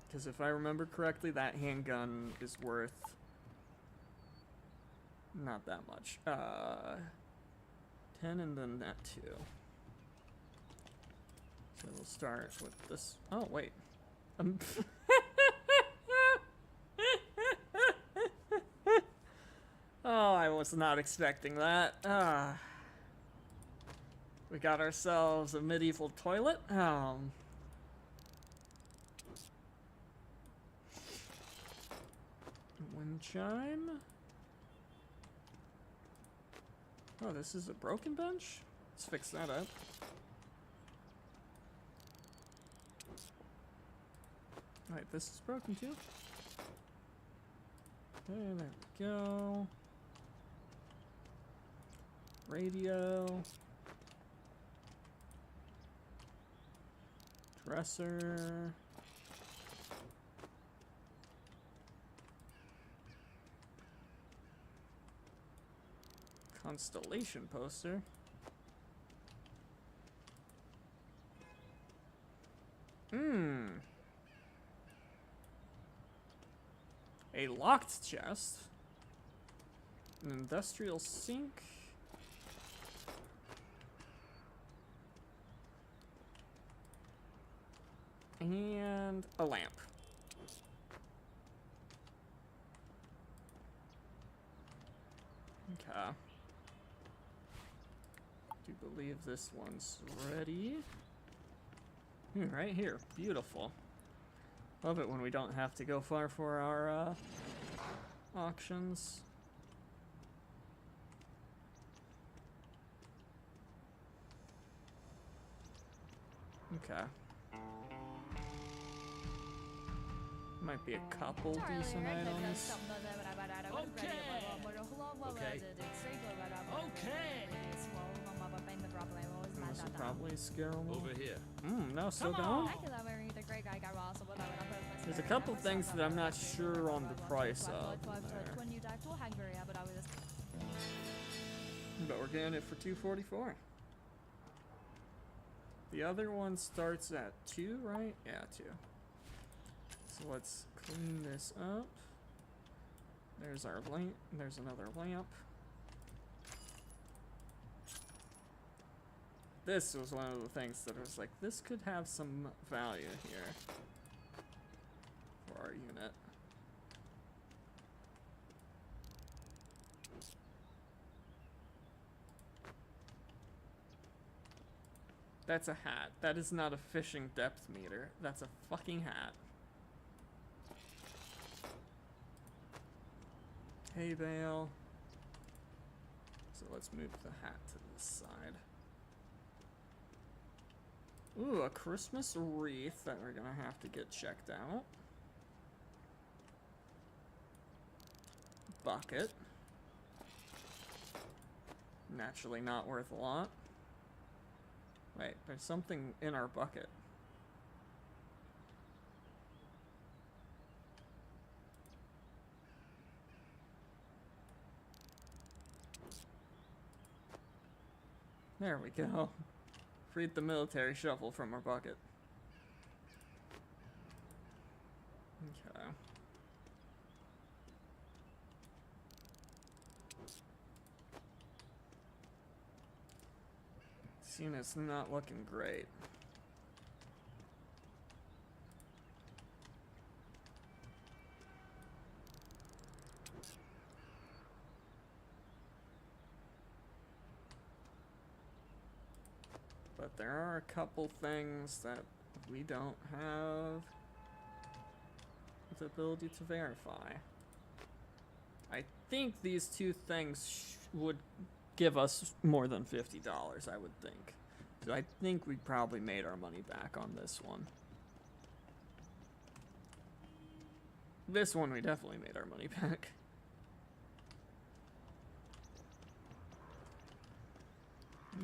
Because if I remember correctly, that handgun is worth not that much. 10 and then that 2. So we'll start with this. Oh, wait. Oh, I was not expecting that. We got ourselves a medieval toilet. Wind chime. Oh, this is a broken bench? Let's fix that up. Alright, this is broken too. Okay, there we go. Radio. Dresser. Constellation poster. A locked chest. An industrial sink. And a lamp. Okay. Do believe this one's ready. Right here. Beautiful. Love it when we don't have to go far for our auctions. Okay. Might be a couple decent items. This will probably scare them. Over here. No, still going? There's a couple things that I'm not sure on the price of in there. But we're getting it for $244. The other one starts at 2, right? Yeah, 2. So let's clean this up. There's our lamp. There's another lamp. This was one of the things that was like, this could have some value here for our unit. That's a hat. That is not a fishing depth meter. That's a fucking hat. Hay bale. So let's move the hat to this side. Ooh, a Christmas wreath that we're gonna have to get checked out. Bucket. Naturally not worth a lot. Wait, there's something in our bucket. There we go. Freed the military shovel from our bucket. Okay. This unit's not looking great. But there are a couple things that we don't have the ability to verify. I think these two things would give us more than $50, I would think. 'Cause I think we probably made our money back on this one. This one we definitely made our money back.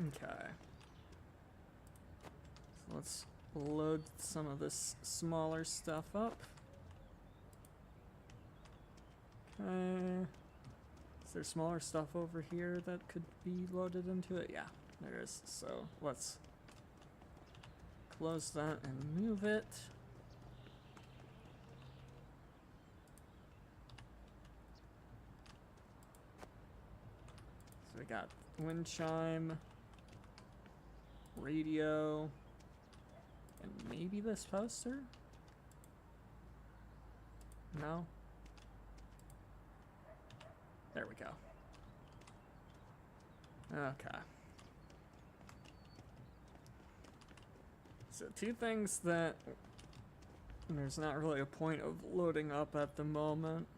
Okay. So let's load some of this smaller stuff up. Okay. Is there smaller stuff over here that could be loaded into it? Yeah, there is. So let's close that and move it. So we got wind chime, radio, and maybe this poster? No? There we go. Okay. So two things that there's not really a point of loading up at the moment.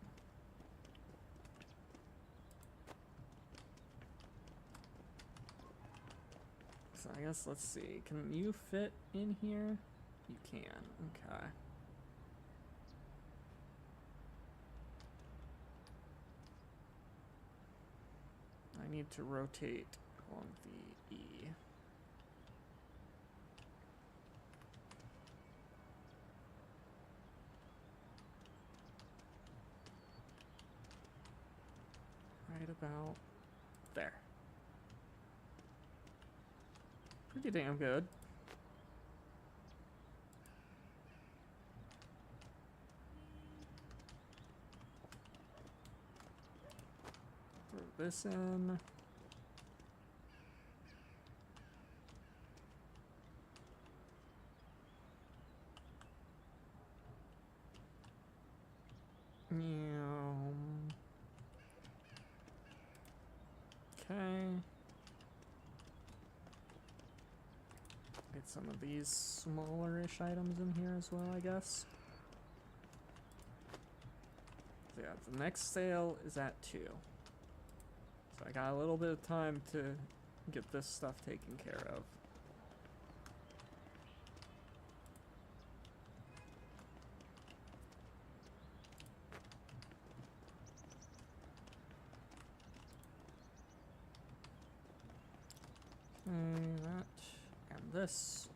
So I guess let's see. Can you fit in here? You can. Okay. I need to rotate along the E. Right about there. Pretty damn good. Throw this in. Okay. Get some of these smaller-ish items in here as well, I guess. So yeah, the next sale is at 2. So I got a little bit of time to get this stuff taken care of. That and this.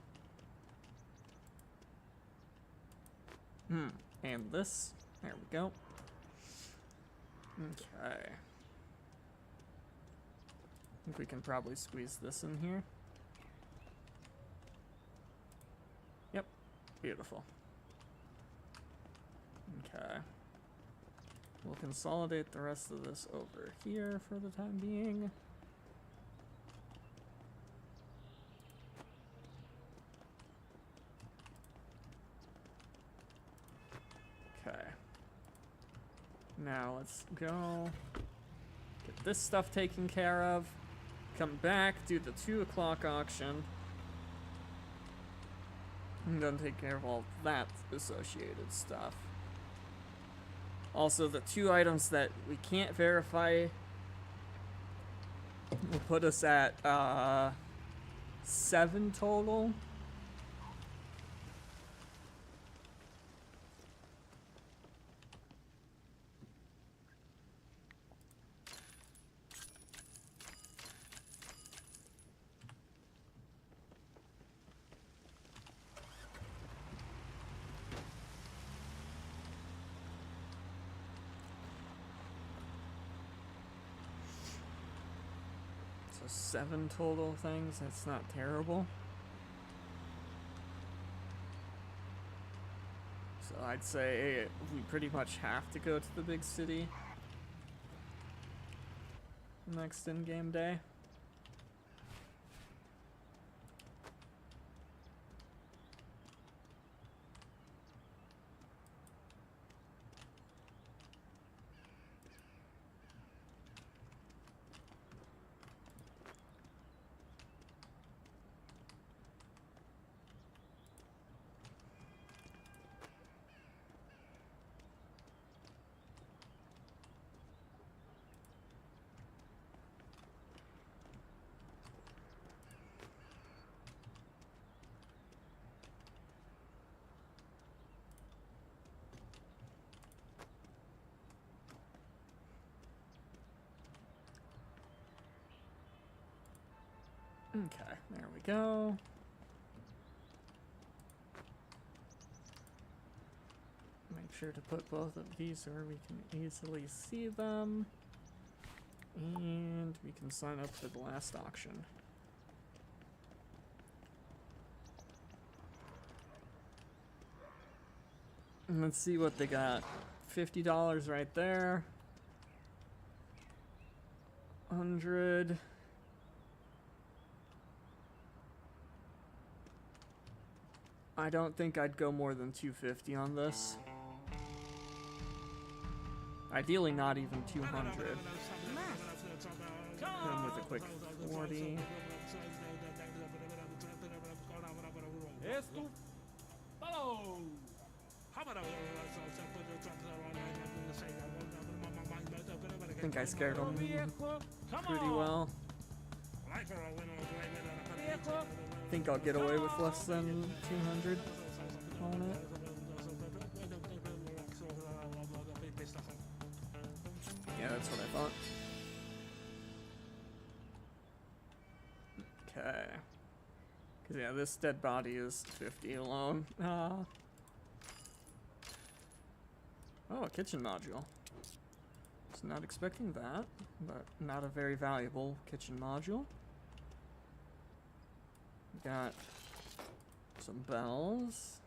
And this. There we go. Okay. I think we can probably squeeze this in here. Yep. Beautiful. Okay. We'll consolidate the rest of this over here for the time being. Okay. Now let's go get this stuff taken care of. Come back, do the 2 o'clock auction. And then take care of all that associated stuff. Also, the 2 items that we can't verify will put us at 7 total. So 7 total things, that's not terrible. So I'd say we pretty much have to go to the big city next in-game day. Okay, there we go. Make sure to put both of these where we can easily see them. And we can sign up for the last auction. And let's see what they got. $50 right there. 100. I don't think I'd go more than 250 on this. Ideally not even 200. And with a quick 40. Esto. Follow. I think I scared them pretty well. I think I'll get away with less than 200 on it. Yeah, that's what I thought. Okay. Because, yeah, this dead body is 50 alone. Oh, a kitchen module. Was not expecting that, but not a very valuable kitchen module. Got some bells.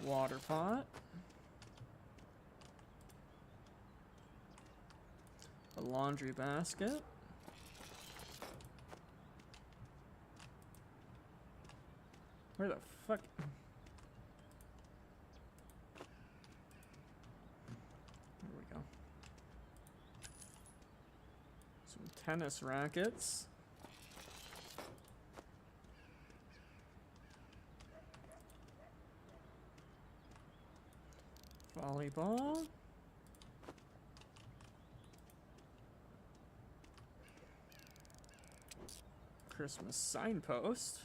Water pot. A laundry basket. Where the fuck? There we go. Some tennis rackets. Volleyball. Christmas signpost.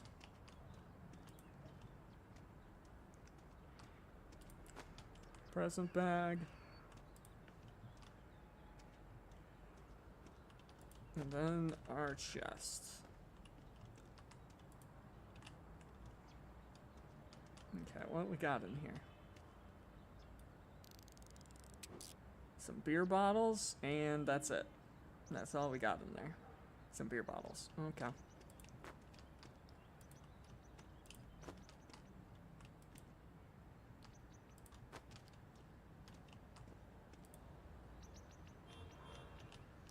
Present bag. And then our chest. Okay, what we got in here? Some beer bottles, and that's it. That's all we got in there. Some beer bottles. Okay.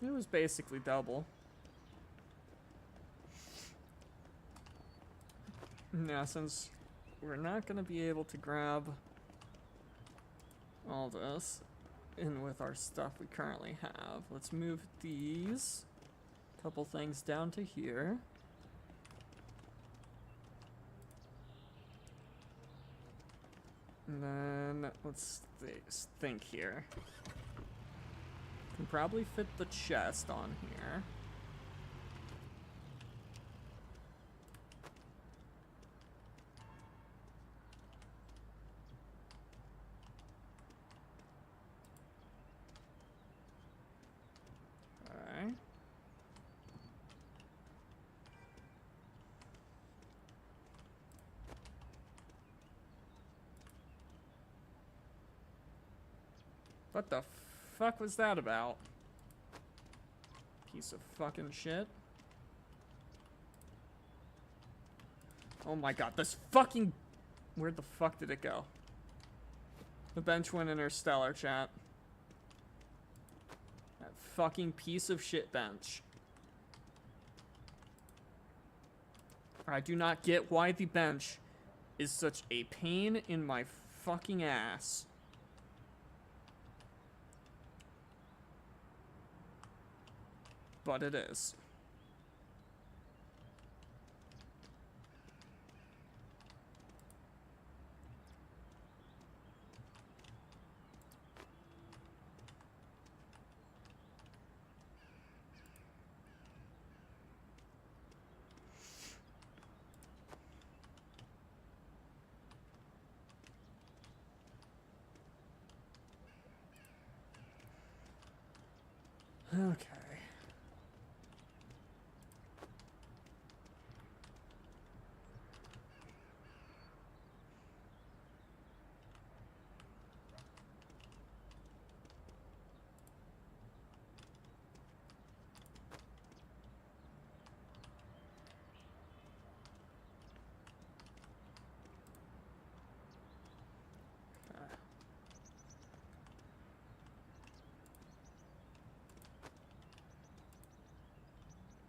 It was basically double. Now, since we're not going to be able to grab all this in with our stuff we currently have, let's move these couple things down to here. And then let's think here. Can probably fit the chest on here. Alright. What the fuck was that about? Piece of fucking shit. Oh my god, this fucking... Where the fuck did it go? The bench went interstellar, chat. That fucking piece of shit bench. I do not get why the bench is such a pain in my fucking ass. But it is. Okay.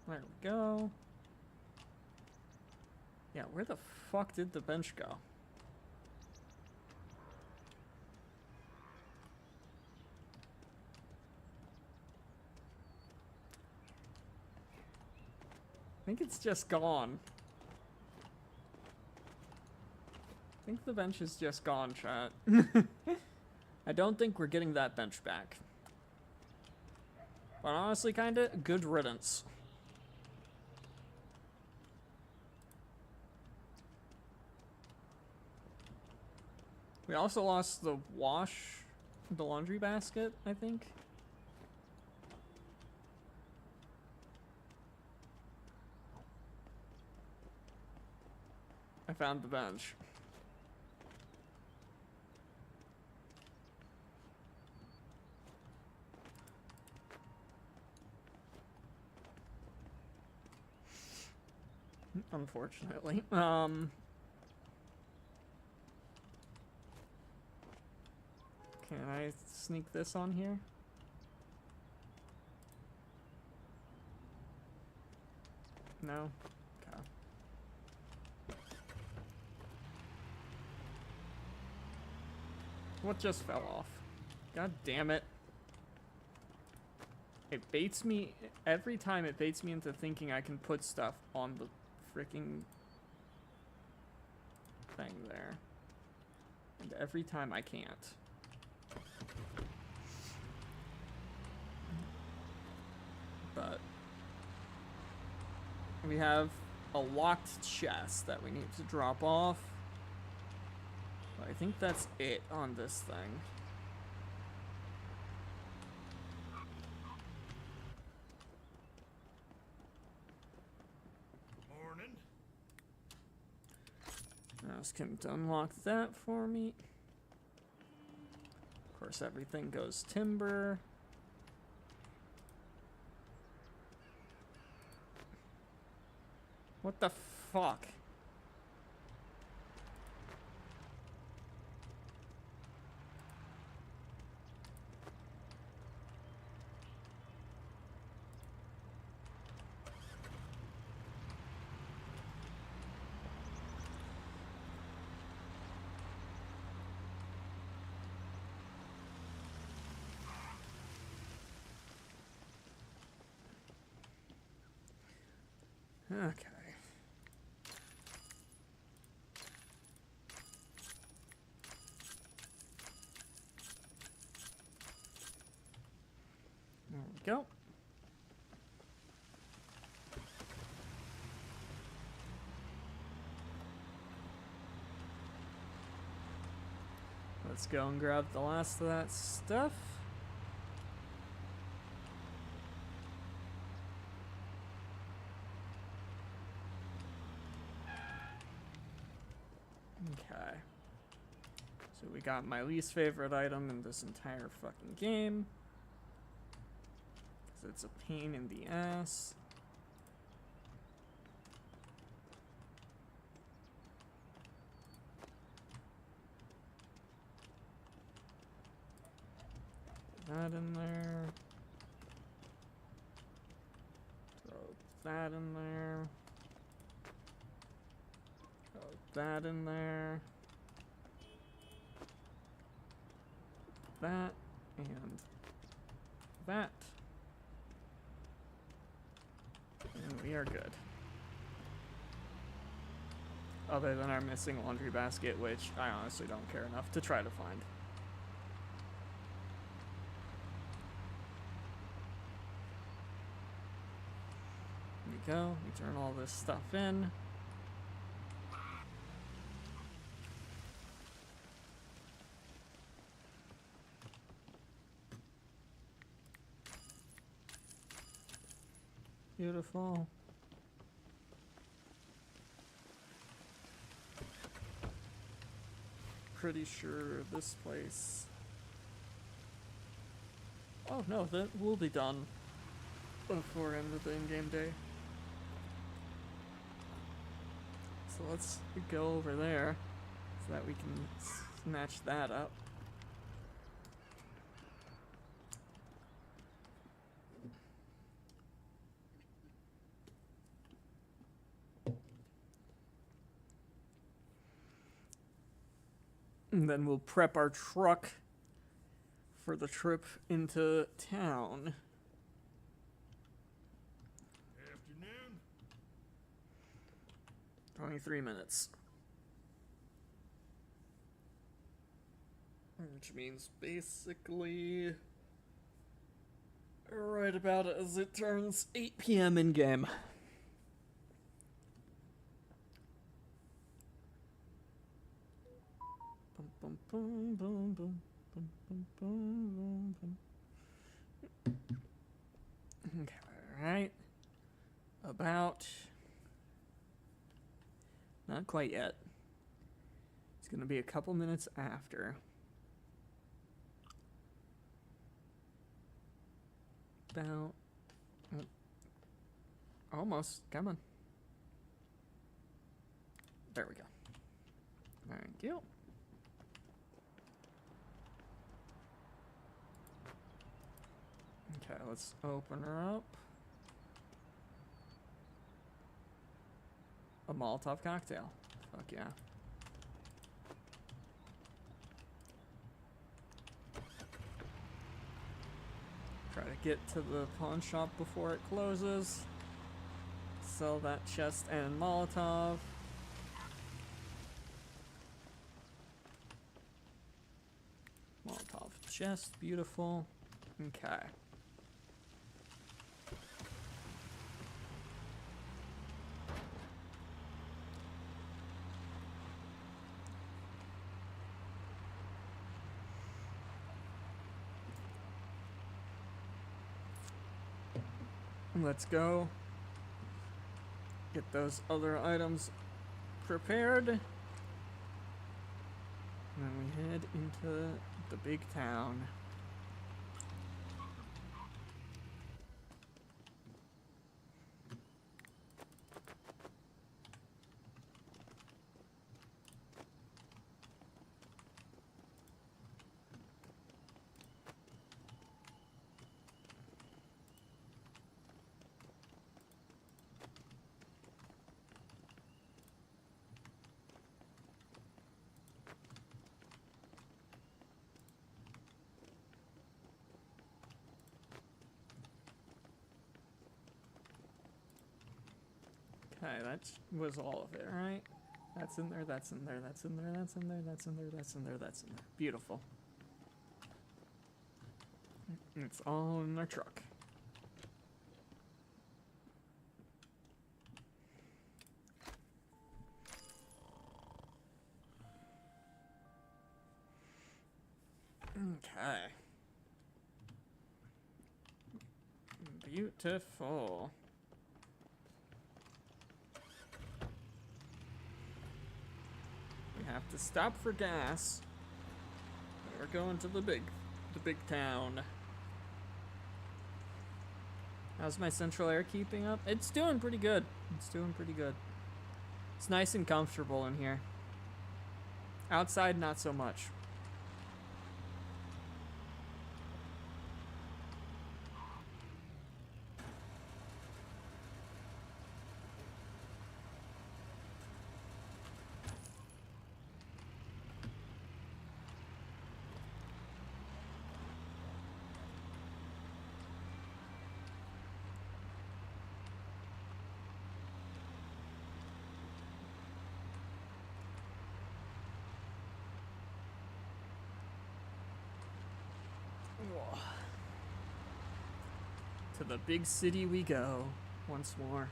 There we go. Yeah, where the fuck did the bench go? I think it's just gone. I think the bench is just gone, chat. I don't think we're getting that bench back. But honestly, kinda good riddance. We also lost the laundry basket, I think. I found the bench. Unfortunately. Can I sneak this on here? No? Okay. What just fell off? God damn it. It baits me, every time it baits me into thinking I can put stuff on the freaking thing there. And every time I can't. But we have a locked chest that we need to drop off. But I think that's it on this thing. Morning. Ask him to unlock that for me. Of course, everything goes timber. What the fuck? Okay. There we go. Let's go and grab the last of that stuff. Okay. So we got my least favorite item in this entire fucking game. 'Cause it's a pain in the ass. Put that in there. Throw that in there. Throw that in there. That and that. And we are good. Other than our missing laundry basket, which I honestly don't care enough to try to find. There we go. We turn all this stuff in. Beautiful. Pretty sure this place. Oh no, that will be done before end of the in-game day. So let's go over there so that we can snatch that up. And then we'll prep our truck for the trip into town. Afternoon. 23 minutes. Which means basically right about as it turns 8 p.m. in game. Bum, bum, bum, bum, bum, bum, bum, bum, bum. Okay, alright. About. Not quite yet. It's gonna be a couple minutes after. About. Almost. Come on. There we go. Thank you. Okay, let's open her up. A Molotov cocktail. Fuck yeah. Try to get to the pawn shop before it closes. Sell that chest and Molotov. Molotov chest, beautiful. Okay. Let's go. Get those other items prepared. And then we head into the big town. Okay, that was all of it, right? That's in there, that's in there, that's in there, that's in there, that's in there, that's in there, that's in there. Beautiful. It's all in our truck. Okay. Beautiful. We have to stop for gas. We're going to the big town. How's my central air keeping up? It's doing pretty good. It's doing pretty good. It's nice and comfortable in here. Outside, not so much. To the big city we go once more.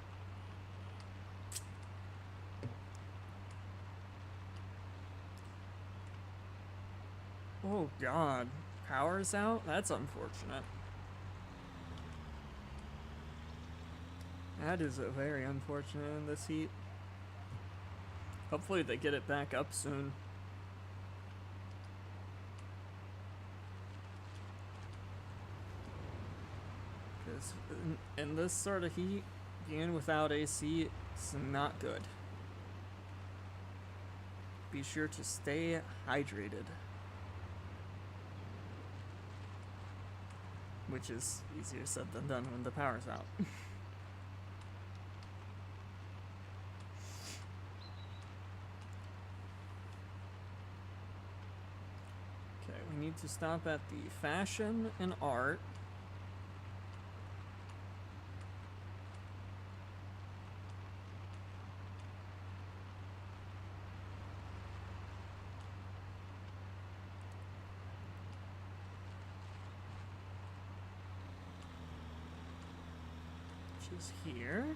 Oh God, power's out? That's unfortunate. That is a very unfortunate in this heat. Hopefully they get it back up soon. Because in this sort of heat, being without AC is not good. Be sure to stay hydrated. Which is easier said than done when the power's out. Okay, we need to stop at the Fashion and Art. Is here.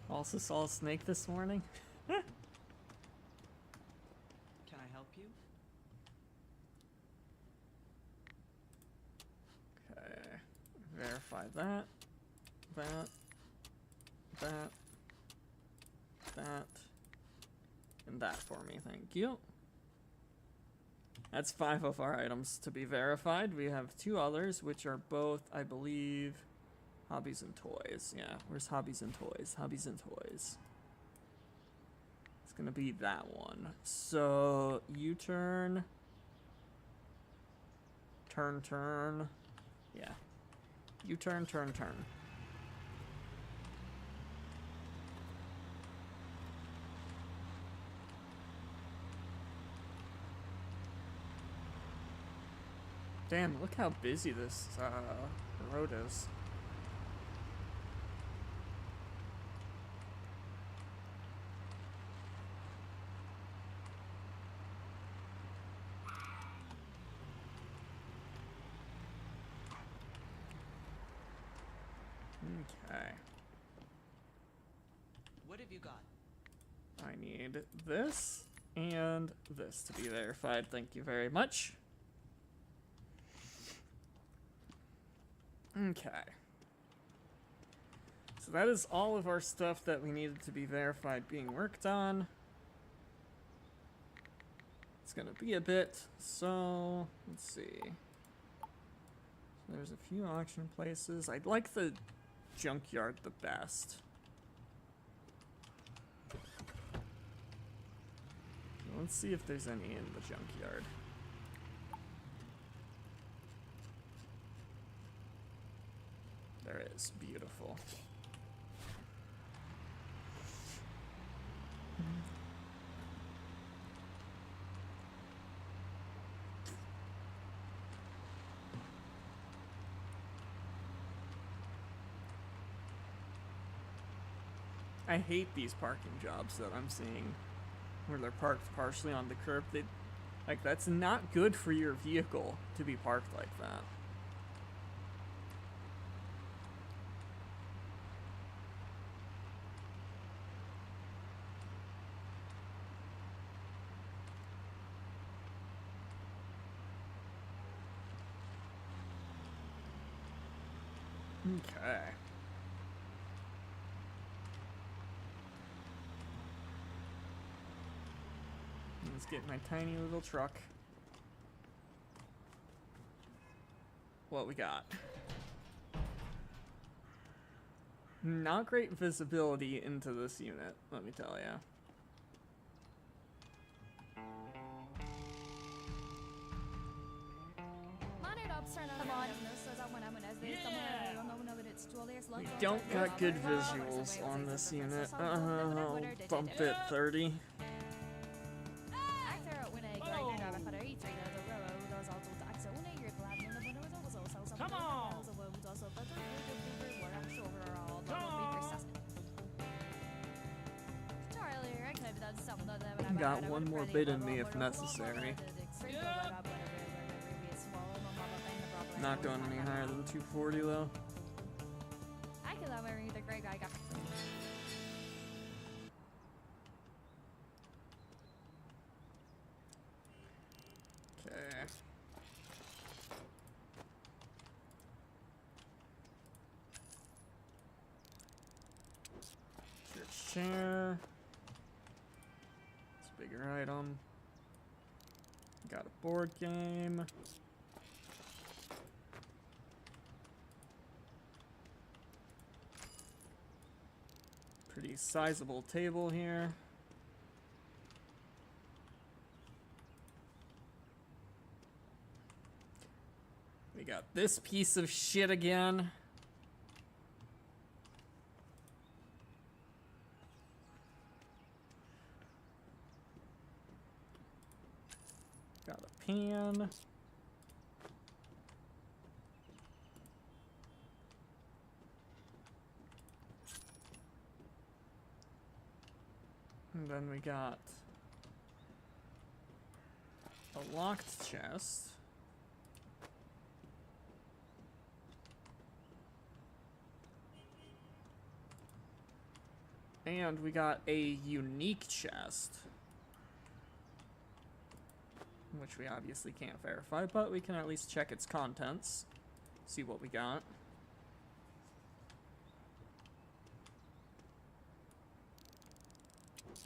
Also saw a snake this morning. Can I help you? Okay. Verify that. That. And that for me, thank you. That's 5 of our items to be verified. We have 2 others, which are both, I believe, hobbies and toys. Yeah, where's hobbies and toys? Hobbies and toys. It's gonna be that one. So, U-turn. Turn. Yeah. U-turn, turn. Damn, look how busy this road is. Okay. What have you got? I need this and this to be verified. Thank you very much. Okay. So that is all of our stuff that we needed to be verified being worked on. It's gonna be a bit, so let's see. So there's a few auction places. I'd like the junkyard the best. Let's see if there's any in the junkyard. There is. Beautiful. I hate these parking jobs that I'm seeing where they're parked partially on the curb. Like, that's not good for your vehicle to be parked like that. Okay. Let's get my tiny little truck. What we got? Not great visibility into this unit, let me tell ya. We don't got good visuals on this unit. I'll bump it 30. Come on! Got one more bit in me if necessary. Not going any higher than 240 though. Okay. Share. It's a bigger item. Got a board game. Pretty sizable table here. We got this piece of shit again. Got a pan. And then we got a locked chest. And we got a unique chest. Which we obviously can't verify, but we can at least check its contents. See what we got.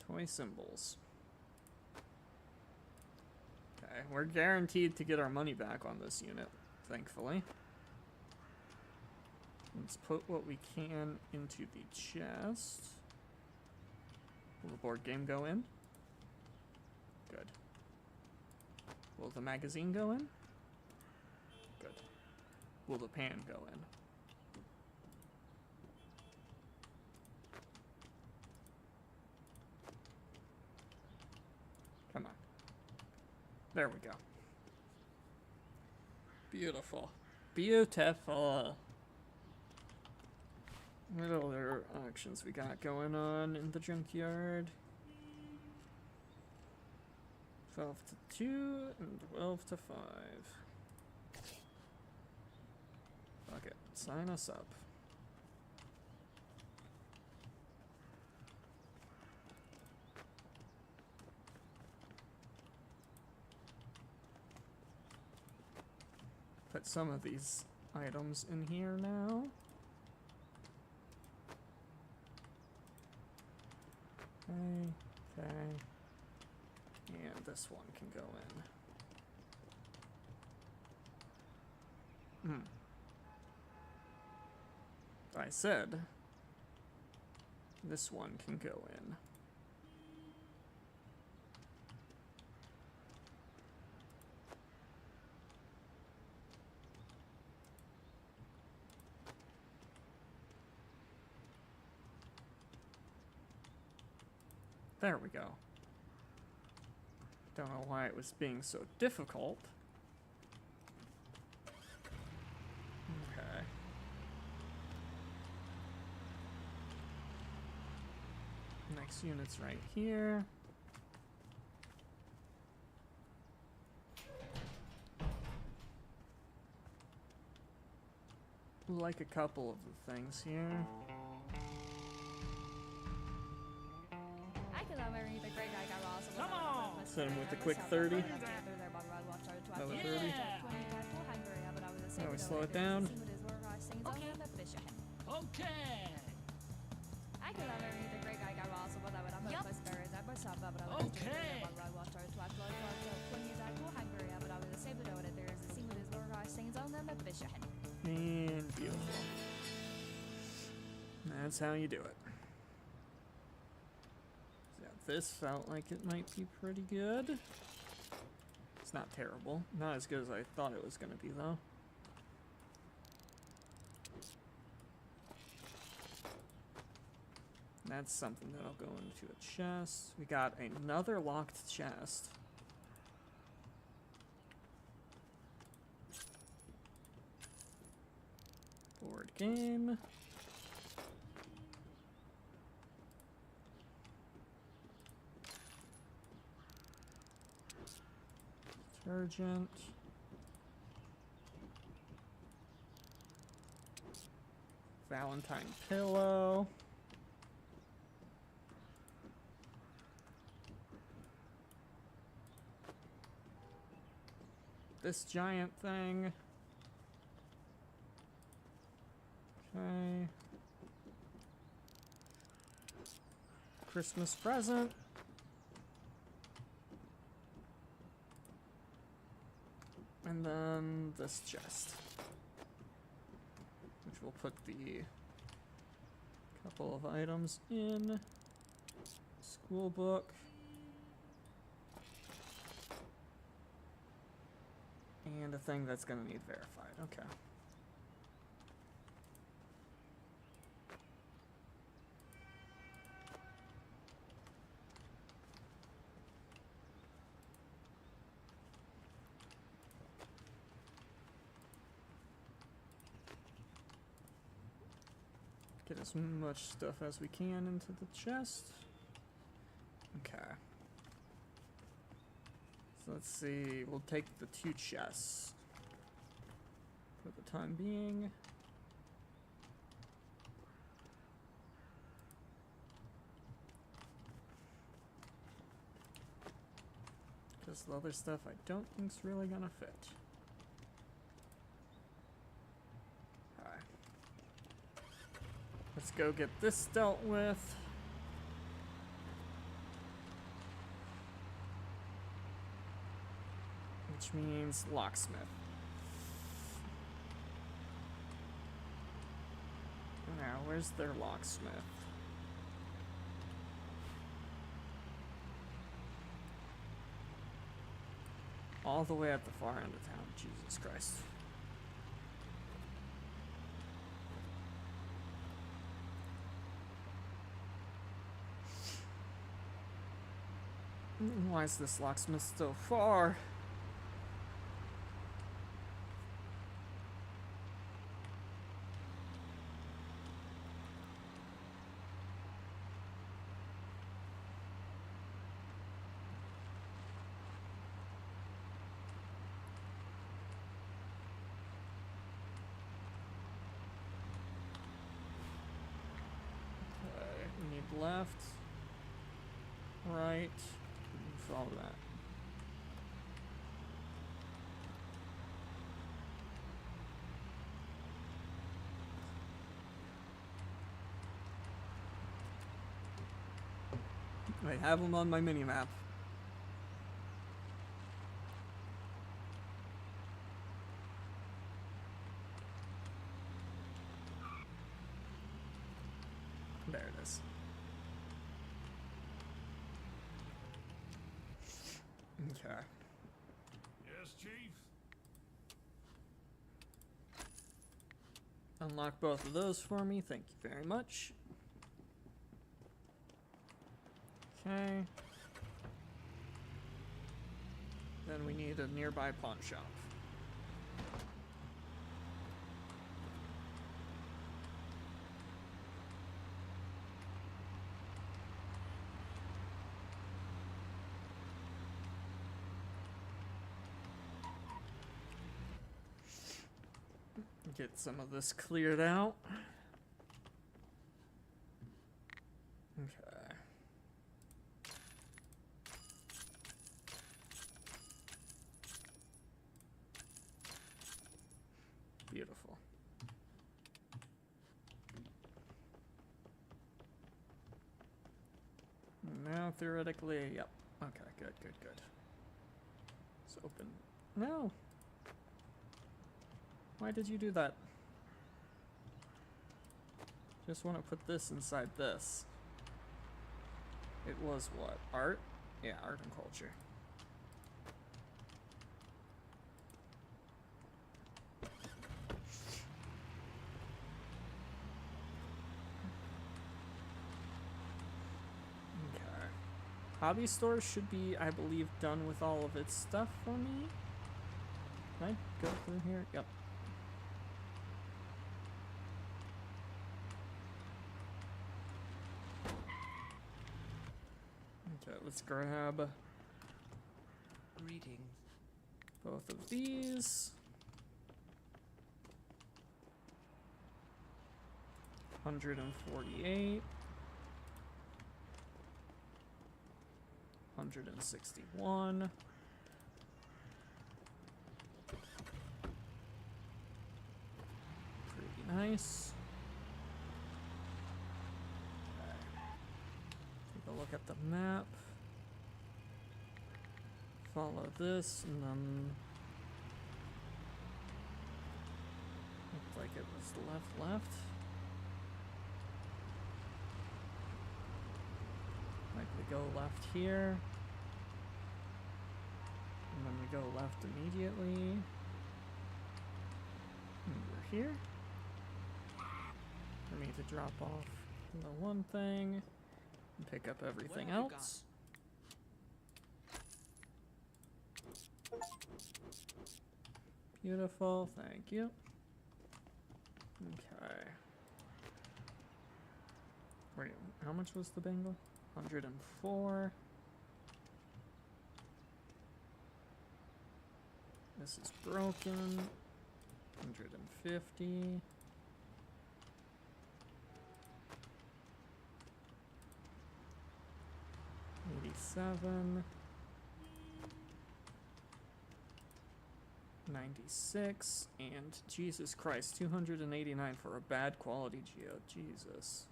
Toy symbols. Okay, we're guaranteed to get our money back on this unit, thankfully. Let's put what we can into the chest. Will the board game go in? Good. Will the magazine go in? Good. Will the pan go in? Come on. There we go. Beautiful. Beautiful. What other auctions we got going on in the junkyard? 12 to 2 and 12 to 5. Fuck it. Sign us up. Put some of these items in here now. Okay. And this one can go in. I said this one can go in. There we go. Don't know why it was being so difficult. Okay. 6 units right here. Like a couple of the things here. Come on! Set him with the quick 30. Another 30. Now we slow it down. Okay! And beautiful. That's how you do it. Yeah, this felt like it might be pretty good. It's not terrible. Not as good as I thought it was going to be, though. That's something that'll go into a chest. We got another locked chest. Board game. Detergent. Valentine pillow. This giant thing. Okay. Christmas present. And then this chest. Which we'll put the couple of items in. School book. And a thing that's gonna need verified. Okay. Get as much stuff as we can into the chest. Okay. So let's see, we'll take the 2 chests for the time being. Because the other stuff I don't think's really gonna fit. Alright. Let's go get this dealt with. Which means locksmith. Now, where's their locksmith? All the way at the far end of town. Jesus Christ. Why is this locksmith so far? Left, right, follow that. I have them on my mini map. There it is. Okay. Yes, Chief? Unlock both of those for me. Thank you very much. Okay. Then we need a nearby pawn shop. get some of this cleared out. Okay. Beautiful. Now, theoretically, yep. Okay, good. Let's open. No! Why did you do that? Just want to put this inside this. It was what? Art? Yeah, art and culture. Okay. Hobby store should be, I believe, done with all of its stuff for me. Can I go through here? Yep. Okay, let's grab Greetings. both of these. 148. 161. Pretty nice. Okay. Take a look at the map. Follow this, and then looked like it was left. Like we go left here, and then we go left immediately. And we're here. For me to drop off the one thing and pick up everything What have you else. Beautiful, thank you. Okay. Wait, how much was the bangle? 104. This is broken. 150. $87. 96, and Jesus Christ, 289 for a bad quality geode. Jesus.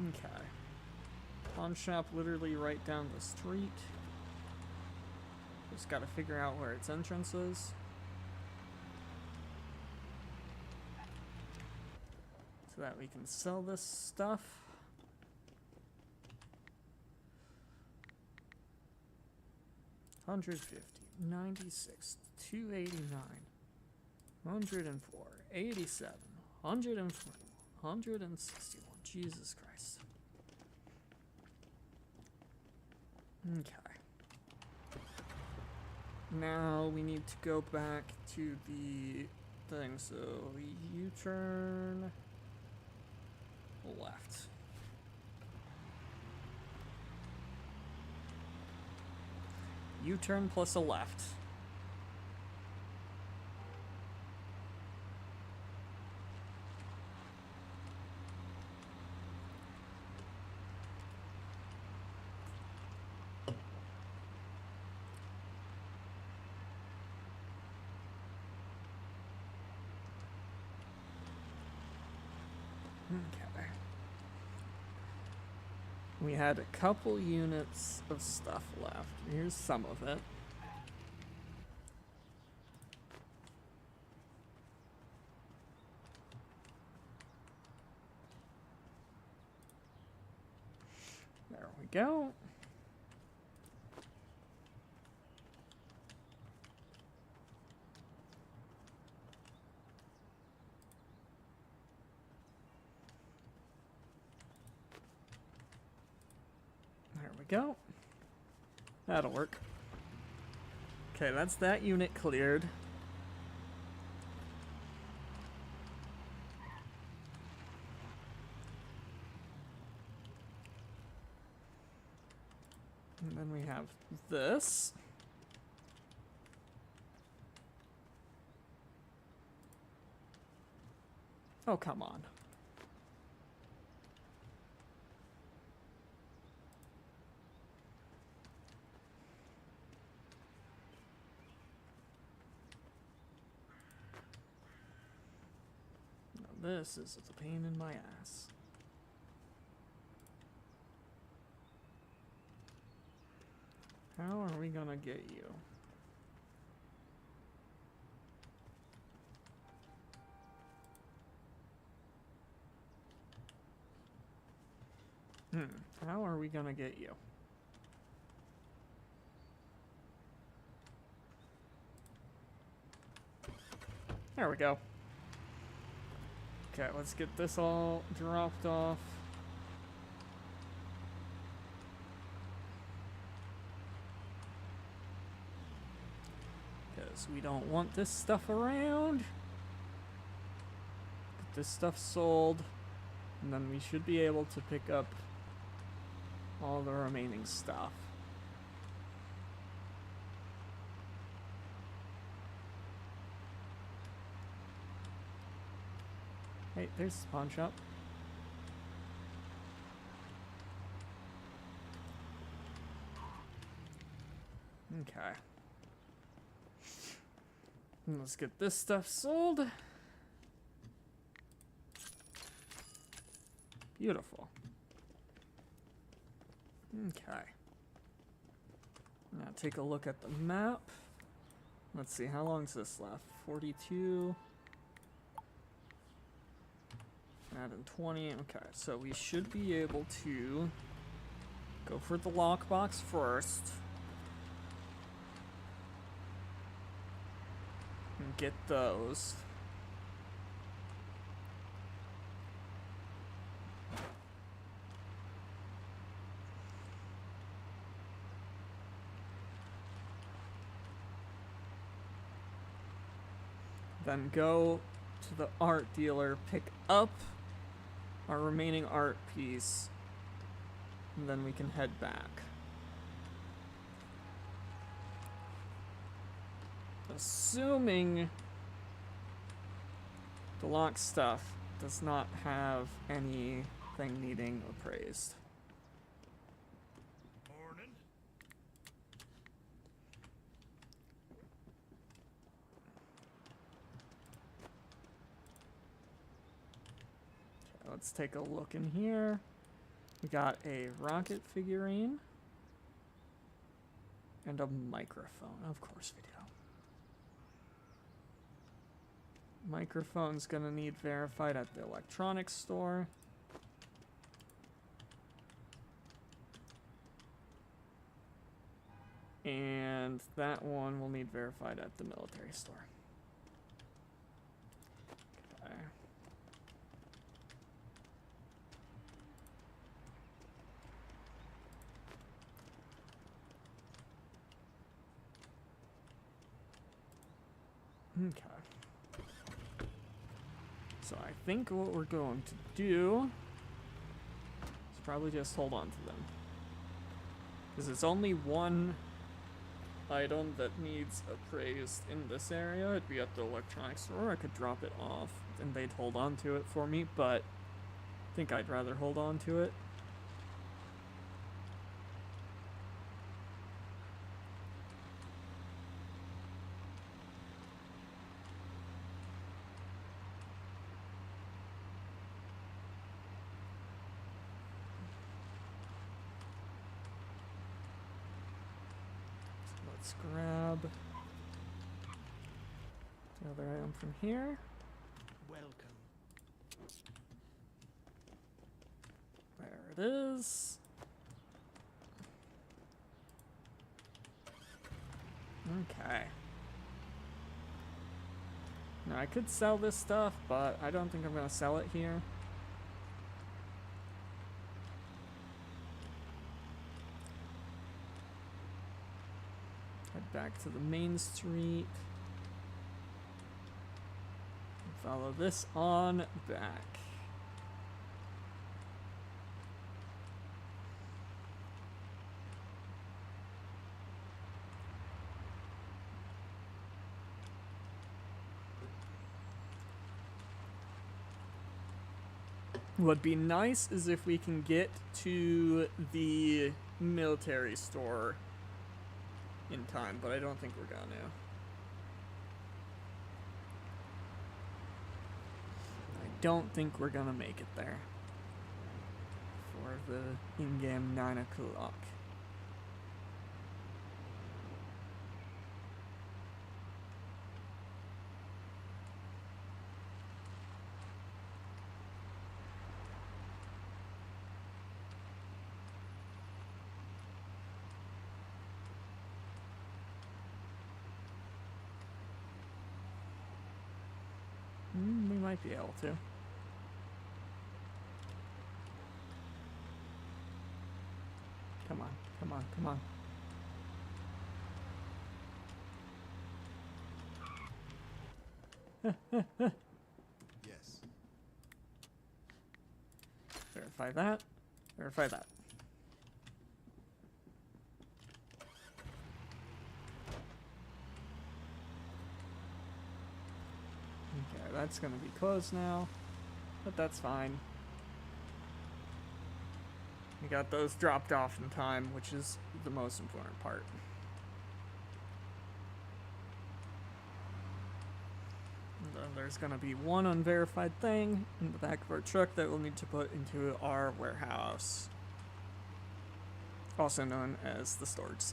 Okay. Pawn shop literally right down the street. Just gotta figure out where its entrance is. So that we can sell this stuff. $150, 96, 289, 104, 87, 140, 161. Jesus Christ. Okay. Now we need to go back to the thing. So you turn left. U-turn plus a left. Okay. We had a couple units of stuff left. Here's some of it. There we go. There we go. That'll work. Okay, that's that unit cleared. And then we have this. Oh, come on. Now this is a pain in my ass. How are we gonna get you? How are we gonna get you? There we go. Okay, let's get this all dropped off. Because we don't want this stuff around. Get this stuff sold. And then we should be able to pick up all the remaining stuff. Hey, there's the pawn shop. Okay. Let's get this stuff sold. Beautiful. Okay. Now take a look at the map. Let's see, how long's this left? 42. Add in 20. Okay, so we should be able to go for the lockbox first. And get those. Then go to the art dealer, pick up our remaining art piece, and then we can head back. Assuming the lock stuff does not have anything needing appraised. Morning. Okay, let's take a look in here. We got a rocket figurine and a microphone. Of course we do. Microphone's gonna need verified at the electronics store. And that one will need verified at the military store. Okay. Okay. So I think what we're going to do is probably just hold on to them. Because it's only one item that needs appraised in this area. It'd be at the electronics store. I could drop it off and they'd hold on to it for me, but I think I'd rather hold on to it. Let's grab the other item from here. Welcome. There it is. Okay. Now I could sell this stuff, but I don't think I'm gonna sell it here. Head back to the main street. And follow this on back. What'd be nice is if we can get to the military store in time, but I don't think we're gonna. I don't think we're gonna make it there for the in-game 9 o'clock. We might be able to. Come on, come on, come on. Yes. Verify that. Verify that. Okay, that's gonna be closed now, but that's fine. We got those dropped off in time, which is the most important part. And then there's gonna be one unverified thing in the back of our truck that we'll need to put into our warehouse, also known as the storage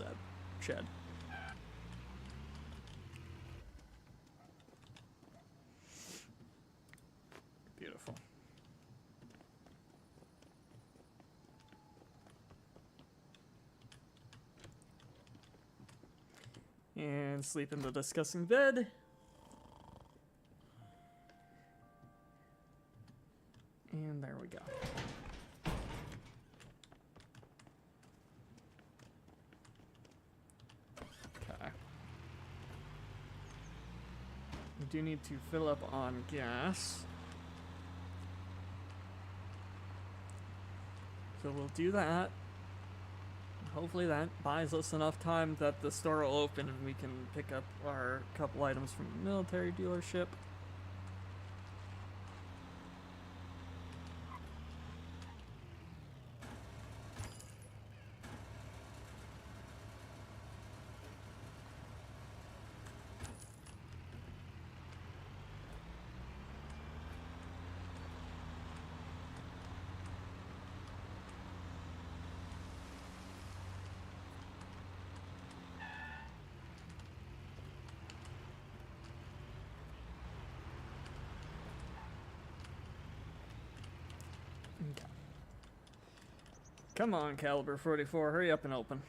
shed. Beautiful. And sleep in the disgusting bed. And there we go. Okay. We do need to fill up on gas. So we'll do that. Hopefully that buys us enough time that the store will open and we can pick up our couple items from the military dealership. Okay. Come on, Caliber 44, hurry up and open.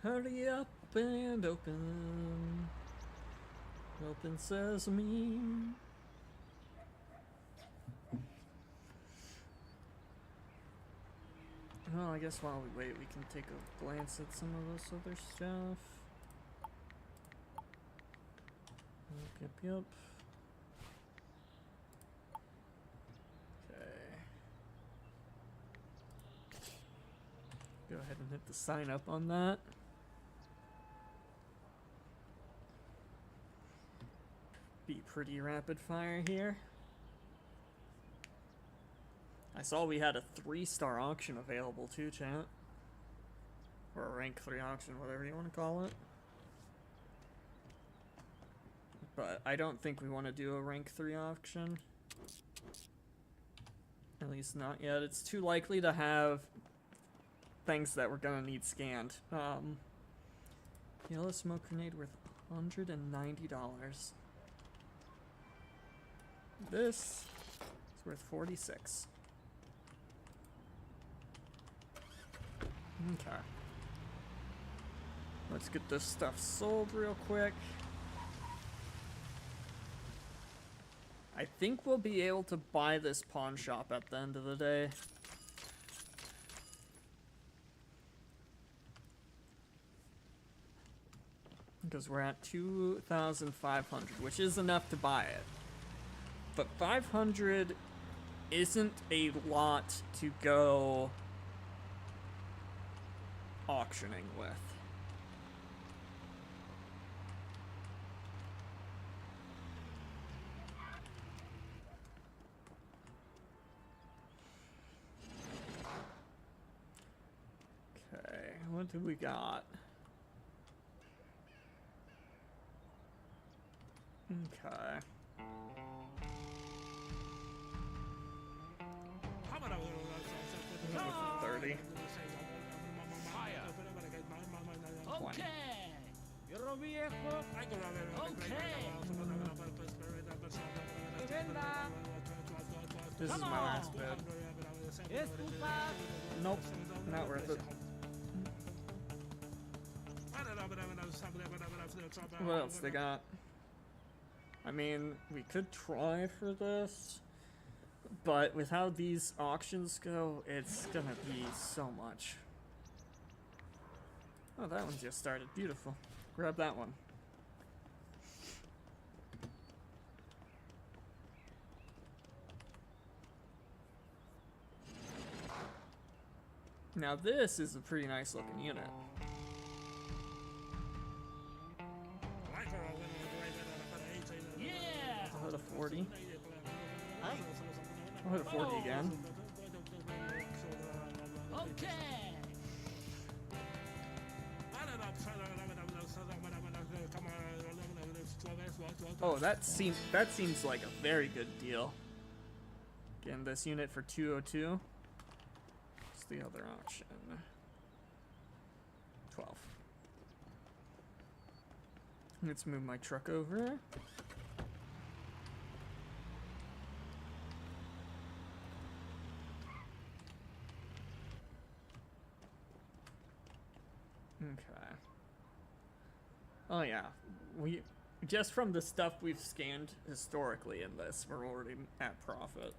Hurry up and open. Open sesame. Well, I guess while we wait, we can take a glance at some of this other stuff. Yep. Okay. Go ahead and hit the sign up on that. Be pretty rapid fire here. I saw we had a 3-star auction available too, chat. Or a rank 3 auction, whatever you want to call it. But I don't think we want to do a rank 3 auction. At least not yet. It's too likely to have things that we're gonna need scanned. Yellow smoke grenade worth $190. This is worth 46. Okay. Let's get this stuff sold real quick. I think we'll be able to buy this pawn shop at the end of the day. Because we're at 2,500, which is enough to buy it. But 500 isn't a lot to go auctioning with. What do we got? Okay. Go for 30. Okay. You're viejo. Okay. This is my last bid. Nope, not worth it. What else they got? I mean, we could try for this, but with how these auctions go, it's gonna be so much. Oh, that one just started. Beautiful. Grab that one. Now this is a pretty nice looking unit. Yeah. I'll hit a 40. Hi. I'll hit a 40 again. Okay. Oh, that seems like a very good deal. Getting this unit for 202. What's the other auction? 12. Let's move my truck over. Okay. Oh yeah, we just from the stuff we've scanned historically in this, we're already at profit.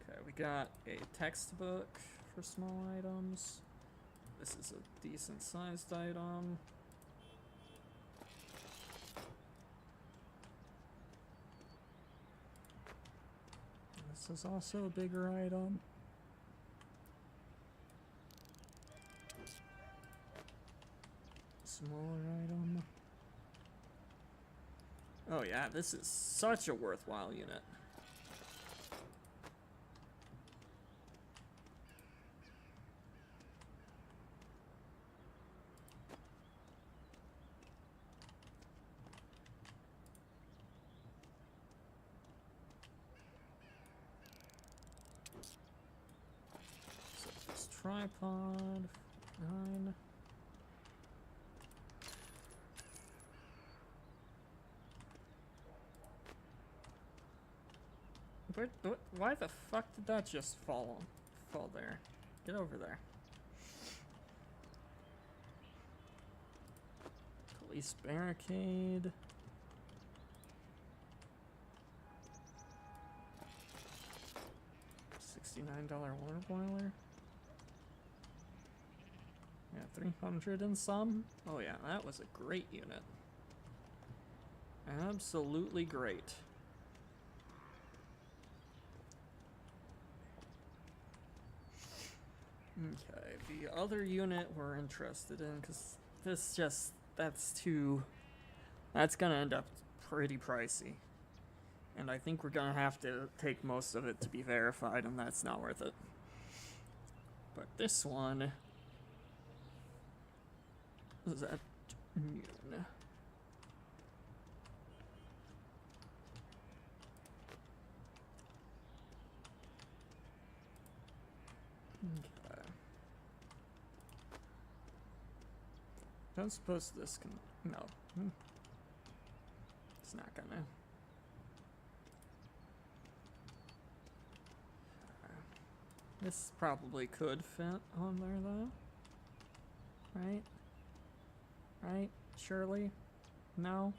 Okay, we got a textbook for small items. This is a decent sized item. This is also a bigger item. Smaller item. Oh yeah, this is such a worthwhile unit. So this tripod, 9. Why the fuck did that just fall there? Get over there. Police barricade. $69 water boiler. Yeah, 300 and some. Oh yeah, that was a great unit. Absolutely great. Okay, the other unit we're interested in, because that's gonna end up pretty pricey. And I think we're gonna have to take most of it to be verified, and that's not worth it. But this one is at noon. Okay. Don't suppose this can. No. It's not gonna. This probably could fit on there though. Right? Right? Surely? No?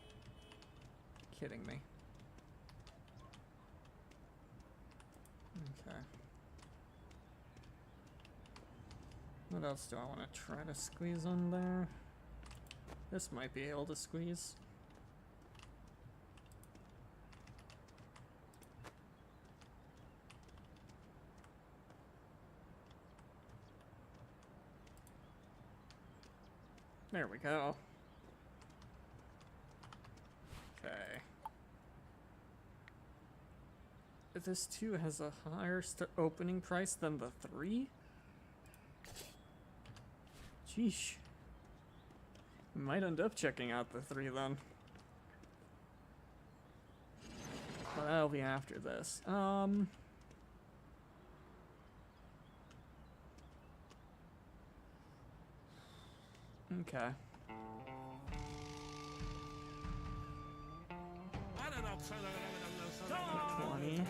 Kidding me. Okay. What else do I want to try to squeeze on there? This might be able to squeeze. There we go. Okay. this 2 has a higher opening price than the 3? Sheesh. Might end up checking out the 3 then. But that'll be after this. Okay. I don't know. 20.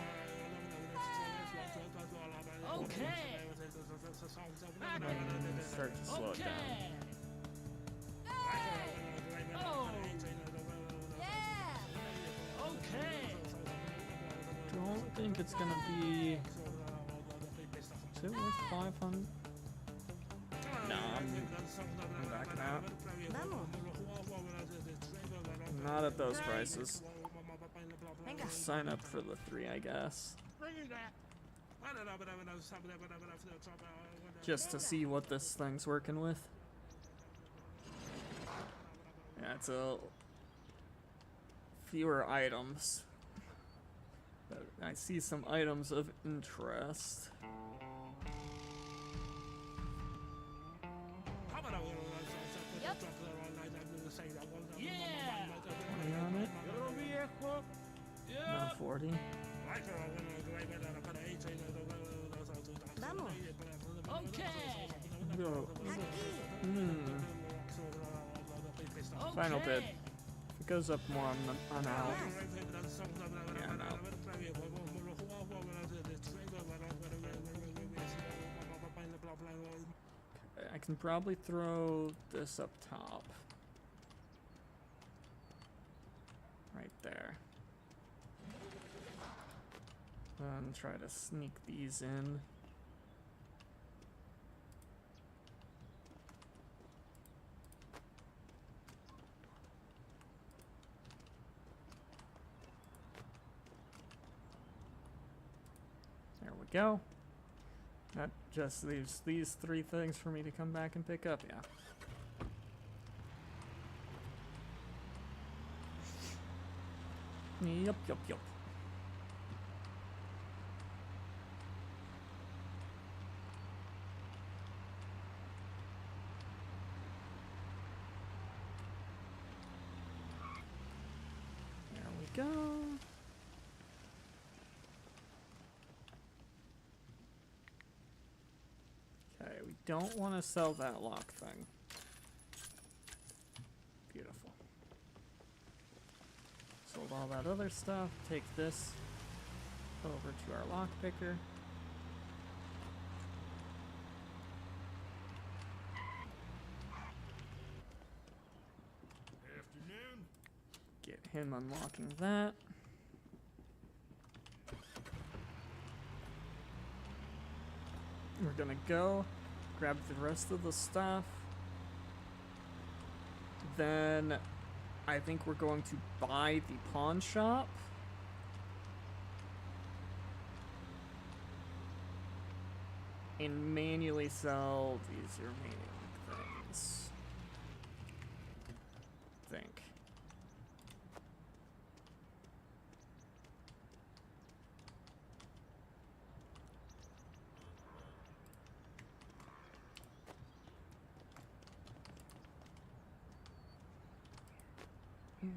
Okay. Start to slow it down. Oh. Yeah! Okay. Don't think it's gonna be. Is it worth 500? No, I'm backing out. Not at those prices. Sign up for the 3, I guess. Just to see what this thing's working with. Yeah, it's a fewer items. But I see some items of interest. Yep. Yeah. 20 on it. No, 40. Vamos. Okay. Go. Aquí. Final bid. If it goes up more, I'm out. Yeah, I'm out. Okay, I can probably throw this up top. Right there. And try to sneak these in. There we go. That just leaves these 3 things for me to come back and pick up, yeah. Yup. There we go. Okay, we don't want to sell that lock thing. Beautiful. Sold all that other stuff. Take this over to our lock picker. Afternoon. Get him unlocking that. We're gonna go grab the rest of the stuff. Then I think we're going to buy the pawn shop. And manually sell these remaining things. Think. Okay.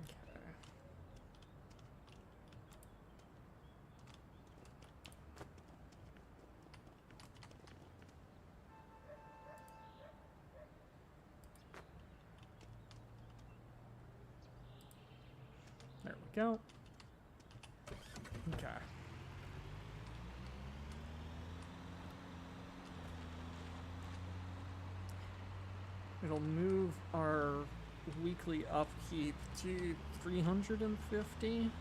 There we go. Okay. It'll move our weekly upkeep to 350.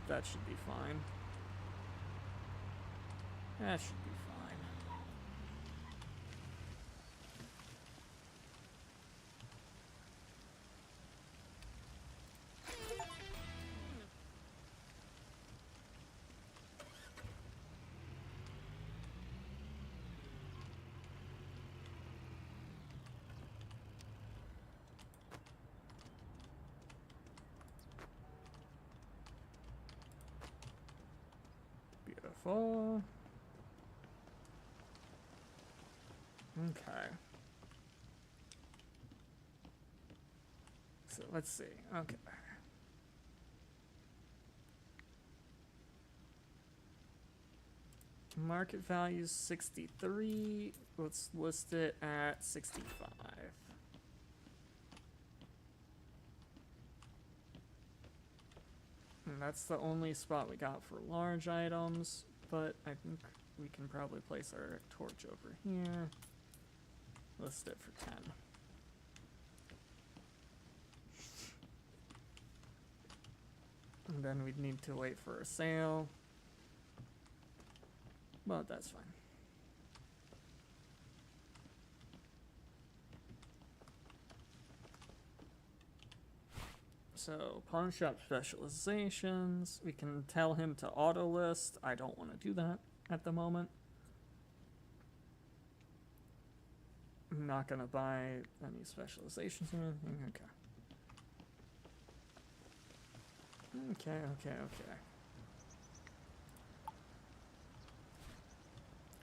That should be fine. That should be fine. Full. Okay. So let's see. Okay. Market value 63. Let's list it at 65. And that's the only spot we got for large items, but I think we can probably place our torch over here. List it for 10. And then we'd need to wait for a sale. But that's fine. So, pawn shop specializations. We can tell him to auto list. I don't want to do that at the moment. I'm not going to buy any specializations or anything. Okay. Okay.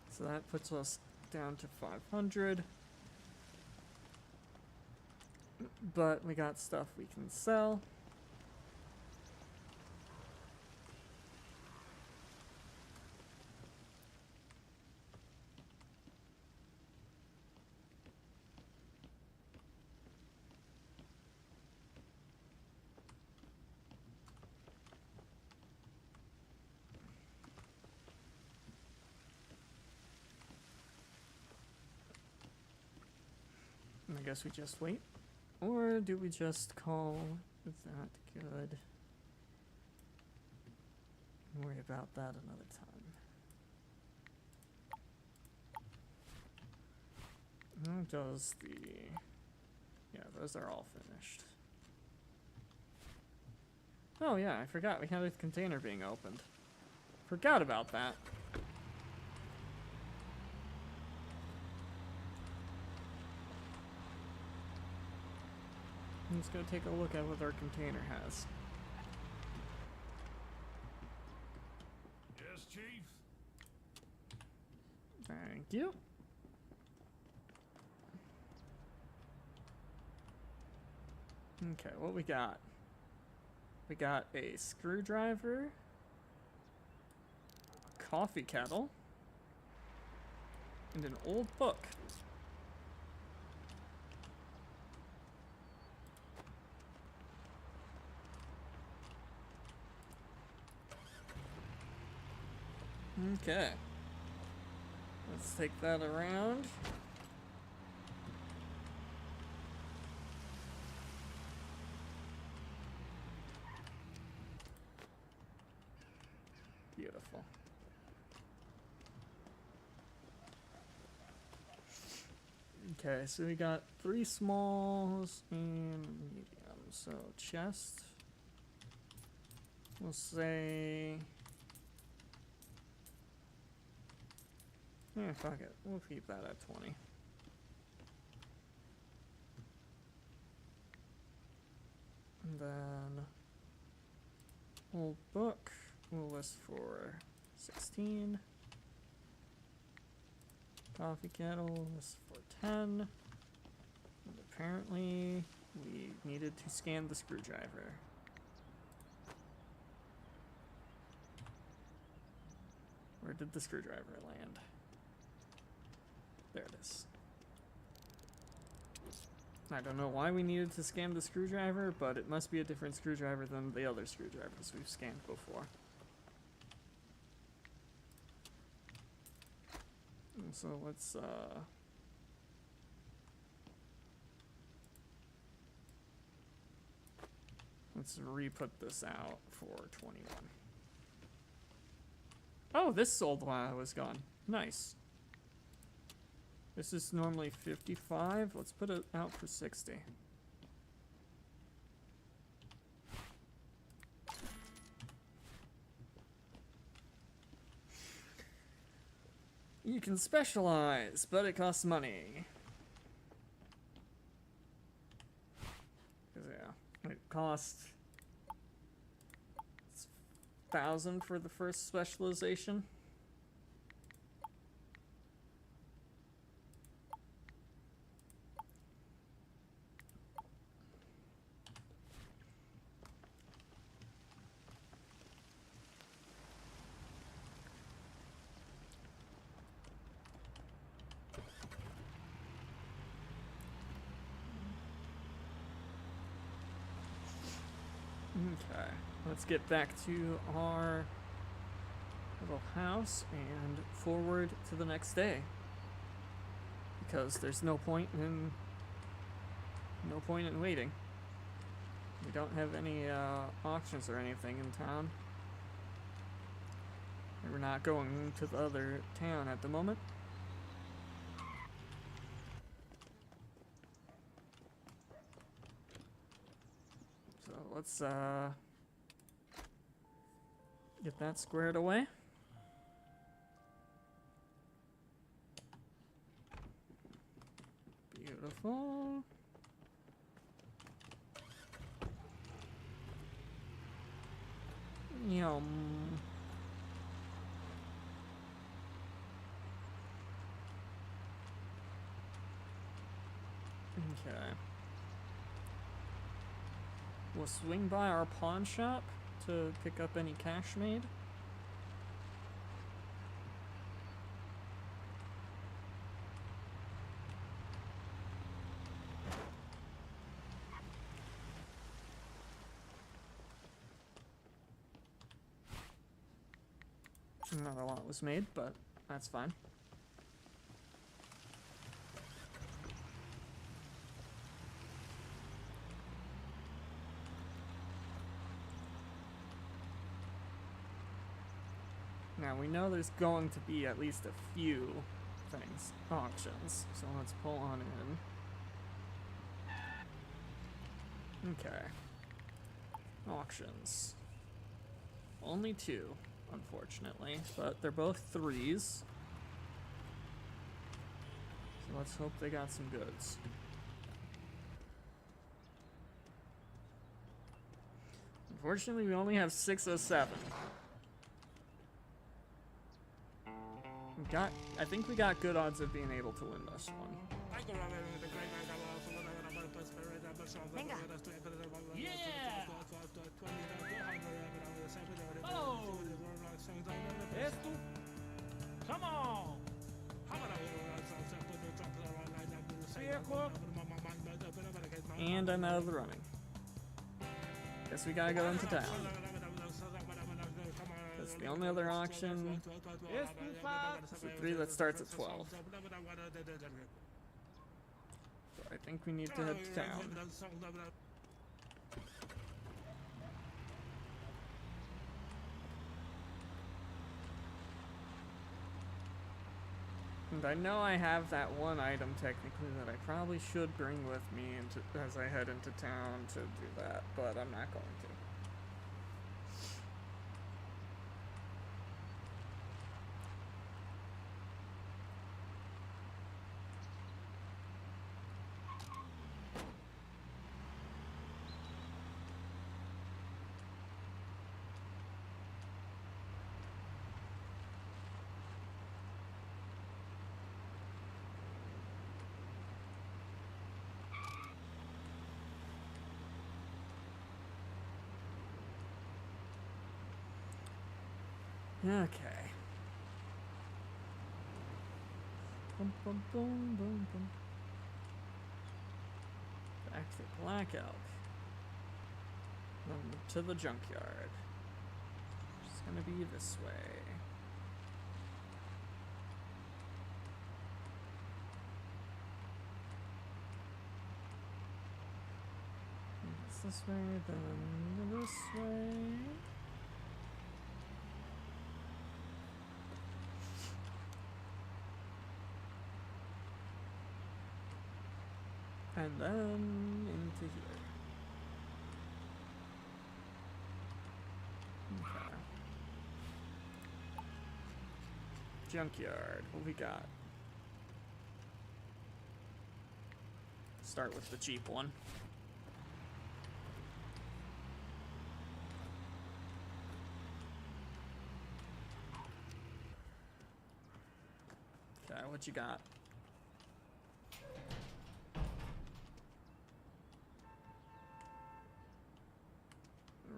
So that puts us down to 500. But we got stuff we can sell. I guess we just wait. Or do we just call that good? Worry about that another time. How does the... Yeah, those are all finished. Oh yeah, I forgot we had a container being opened. Forgot about that. Let's go take a look at what our container has. Yes, Chief. Thank you. Okay, what we got? We got a screwdriver, a coffee kettle, and an old book. Okay. Let's take that around. Beautiful. Okay, so we got 3 smalls and medium. So chest. We'll say... Yeah, fuck it. We'll keep that at 20. And then old book we'll list for 16. Coffee kettle list for 10. And apparently we needed to scan the screwdriver. Where did the screwdriver land? There it is. I don't know why we needed to scan the screwdriver, but it must be a different screwdriver than the other screwdrivers we've scanned before. And so let's re-put this out for 21. Oh, this sold while I was gone. Nice. This is normally 55. Let's put it out for 60. You can specialize, but it costs money. 'Cause yeah, it costs 1,000 for the first specialization. Okay, let's get back to our little house and forward to the next day. Because there's no point in waiting. We don't have any auctions or anything in town. We're not going to the other town at the moment. So let's get that squared away. Beautiful. Yum. Okay. We'll swing by our pawn shop to pick up any cash made. Not a lot was made, but that's fine. Now we know there's going to be at least a few things, auctions, so let's pull on in. Okay. Auctions. Only 2, unfortunately, but they're both 3s. So let's hope they got some goods. Unfortunately, we only have 607. I think we got good odds of being able to win this one. Yeah! Oh! Esto? Come on! And I'm out of the running. Guess we gotta go into town. That's the only other auction. It's the 3 that starts at 12. So I think we need to head to town. And I know I have that one item technically that I probably should bring with me as I head into town to do that, but I'm not going to. Okay. Bum, bum, bum, bum, bum. Back to Black Elk. Then to the junkyard. It's gonna be this way. It's this way, then this way. And then into here. Okay. Junkyard. What we got? Start with the cheap one. Okay, what you got?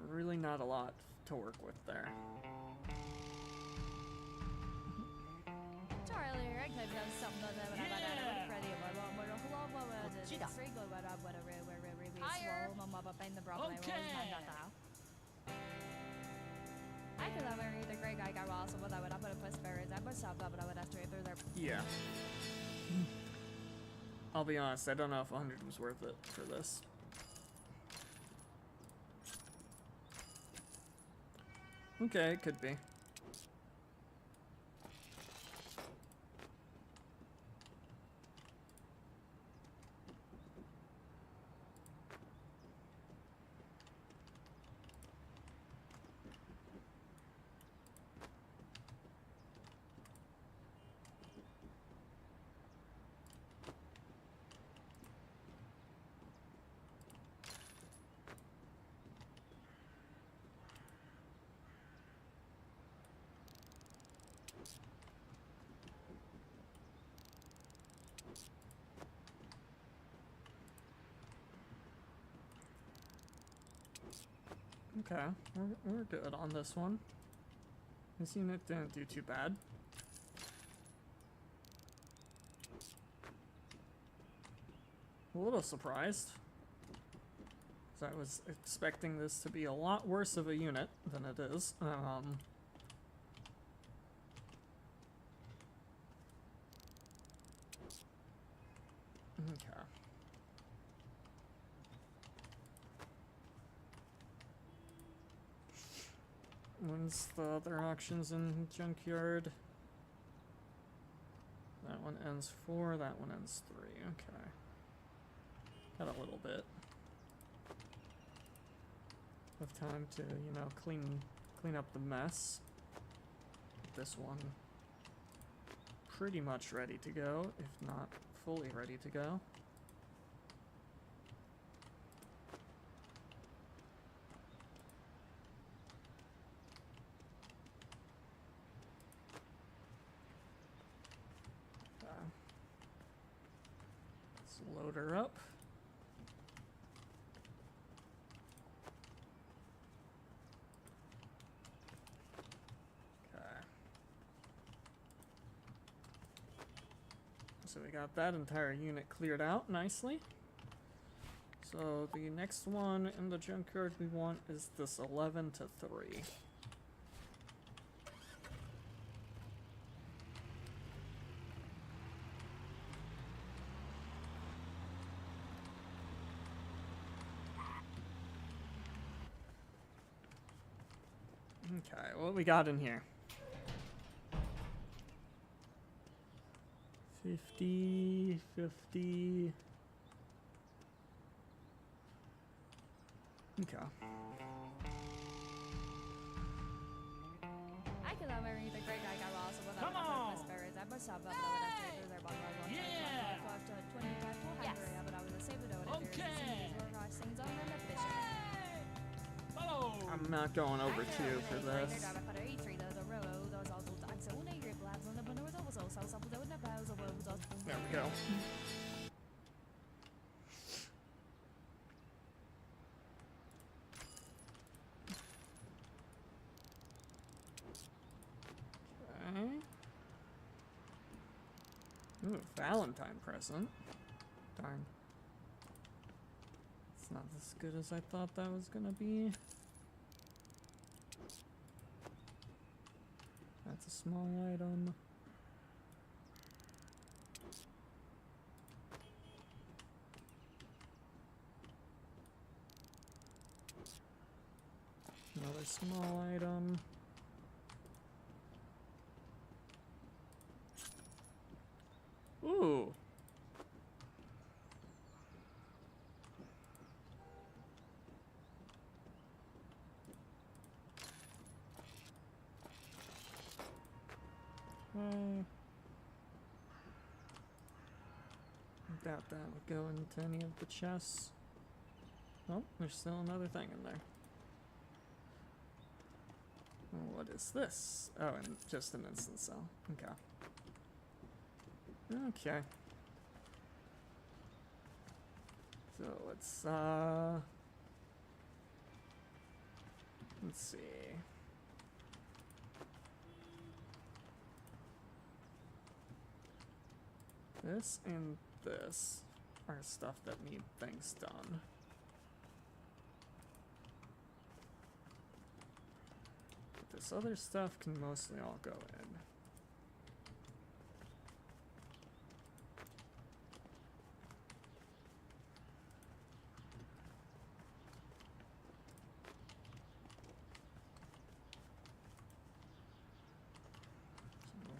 Really not a lot to work with there. I could have married the great guy got also what I would have put a plus spirits. I must have but I would have straight through there. Yeah. I'll be honest, I don't know if 100 was worth it for this. Okay, it could be. Okay, we're good on this one. This unit didn't do too bad. A little surprised. 'Cause I was expecting this to be a lot worse of a unit than it is. Okay. When's the other auctions in Junkyard? That one ends 4, that one ends 3. Okay. Got a little bit of time to, you know, clean up the mess. This one pretty much ready to go, if not fully ready to go. Let's load her up. Okay. So we got that entire unit cleared out nicely. So the next one in the junkyard we want is this 11 to 3. Okay, what we got in here? 50, 50. Okay. I could have married the great guy got also what I Come would have put a on. plus spirits. I must have but I would have straight through there. But I would have Yeah. 25 to 100. But I would have saved it out. Okay. Scenes on an efficient. Follow. I'm not going over 2 for this. There we go. Okay. Ooh, Valentine present. Darn. It's not as good as I thought that was gonna be. That's a small item. Another small item. Ooh. Doubt that would go into any of the chests. Oh, there's still another thing in there. What is this? Oh, and just an instant cell. Okay. Okay. So let's see. This and this are stuff that need things done. This other stuff can mostly all go in.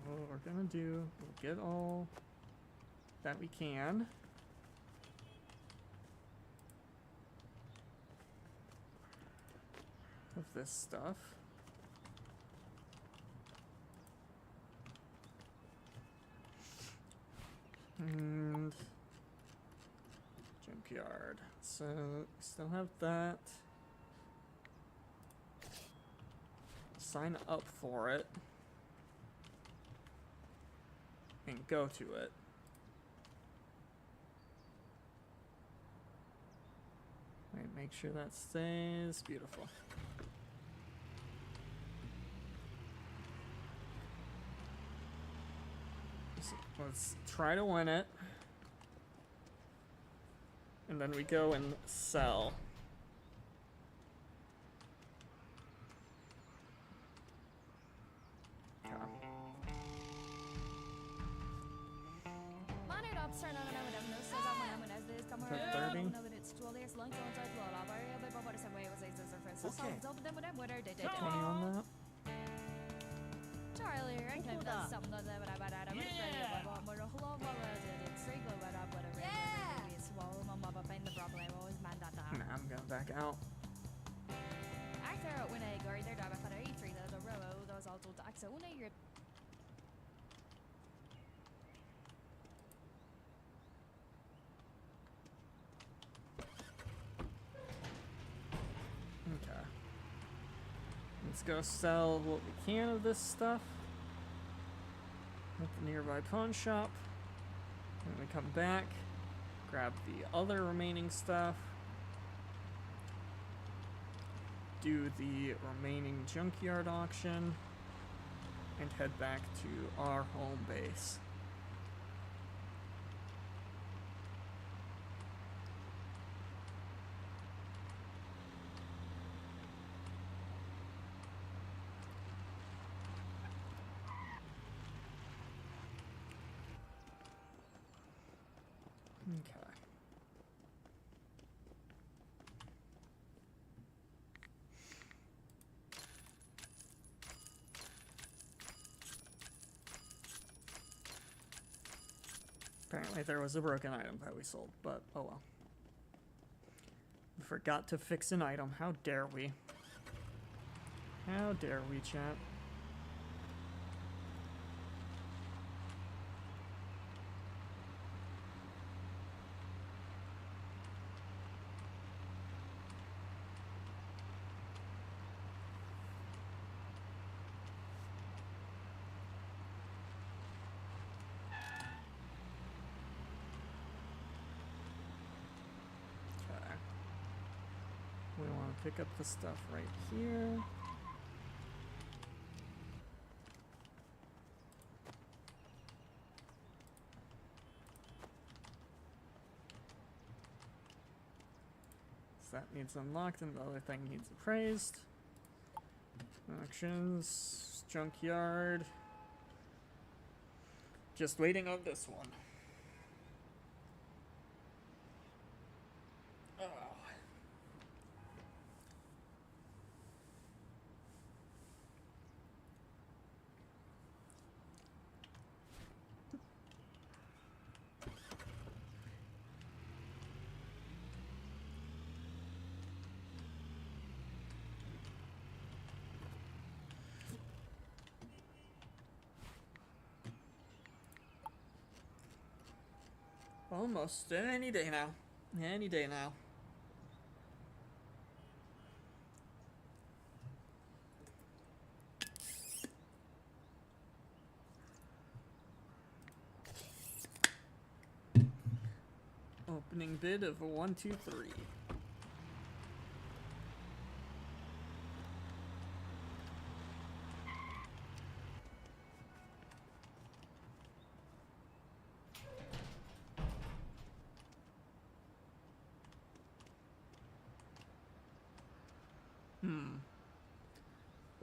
So what we're gonna do, we'll get all that we can. Of this stuff. And junkyard. So we still have that. Sign up for it. And go to it. Wait, make sure that stays beautiful. So let's try to win it. And then we go and sell. Okay. Okay. 20 on that. Charlie, I can Hold on. something that I but I don't Yeah. Nah, I'm going back out. Actor when I go there, I thought I three the row, those all told Axel when I heard. Okay. Let's go sell what we can of this stuff at the nearby pawn shop. Then we come back, grab the other remaining stuff, do the remaining junkyard auction, and head back to our home base. Okay. Apparently there was a broken item that we sold, but oh well. We forgot to fix an item. How dare we? How dare we, chat? Okay. We want to pick up the stuff right here. So that needs unlocked and the other thing needs appraised. Actions, junkyard. Just waiting on this one. Oh. Almost any day now. Any day now. Opening bid of 1, 2, 3.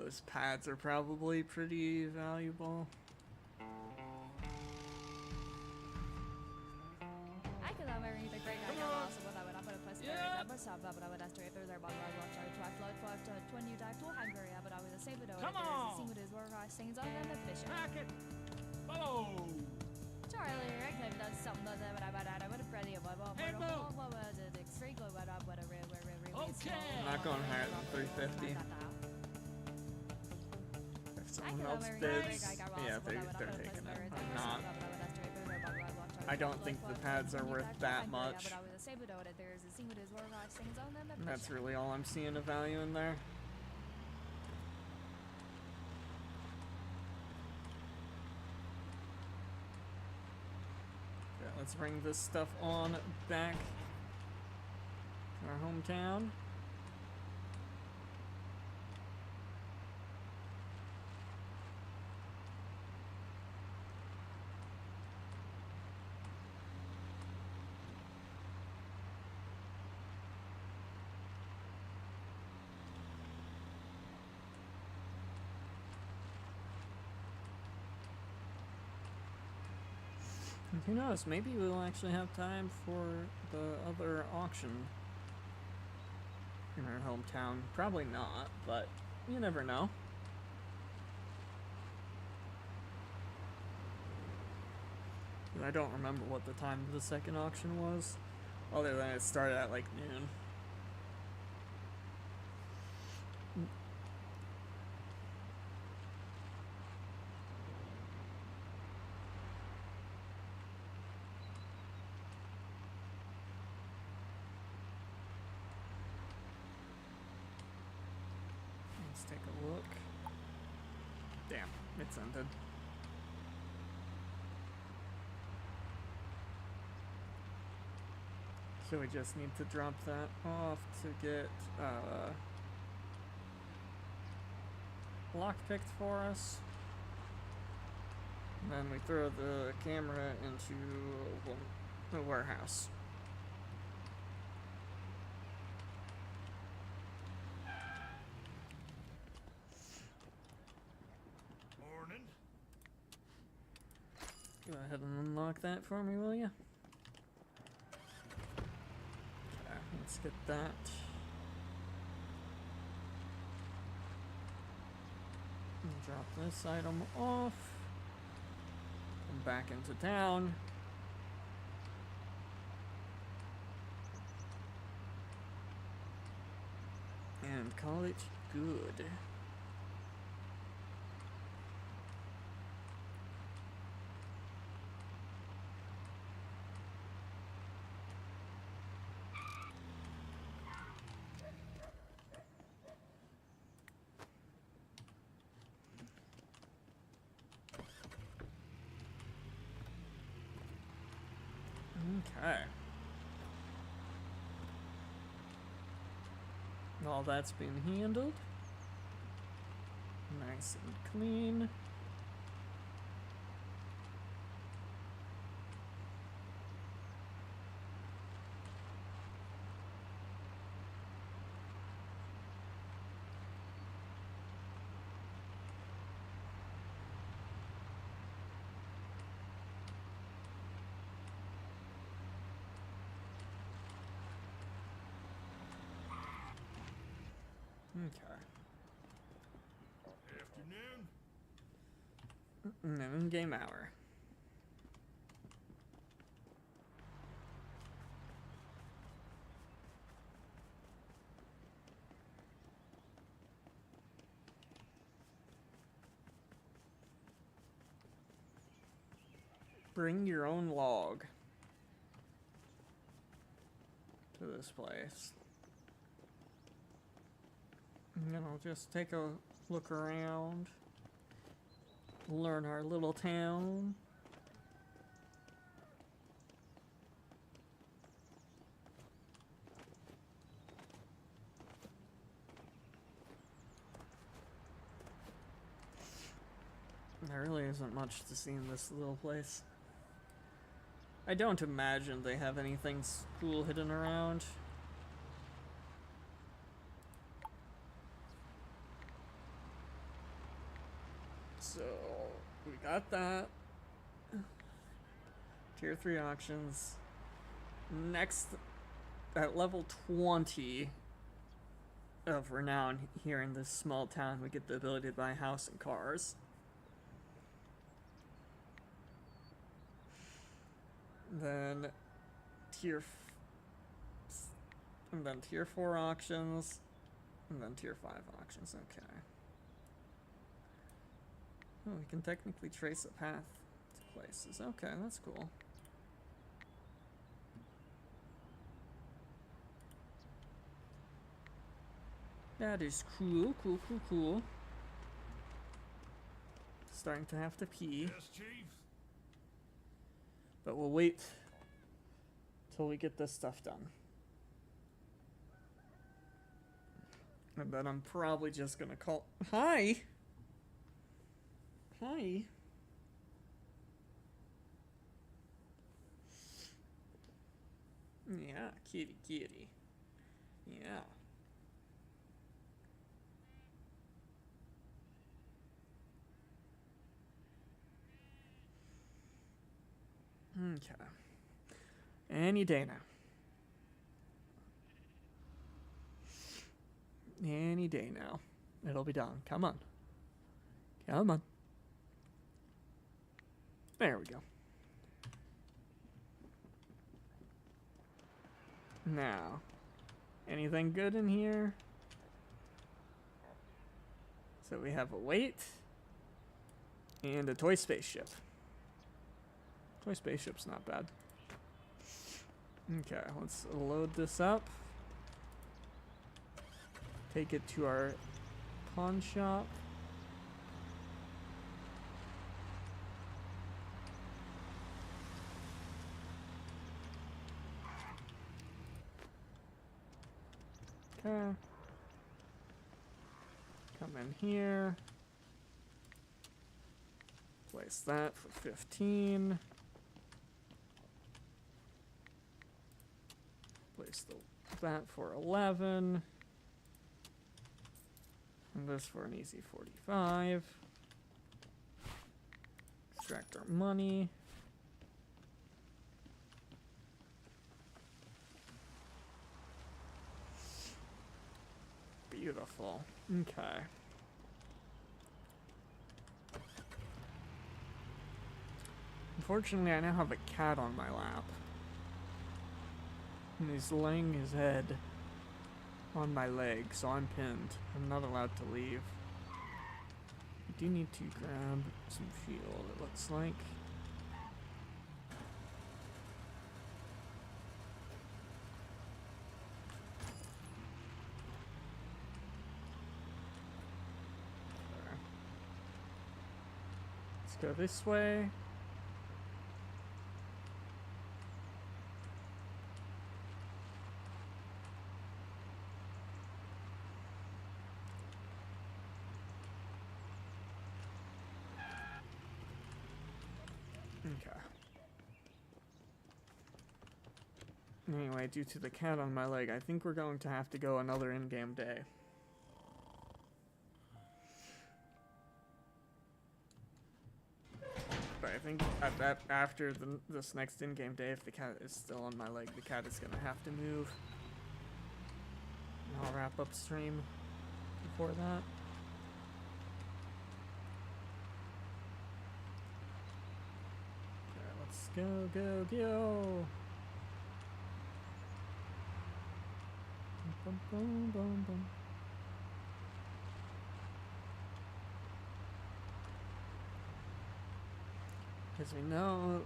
those pads are probably pretty valuable. I could have married the great guy also when I would have put a plus I must have but I would have to through their bottle I watch I try float for to 20 back to Hungary but I was a same widow. Come on. See what is where I sings on the bishop. Back it. Follow. Charlie, I could have done something that I would have ready about Hey, Boo. what was it? Extreme what a Okay. I'm not going higher than 350. If someone else bids, yeah, they're taking it. I'm not. I don't think the pads are worth that much. And that's really all I'm seeing of value in there. Okay, let's bring this stuff on back to our hometown. And who knows, maybe we'll actually have time for the other auction in our hometown. Probably not, but you never know. And I don't remember what the time of the second auction was, other than it started at like noon. Let's take a look. Damn, it's ended. So we just need to drop that off to get lockpicked for us. And then we throw the camera into the warehouse. Morning. Go ahead and unlock that for me, will you? Okay, let's get that. And drop this item off. Come back into town. And call it good. Okay. All that's been handled. Nice and clean. Okay. Afternoon. Noon game hour. Bring your own log to this place. And then I'll just take a look around, learn our little town. There really isn't much to see in this little place. I don't imagine they have anything cool hidden around. got that. Tier 3 auctions. Next, at level 20 of renown here in this small town, we get the ability to buy a house and cars. Then and then tier 4 auctions, and then tier 5 auctions. Okay. Oh, we can technically trace a path to places. Okay, that's cool. That is cool, cool. Starting to have to pee, Yes, Chief. but we'll wait till we get this stuff done. And then I'm probably just gonna call. Hi! Hi! Yeah, kitty. Yeah. Okay. Any day now. Any day now. It'll be done. Come on. Come on. There we go. Now, anything good in here? So we have a weight and a toy spaceship. Toy spaceship's not bad. Okay, let's load this up. Take it to our pawn shop. Okay. Come in here. Place that for 15. Place that for 11. And this for an easy 45. Extract our money. Beautiful. Okay. Unfortunately, I now have a cat on my lap. And he's laying his head on my leg, so I'm pinned. I'm not allowed to leave. I do need to grab some fuel, it looks like. There. Let's go this way. Okay. Anyway, due to the cat on my leg, I think we're going to have to go another in-game day. But I think after this next in-game day, if the cat is still on my leg, the cat is going to have to move. And I'll wrap up stream before that. Go, go, go! Bum, bum, bum, bum. Because we know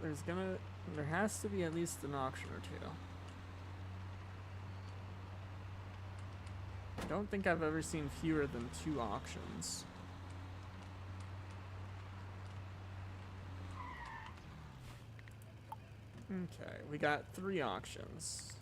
there has to be at least an auction or two. I don't think I've ever seen fewer than 2 auctions. Okay, we got 3 auctions.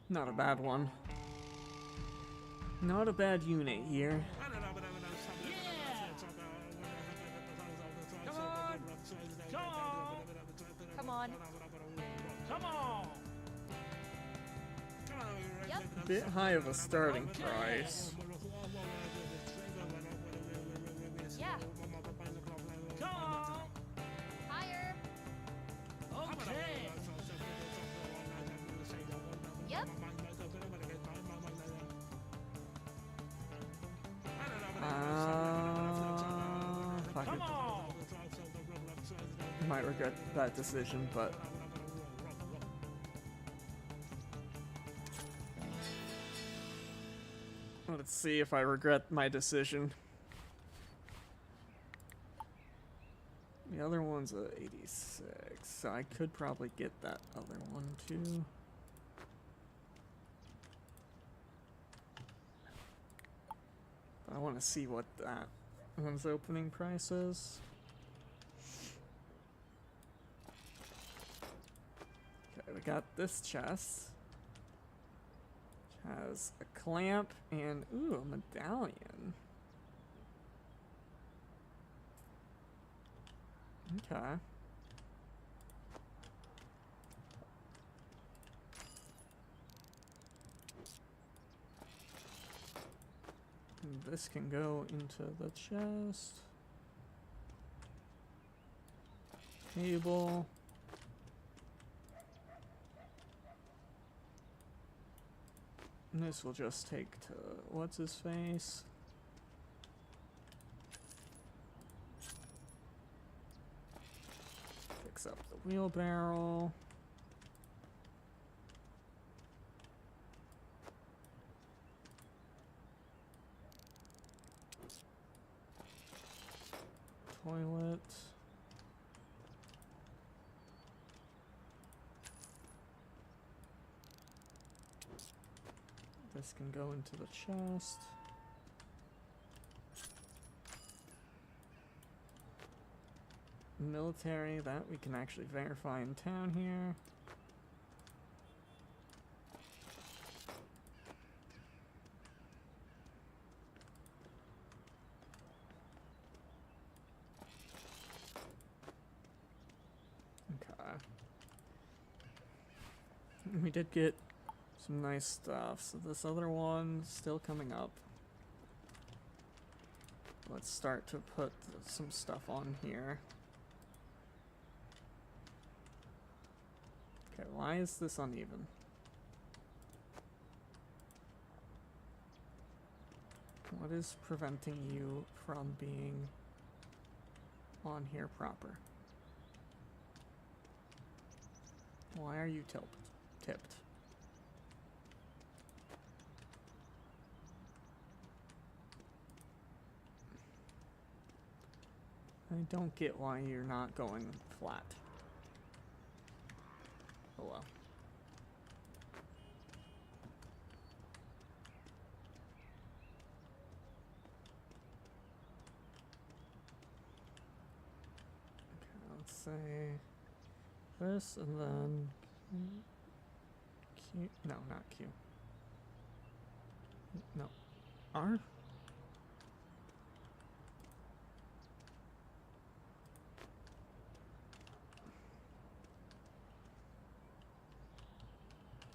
Not a bad one. Not a bad unit here. on. Come on. Yep. Bit high of a starting price. Yeah. Come on. Higher. Okay. Yep. Fuck Come it. on. Might regret that decision, but let's see if I regret my decision. The other one's a 86, so I could probably get that other one too. But I want to see what that one's opening price is. Okay, we got this chest. Which has a clamp and, ooh, a medallion. Okay. And this can go into the chest. Table. And this will just take to what's his face? Fix up the wheelbarrow. Toilet. This can go into the chest. Military, that we can actually verify in town here. Okay. We did get some nice stuff, so this other one still coming up. Let's start to put some stuff on here. Okay, why is this uneven? What is preventing you from being on here proper? Why are you tipped? I don't get why you're not going flat. Oh well. Okay, let's say this and then Q. No, not Q. No. R?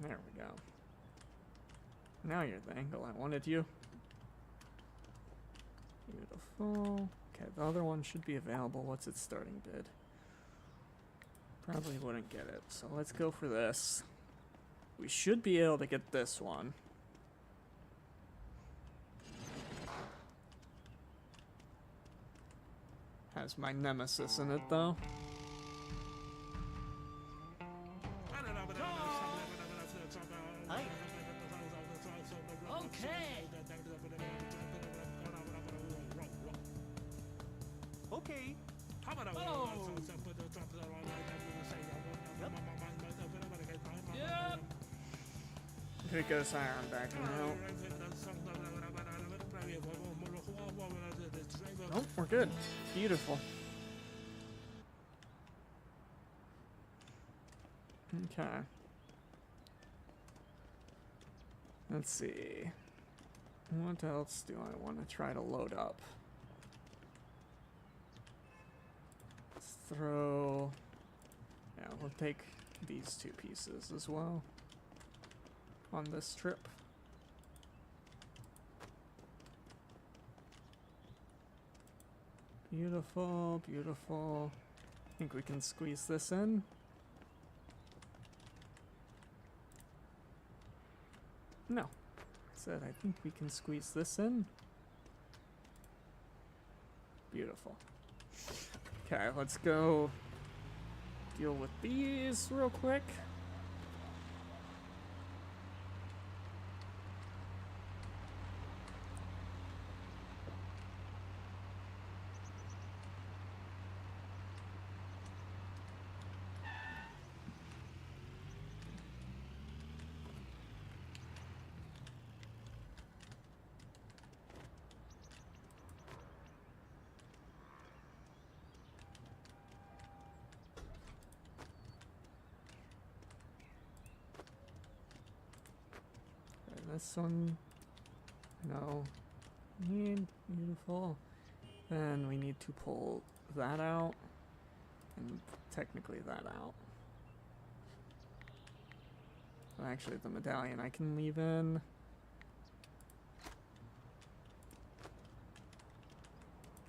There we go. Now you're the angle I wanted you. Beautiful. Okay, the other one should be available. What's its starting bid? Probably wouldn't get it, so let's go for this. We should be able to get this one. Has my nemesis in it, though. Hi. Okay. Okay. Follow. Yep. If it goes higher, I'm backing out. Oh, we're good. Beautiful. Okay. Let's see. What else do I want to try to load up? Let's throw Yeah, we'll take these 2 pieces as well on this trip. Beautiful, beautiful. Think we can squeeze this in? No. Said I think we can squeeze this in. Beautiful. Okay, let's go deal with these real quick. This one, no, beautiful. Then we need to pull that out, and technically that out. Well, actually, the medallion I can leave in.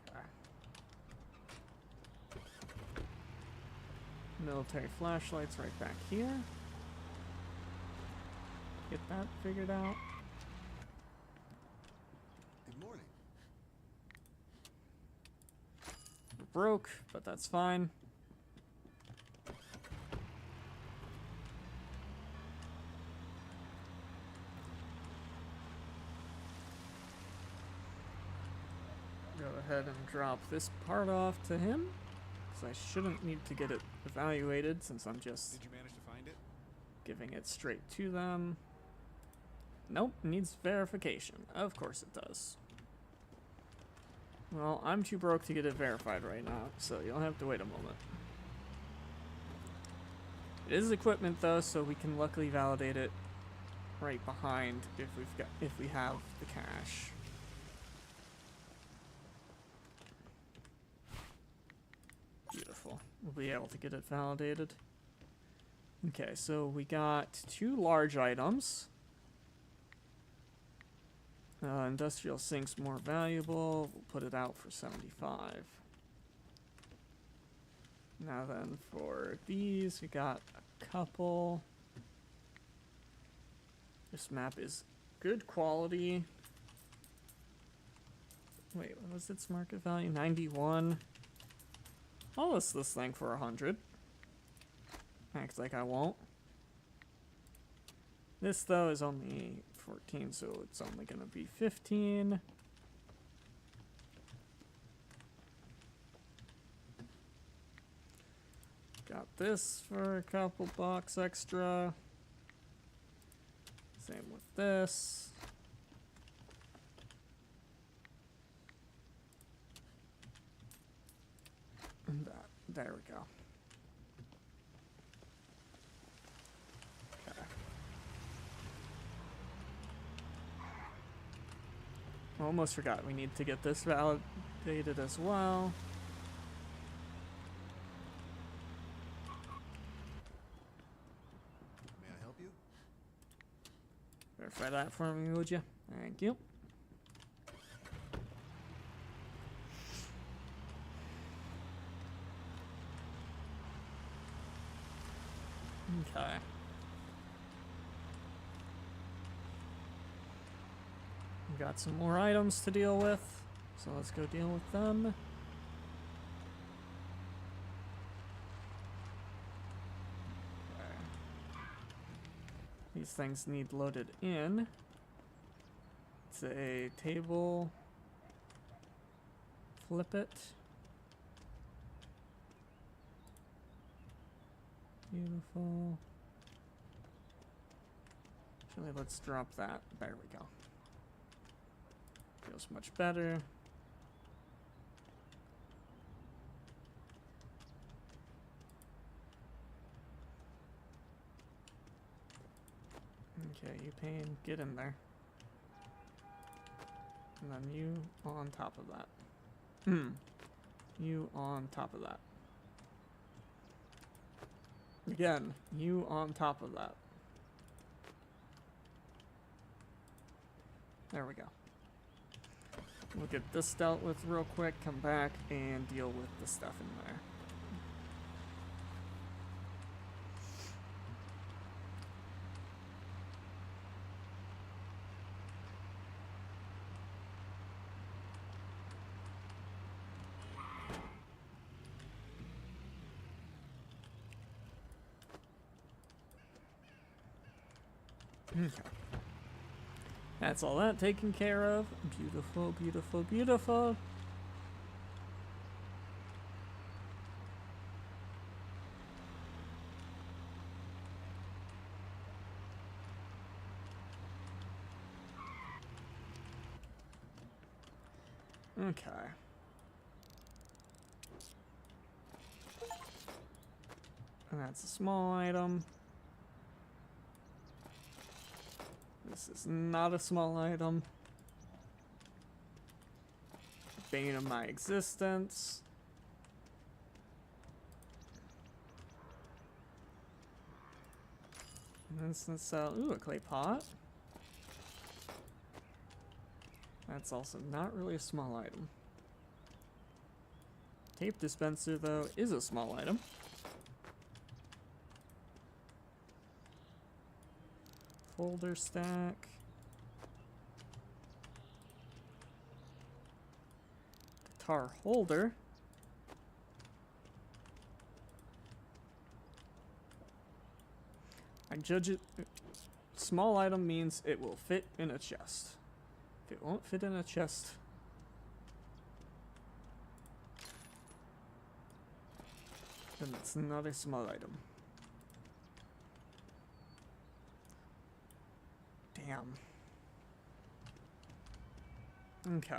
Okay. Military flashlights right back here. Get that figured out. Good morning. We're broke, but that's fine. Go ahead and drop this part off to him, because I shouldn't need to get it evaluated since I'm just Did you manage to find it? giving it straight to them. Nope, needs verification. Of course it does. Well, I'm too broke to get it verified right now, so you'll have to wait a moment. It is equipment though, so we can luckily validate it right behind if we have the cash. Beautiful. We'll be able to get it validated. Okay, so we got 2 large items. Industrial sink's more valuable. We'll put it out for 75. Now then, for these, we got a couple. This map is good quality. Wait, what was its market value? 91. I'll list this thing for 100. Act like I won't. This, though, is only 14, so it's only gonna be 15. Got this for a couple bucks extra. Same with this. And that. There we go. Almost forgot, we need to get this validated as well. May I help you? Verify that for me, would you? Thank you. Okay. We got some more items to deal with, so let's go deal with them. Okay. These things need loaded in. It's a table. Flip it. Beautiful. Actually, let's drop that. There we go. Feels much better. Okay, you pain, get in there. And then you on top of that. You on top of that. Again, you on top of that. There we go. We'll get this dealt with real quick, come back, and deal with the stuff in there. Okay. That's all that taken care of. Beautiful, beautiful, beautiful. Okay. And that's a small item. This is not a small item. Bane of my existence. Instant cell. Ooh, a clay pot. That's also not really a small item. Tape dispenser, though, is a small item. Folder stack. Guitar holder. I judge it. Small item means it will fit in a chest. If it won't fit in a chest, then it's not a small item. Damn. Okay.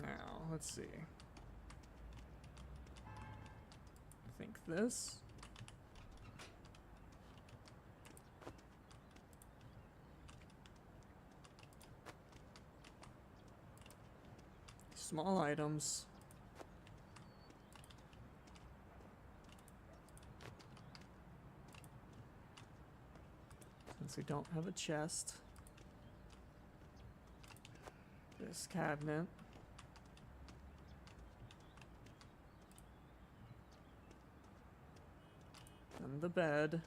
Now, let's see. I think this. Small items. Since we don't have a chest. This cabinet. And the bed.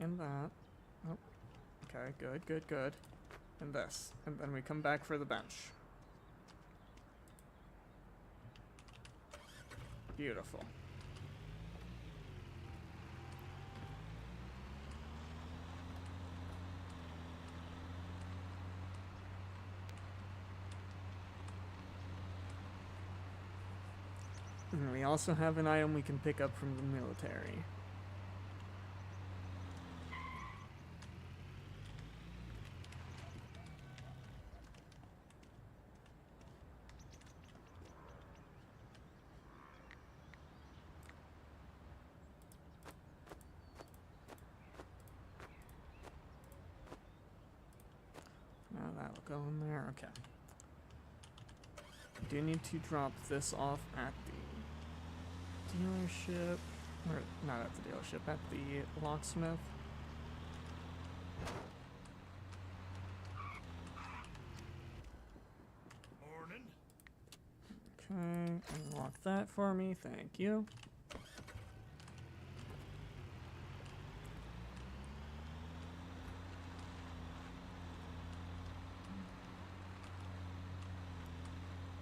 And that. Oh. Okay, good, good, good. And this. And then we come back for the bench. Beautiful. And we also have an item we can pick up from the military. Now that'll go in there. Okay. I do need to drop this off at the dealership, or not at the dealership, at the locksmith. Morning. Okay, unlock that for me, thank you.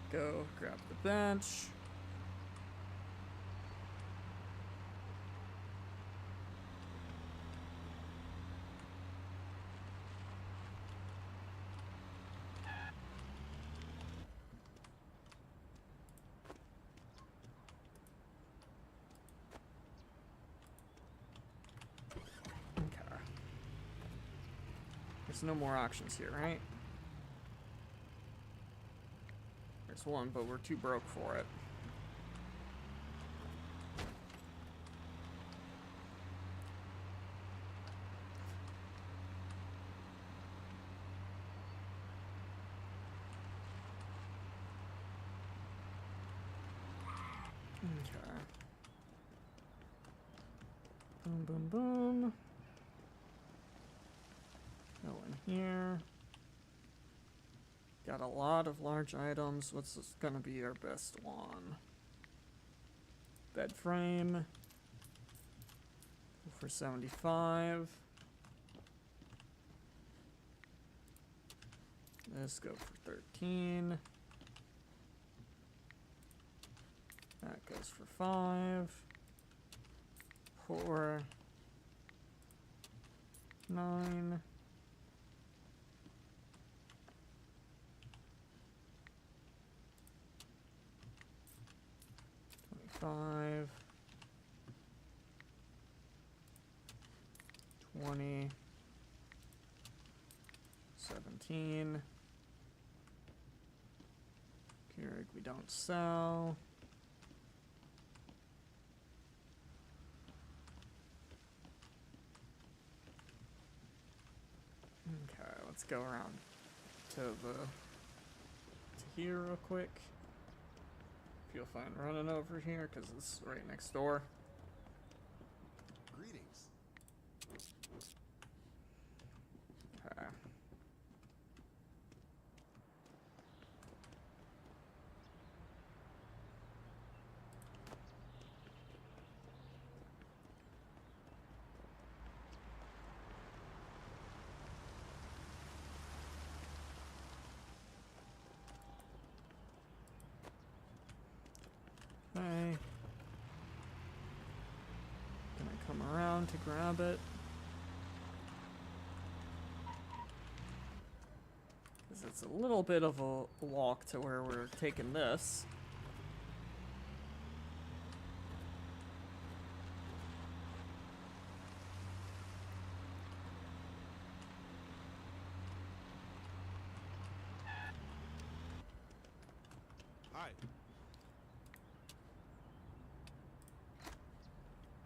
Go grab the bench. There's no more auctions here, right? There's one, but we're too broke for it. Okay. Boom, boom, boom. Go in here. Got a lot of large items. What's this gonna be our best one? Bed frame. Go for 75. This go for 13. That goes for 5. 4. 9. 25. 20. 17. Keurig we don't sell. Okay, let's go around to here real quick. Feel fine running over here because it's right next door. Greetings. Okay. Okay. Gonna come around to grab it. 'Cause it's a little bit of a walk to where we're taking this. Hi.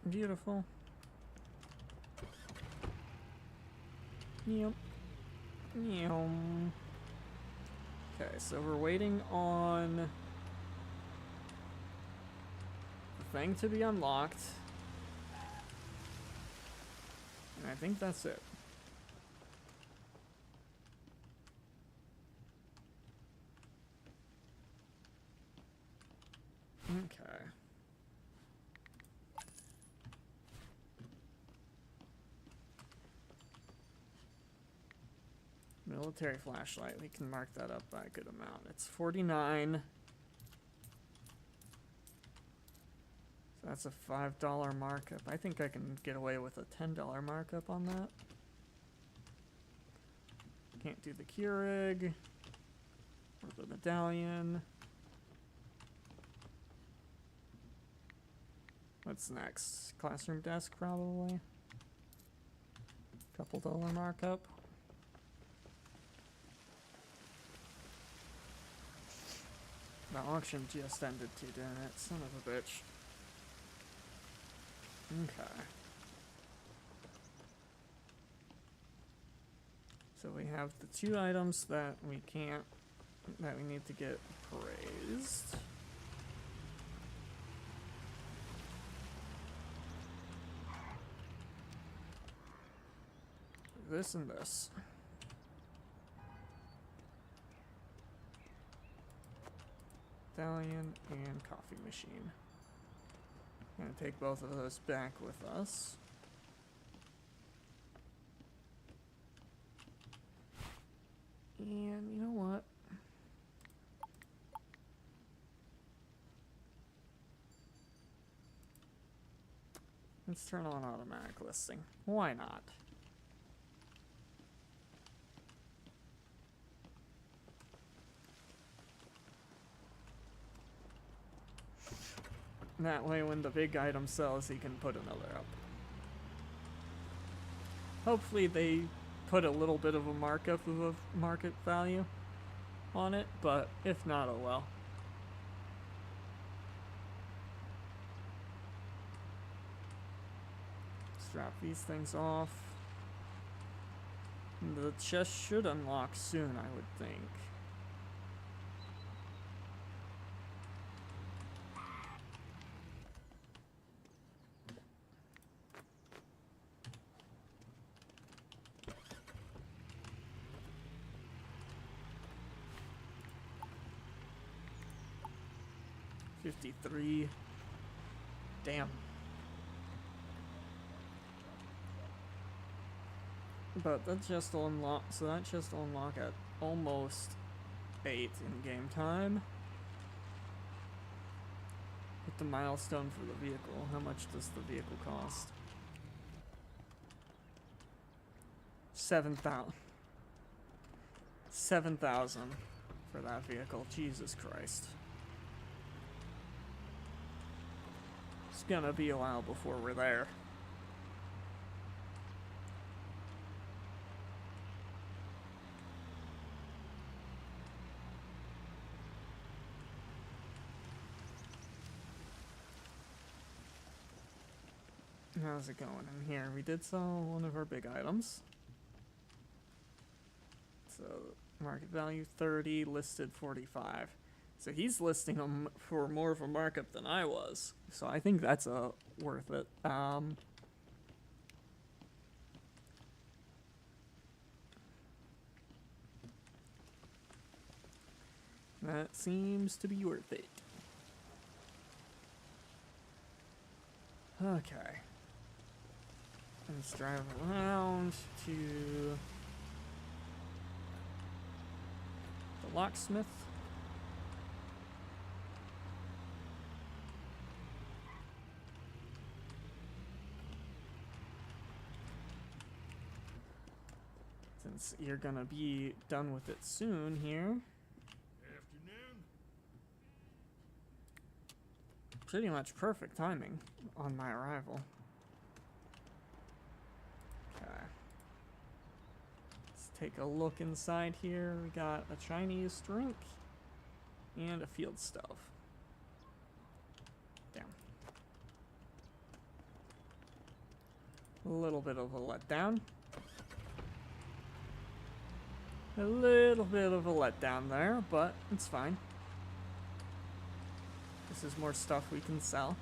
Beautiful. Yep. Yep. Okay, so we're waiting on the thing to be unlocked. And I think that's it. Okay. Military flashlight, we can mark that up by a good amount. It's 49. So that's a $5 markup. I think I can get away with a $10 markup on that. Can't do the Keurig or the medallion. What's next? Classroom desk, probably. Couple dollar markup. The auction just ended too, damn it. Son of a bitch. Okay. So we have the two items that we need to get appraised. This and this. Medallion and coffee machine. Gonna take both of those back with us. And you know what? Let's turn on automatic listing. Why not? That way when the big item sells, he can put another up. Hopefully they put a little bit of a markup of a market value on it, but if not, oh well. Let's drop these things off. The chest should unlock soon, I would think. $53. Damn. But that just will unlock, so that just will unlock at almost 8 in game time. With the milestone for the vehicle, how much does the vehicle cost? 7,000. 7,000 for that vehicle. Jesus Christ. It's gonna be a while before we're there. How's it going in here? We did sell one of our big items. So, market value 30, listed 45. So he's listing them for more of a markup than I was. So I think that's worth it. That seems to be worth it. Okay. Let's drive around to the locksmith. Since you're gonna be done with it soon here. Afternoon. Pretty much perfect timing on my arrival. Okay. Let's take a look inside here. We got a Chinese drink and a field stove. Damn. A little bit of a letdown. A little bit of a letdown there, but it's fine. This is more stuff we can sell.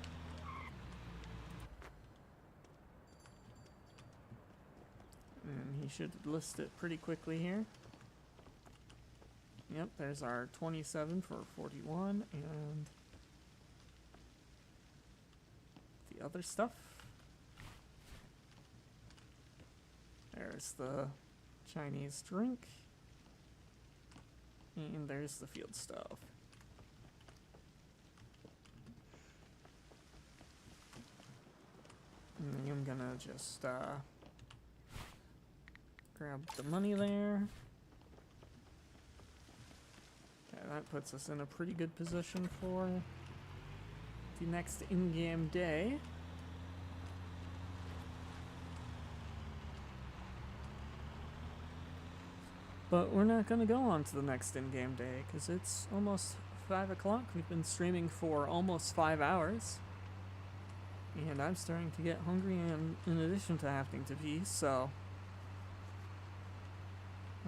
And he should list it pretty quickly here. Yep, there's our 27 for 41 and the other stuff. There's the Chinese drink. And there's the field stove. And I'm gonna just grab the money there. Okay, that puts us in a pretty good position for the next in-game day. But we're not going to go on to the next in-game day, because it's almost 5 o'clock. We've been streaming for almost 5 hours. And I'm starting to get hungry, and in addition to having to pee, so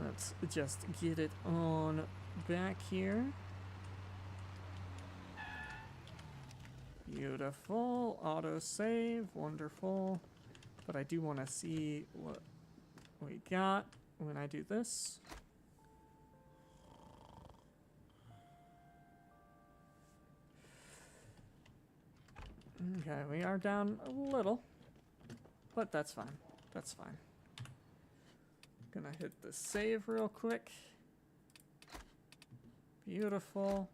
let's just get it on back here. Beautiful. Auto-save. Wonderful. But I do want to see what we got when I do this. Okay, we are down a little, but that's fine. That's fine. Gonna hit the save real quick. Beautiful.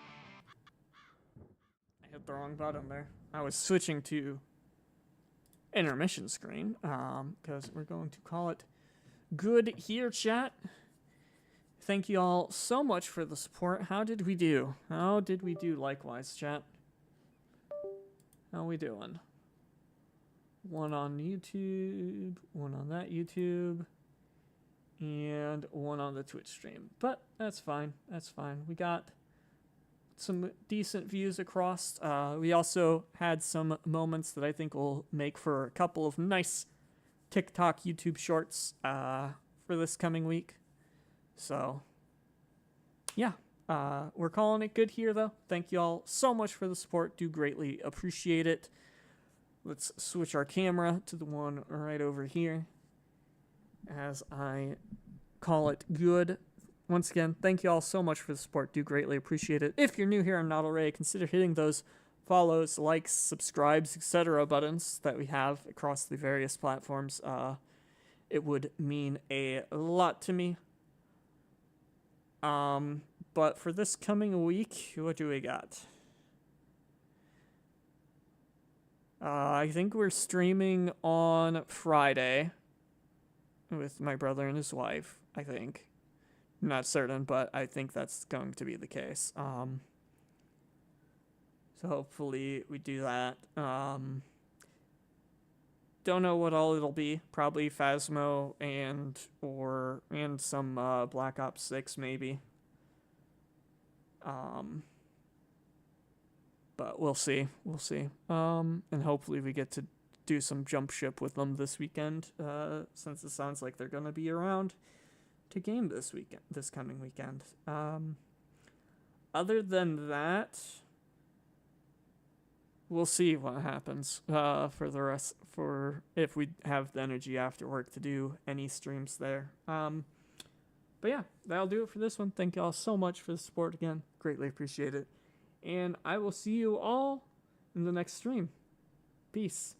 I hit the wrong button there. I was switching to intermission screen, because we're going to call it good here, chat. Thank you all so much for the support. How did we do? How did we do likewise, chat? How we doing? one on YouTube, one on that YouTube, and one on the Twitch stream. But that's fine. That's fine. We got some decent views across. We also had some moments that I think will make for a couple of nice TikTok, YouTube shorts for this coming week. So, yeah. We're calling it good here, though. Thank you all so much for the support. Do greatly appreciate it. Let's switch our camera to the one right over here as I call it good. Once again, thank you all so much for the support. Do greatly appreciate it. If you're new here and not already, consider hitting those follows, likes, subscribes, etc. buttons that we have across the various platforms. It would mean a lot to me. But for this coming week, what do we got? I think we're streaming on Friday with my brother and his wife, I think. I'm not certain, but I think that's going to be the case. So hopefully we do that. Don't know what all it'll be. Probably Phasmo and some Black Ops 6 maybe. But we'll see. We'll see. And hopefully we get to do some jump ship with them this weekend, since it sounds like they're going to be around to game this coming weekend. Other than that, we'll see what happens for the rest, for if we have the energy after work to do any streams there. But yeah, that'll do it for this one. Thank you all so much for the support again. Greatly appreciate it. And I will see you all in the next stream. Peace.